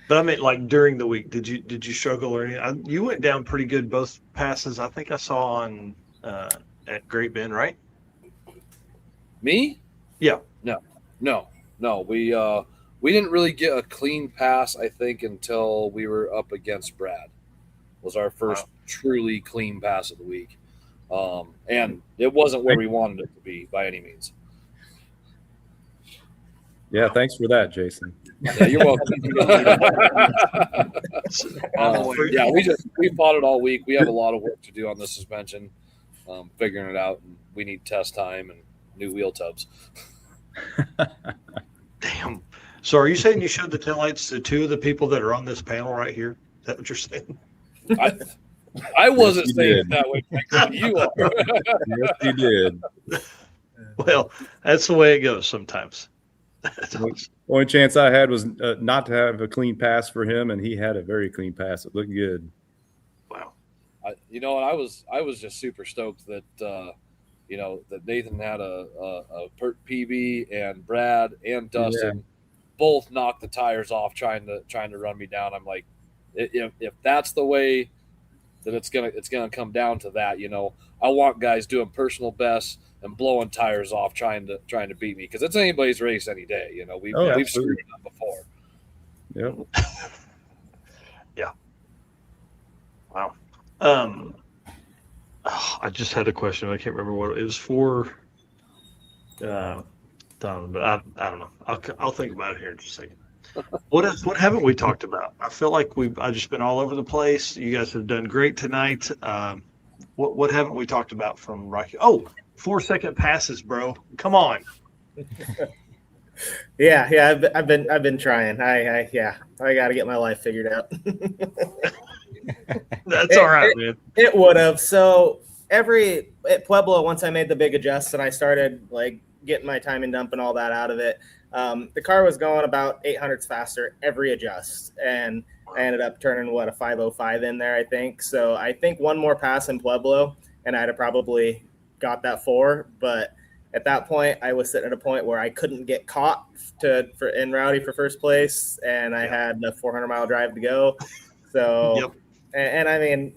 But I meant during the week, did you struggle or anything? You went down pretty good both passes. I think I saw on at Great Bend, right? Me? Yeah. No. We didn't really get a clean pass, I think, until we were up against Brad. Was our first truly clean pass of the week. And it wasn't where we wanted it to be by any means. Yeah, thanks for that, Jason. Yeah, you're welcome. We fought it all week. We have a lot of work to do on the suspension, figuring it out. And we need test time and new wheel tubs. Damn. So are you saying you showed the taillights to two of the people that are on this panel right here? Is that what you're saying? I wasn't saying it that way. You are. Yes, you did. Well, that's the way it goes sometimes. Only chance I had was not to have a clean pass for him, and he had a very clean pass. It looked good. Wow. I was just super stoked that that Nathan had a pert PB and Brad and Dustin both knocked the tires off trying to run me down. I'm like, if that's the way that it's gonna come down to that, I want guys doing personal bests and blowing tires off trying to beat me, because it's anybody's race any day. We've screwed it up before. Yep. Yeah. Wow. I just had a question. I can't remember what it was for. Don, but I don't know. I'll think about it here in just a second. What haven't we talked about? I feel like I've just been all over the place. You guys have done great tonight. What haven't we talked about from Rocky? Oh, 4-second passes, bro. Come on. Yeah. I've been trying. I got to get my life figured out. That's all right, man. It would have. So at Pueblo, once I made the big adjust and I started getting my timing dump and all that out of it, the car was going about 800s faster every adjust, and I ended up turning a 505 in there, I think. So I think one more pass in Pueblo and I'd have probably got that 4, but at that point I was sitting at a point where I couldn't get caught in Rowdy for first place, and I had a 400-mile drive to go. So, Yep. and I mean,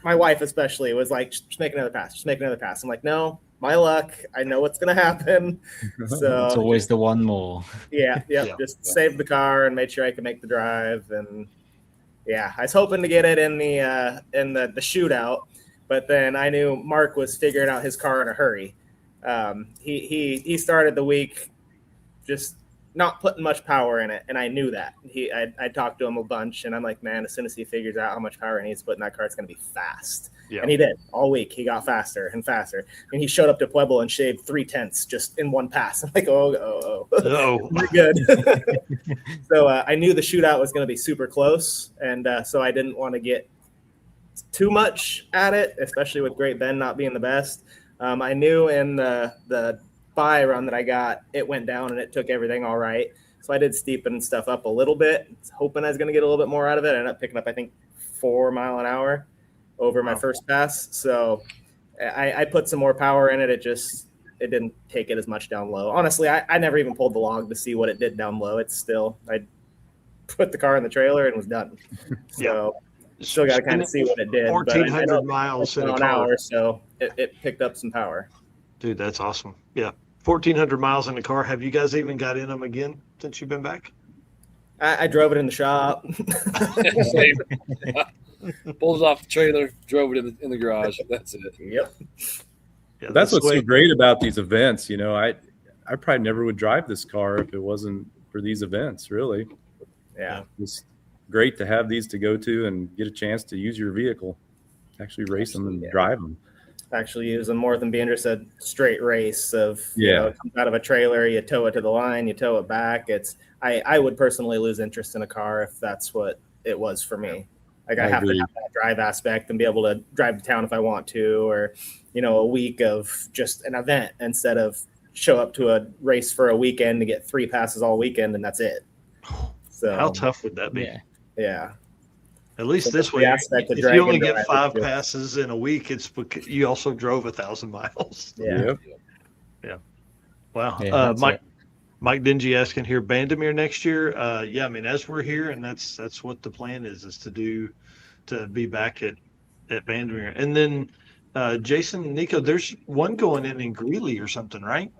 my wife especially was like, just make another pass, just make another pass. I'm like, no, my luck. I know what's going to happen. So It's always the one more. yeah, just saved the car and made sure I could make the drive. And yeah, I was hoping to get it in the shootout, but then I knew Mark was figuring out his car in a hurry. He started the week just not putting much power in it, and I knew that. I talked to him a bunch, and I'm like, man, as soon as he figures out how much power he needs to put in that car, it's going to be fast. Yeah. And he did all week. He got faster and faster, and he showed up to Pueblo and shaved 3/10 just in one pass. I'm like, oh, we're good. So I knew the shootout was going to be super close, and so I didn't want to get too much at it, especially with Great Bend not being the best. I knew in the buy run that I got, it went down and it took everything all right. So I did steepen stuff up a little bit, hoping I was going to get a little bit more out of it. I ended up picking up, I think, 4 mile an hour over my first pass. So I put some more power in it. It didn't take it as much down low. Honestly, I never even pulled the log to see what it did down low. I put the car in the trailer and was done. So still got to kind of see what it did. 1,400 miles in an hour, so it picked up some power. Dude, that's awesome. Yeah. 1,400 miles in the car. Have you guys even got in them again since you've been back? I drove it in the shop. Pulled it off the trailer, drove it in the garage. That's it. Yep. Yeah, that's what's so great about these events. You know, I probably never would drive this car if it wasn't for these events, really. Yeah. It's great to have these to go to and get a chance to use your vehicle, actually race them and drive them. Actually use them more than being just a straight race of, you know, it comes out of a trailer, you tow it to the line, you tow it back. I would personally lose interest in a car if that's what it was for me. Like I have to have that drive aspect and be able to drive to town if I want to, or, you know, a week of just an event instead of show up to a race for a weekend to get 3 passes all weekend and that's it. So how tough would that be? Yeah. At least this way, if you only get 5 passes in a week, it's because you also drove 1,000 miles. Yeah. Yeah. Wow. Mike Dingy asking here, Bandamere next year. Yeah, I mean, as we're here, and that's what the plan is to be back at Bandamere. And then Jason and Nico, there's one going in Greeley or something, right?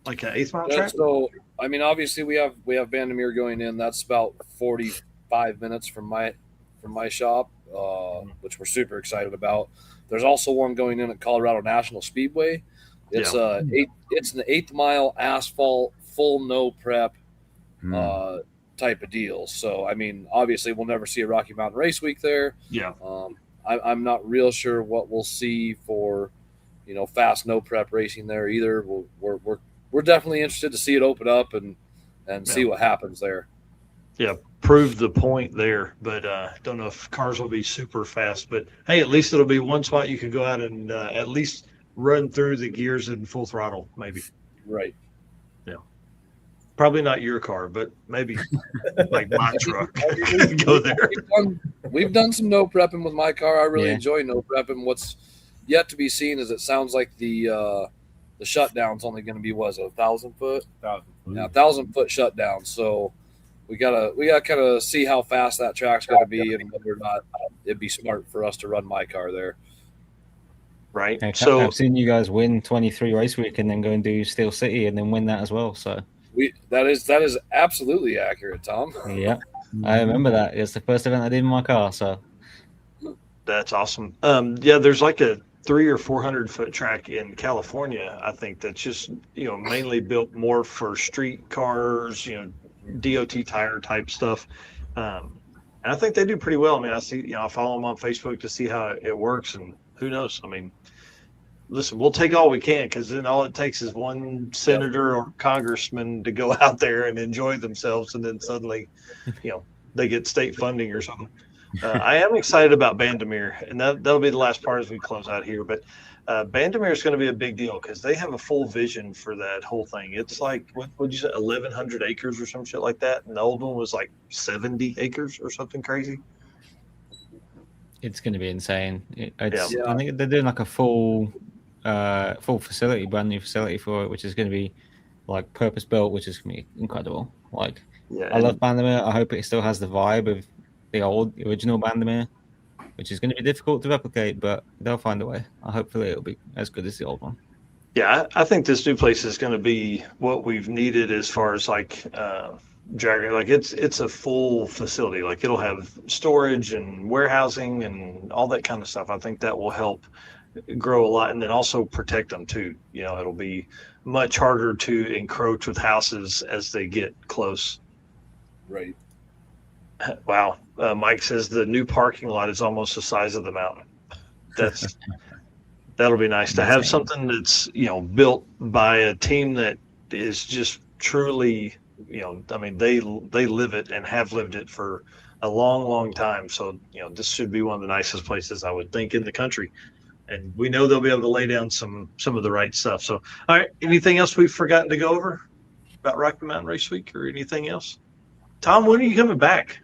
Like an 8th mile track? So, I mean, obviously we have Bandamere going in. That's about 45 minutes from my shop, which we're super excited about. There's also one going in at Colorado National Speedway. It's it's an 8th mile asphalt, full no prep type of deal. So, I mean, obviously we'll never see a Rocky Mountain Race Week there. Yeah. I'm not real sure what we'll see for, you know, fast no prep racing there either. We're definitely interested to see it open up and see what happens there. Yeah, prove the point there, but don't know if cars will be super fast. But hey, at least it'll be one spot you can go out and at least run through the gears in full throttle, maybe. Right. Yeah. Probably not your car, but maybe like my truck. Go there. We've done some no prepping with my car. I really enjoy no prepping. What's yet to be seen is it sounds like the shutdown's only going to be 1,000 foot. 1,000 foot shutdown. So we gotta kind of see how fast that track's going to be and whether or not it'd be smart for us to run my car there. Right. So I've seen you guys win 23 race week and then go and do Steel City and then win that as well. So that is absolutely accurate, Tom. Yeah, I remember that. It's the first event I did in my car. So that's awesome. Yeah, there's like a 300 or 400 foot track in California, I think, that's just, you know, mainly built more for street cars, you know, DOT tire type stuff. And I think they do pretty well. I mean, I see, you know, I follow them on Facebook to see how it works, and who knows? I mean, listen, we'll take all we can, because then all it takes is one senator or congressman to go out there and enjoy themselves, and then suddenly, you know, they get state funding or something. I am excited about Bandamere, and that'll be the last part as we close out here. But Bandamere is going to be a big deal because they have a full vision for that whole thing. It's like, what would you say, 1,100 acres or some shit like that? And the old one was like 70 acres or something crazy. It's going to be insane. I think they're doing like a full facility, brand new facility for it, which is going to be like purpose built, which is going to be incredible. Like, I love Bandamere. I hope it still has the vibe of the original Bandamere, which is going to be difficult to replicate, but they'll find a way. Hopefully it'll be as good as the old one. Yeah, I think this new place is going to be what we've needed as far as like Dragon. Like it's a full facility. Like it'll have storage and warehousing and all that kind of stuff. I think that will help grow a lot, and then also protect them too. You know, it'll be much harder to encroach with houses as they get close. Right. Wow. Mike says the new parking lot is almost the size of the mountain. That'll be nice to have something that's, you know, built by a team that is just truly, you know, I mean, they live it and have lived it for a long, long time. So, you know, this should be one of the nicest places I would think in the country. And we know they'll be able to lay down some of the right stuff. So, all right, anything else we've forgotten to go over about Rocky Mountain Race Week or anything else? Tom, when are you coming back?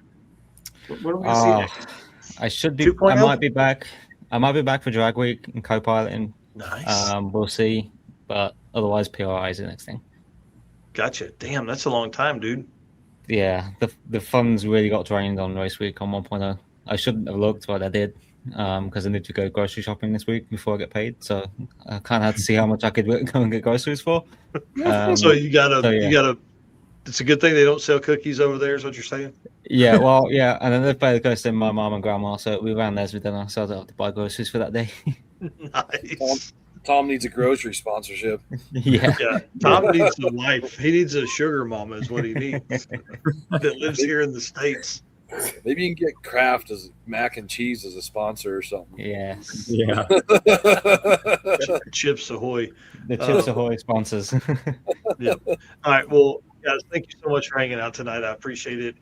What are we going to see next? I should be. 2.0? I might be back. I might be back for Drag Week and co-piloting. Nice. We'll see, but otherwise PRI is the next thing. Gotcha. Damn, that's a long time, dude. Yeah, the funds really got drained on Race Week on 1.0. I shouldn't have looked, but I did because I need to go grocery shopping this week before I get paid. So I kind of had to see how much I could go and get groceries for. So you gotta. It's a good thing they don't sell cookies over there. Is what you're saying? Yeah, well, yeah, and then they paid the cost in my mom and grandma, so we ran theirs with dinner, so I don't have to buy groceries for that day. Nice. Tom needs a grocery sponsorship. Yeah. Tom needs a wife. He needs a sugar mama, is what he needs. That lives here in the States. Maybe you can get Kraft as mac and cheese as a sponsor or something. Yes. Yeah. Chips Ahoy. The Chips Ahoy sponsors. Yeah. All right. Well, guys, thank you so much for hanging out tonight. I appreciate it.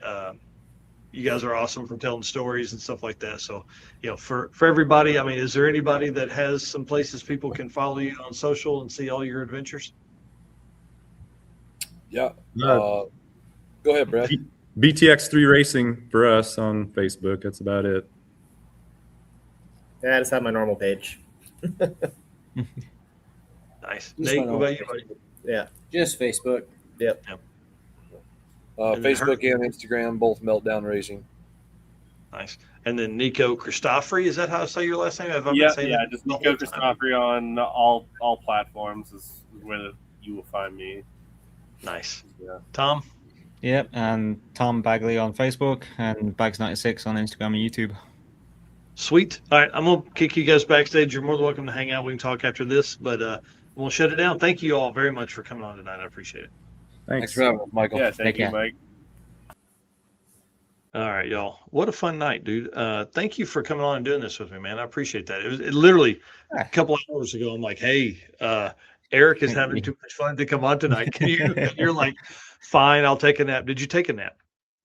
You guys are awesome for telling stories and stuff like that. So, you know, for everybody, I mean, is there anybody that has some places people can follow you on social and see all your adventures? Yeah. Go ahead, Brett. BTX3 Racing for us on Facebook. That's about it. Yeah, I just have my normal page. Nice. Nate, what about you, buddy? Yeah. Just Facebook. Yep. Facebook and Instagram, both Meltdown Racing. Nice. And then Nico Christofri, is that how I say your last name? Just Nico Christofri on all platforms is where you will find me. Nice. Yeah. Tom? Yep, and Tom Bagley on Facebook and Bags96 on Instagram and YouTube. Sweet. All right, I'm going to kick you guys backstage. You're more than welcome to hang out. We can talk after this, but we'll shut it down. Thank you all very much for coming on tonight. I appreciate it. Thanks for having us, Michael. Yeah, thank you, Mike. All right, y'all. What a fun night, dude. Thank you for coming on and doing this with me, man. I appreciate that. It literally a couple of hours ago. I'm like, hey, Eric is having too much fun to come on tonight. Can you? And you're like, fine, I'll take a nap. Did you take a nap?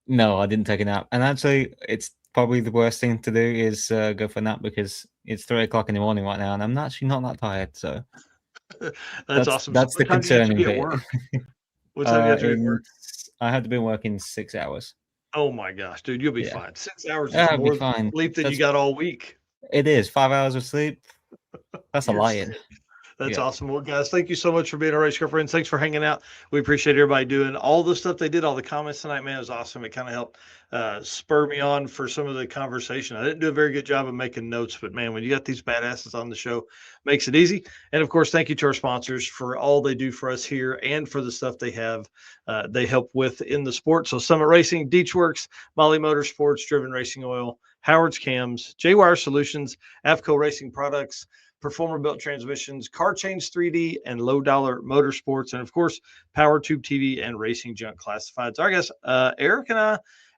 No, I didn't take a nap. And actually, it's probably the worst thing to do is go for a nap because it's 3:00 in the morning right now, and I'm actually not that tired. So that's awesome. That's the concerning bit. What time do you have to be at work? I had to be working 6 hours. Oh my gosh, dude, you'll be fine. 6 hours is I'll more be fine. sleep than you got all week. It is 5 hours of sleep. That's a lie. That's awesome. Well, guys, thank you so much for being our race car friends. Thanks for hanging out. We appreciate everybody doing all the stuff they did, all the comments tonight, man. It was awesome. It kind of helped spur me on for some of the conversation. I didn't do a very good job of making notes, but man, when you got these badasses on the show, makes it easy. And of course, thank you to our sponsors for all they do for us here and for the stuff they have, they help with in the sport. So Summit Racing, Deechworks, Molly Motorsports, Driven Racing Oil, Howard's Cams, J-Wire Solutions, AFCO Racing Products, Performer Built Transmissions, Car Change 3D, and Low Dollar Motorsports, and of course, Power Tube TV and Racing Junk Classifieds. All right, guys,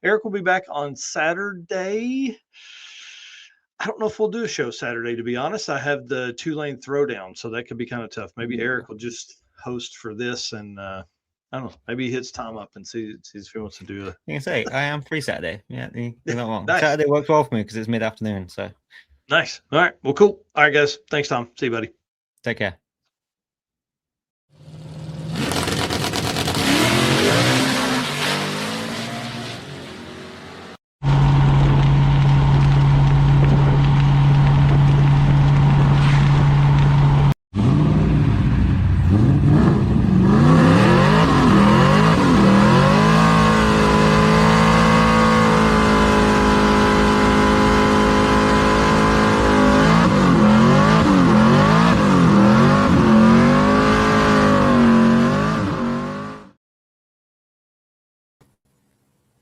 Eric will be back on Saturday. I don't know if we'll do a show Saturday, to be honest. I have the 2-lane throwdown, so that could be kind of tough. Maybe Eric will just host for this, and I don't know. Maybe he hits Tom up and sees if he wants to do it. You can say I am free Saturday. Yeah, you're not wrong. Nice. Saturday works well for me because it's mid-afternoon. So nice. All right. Well, cool. All right, guys. Thanks, Tom. See you, buddy. Take care.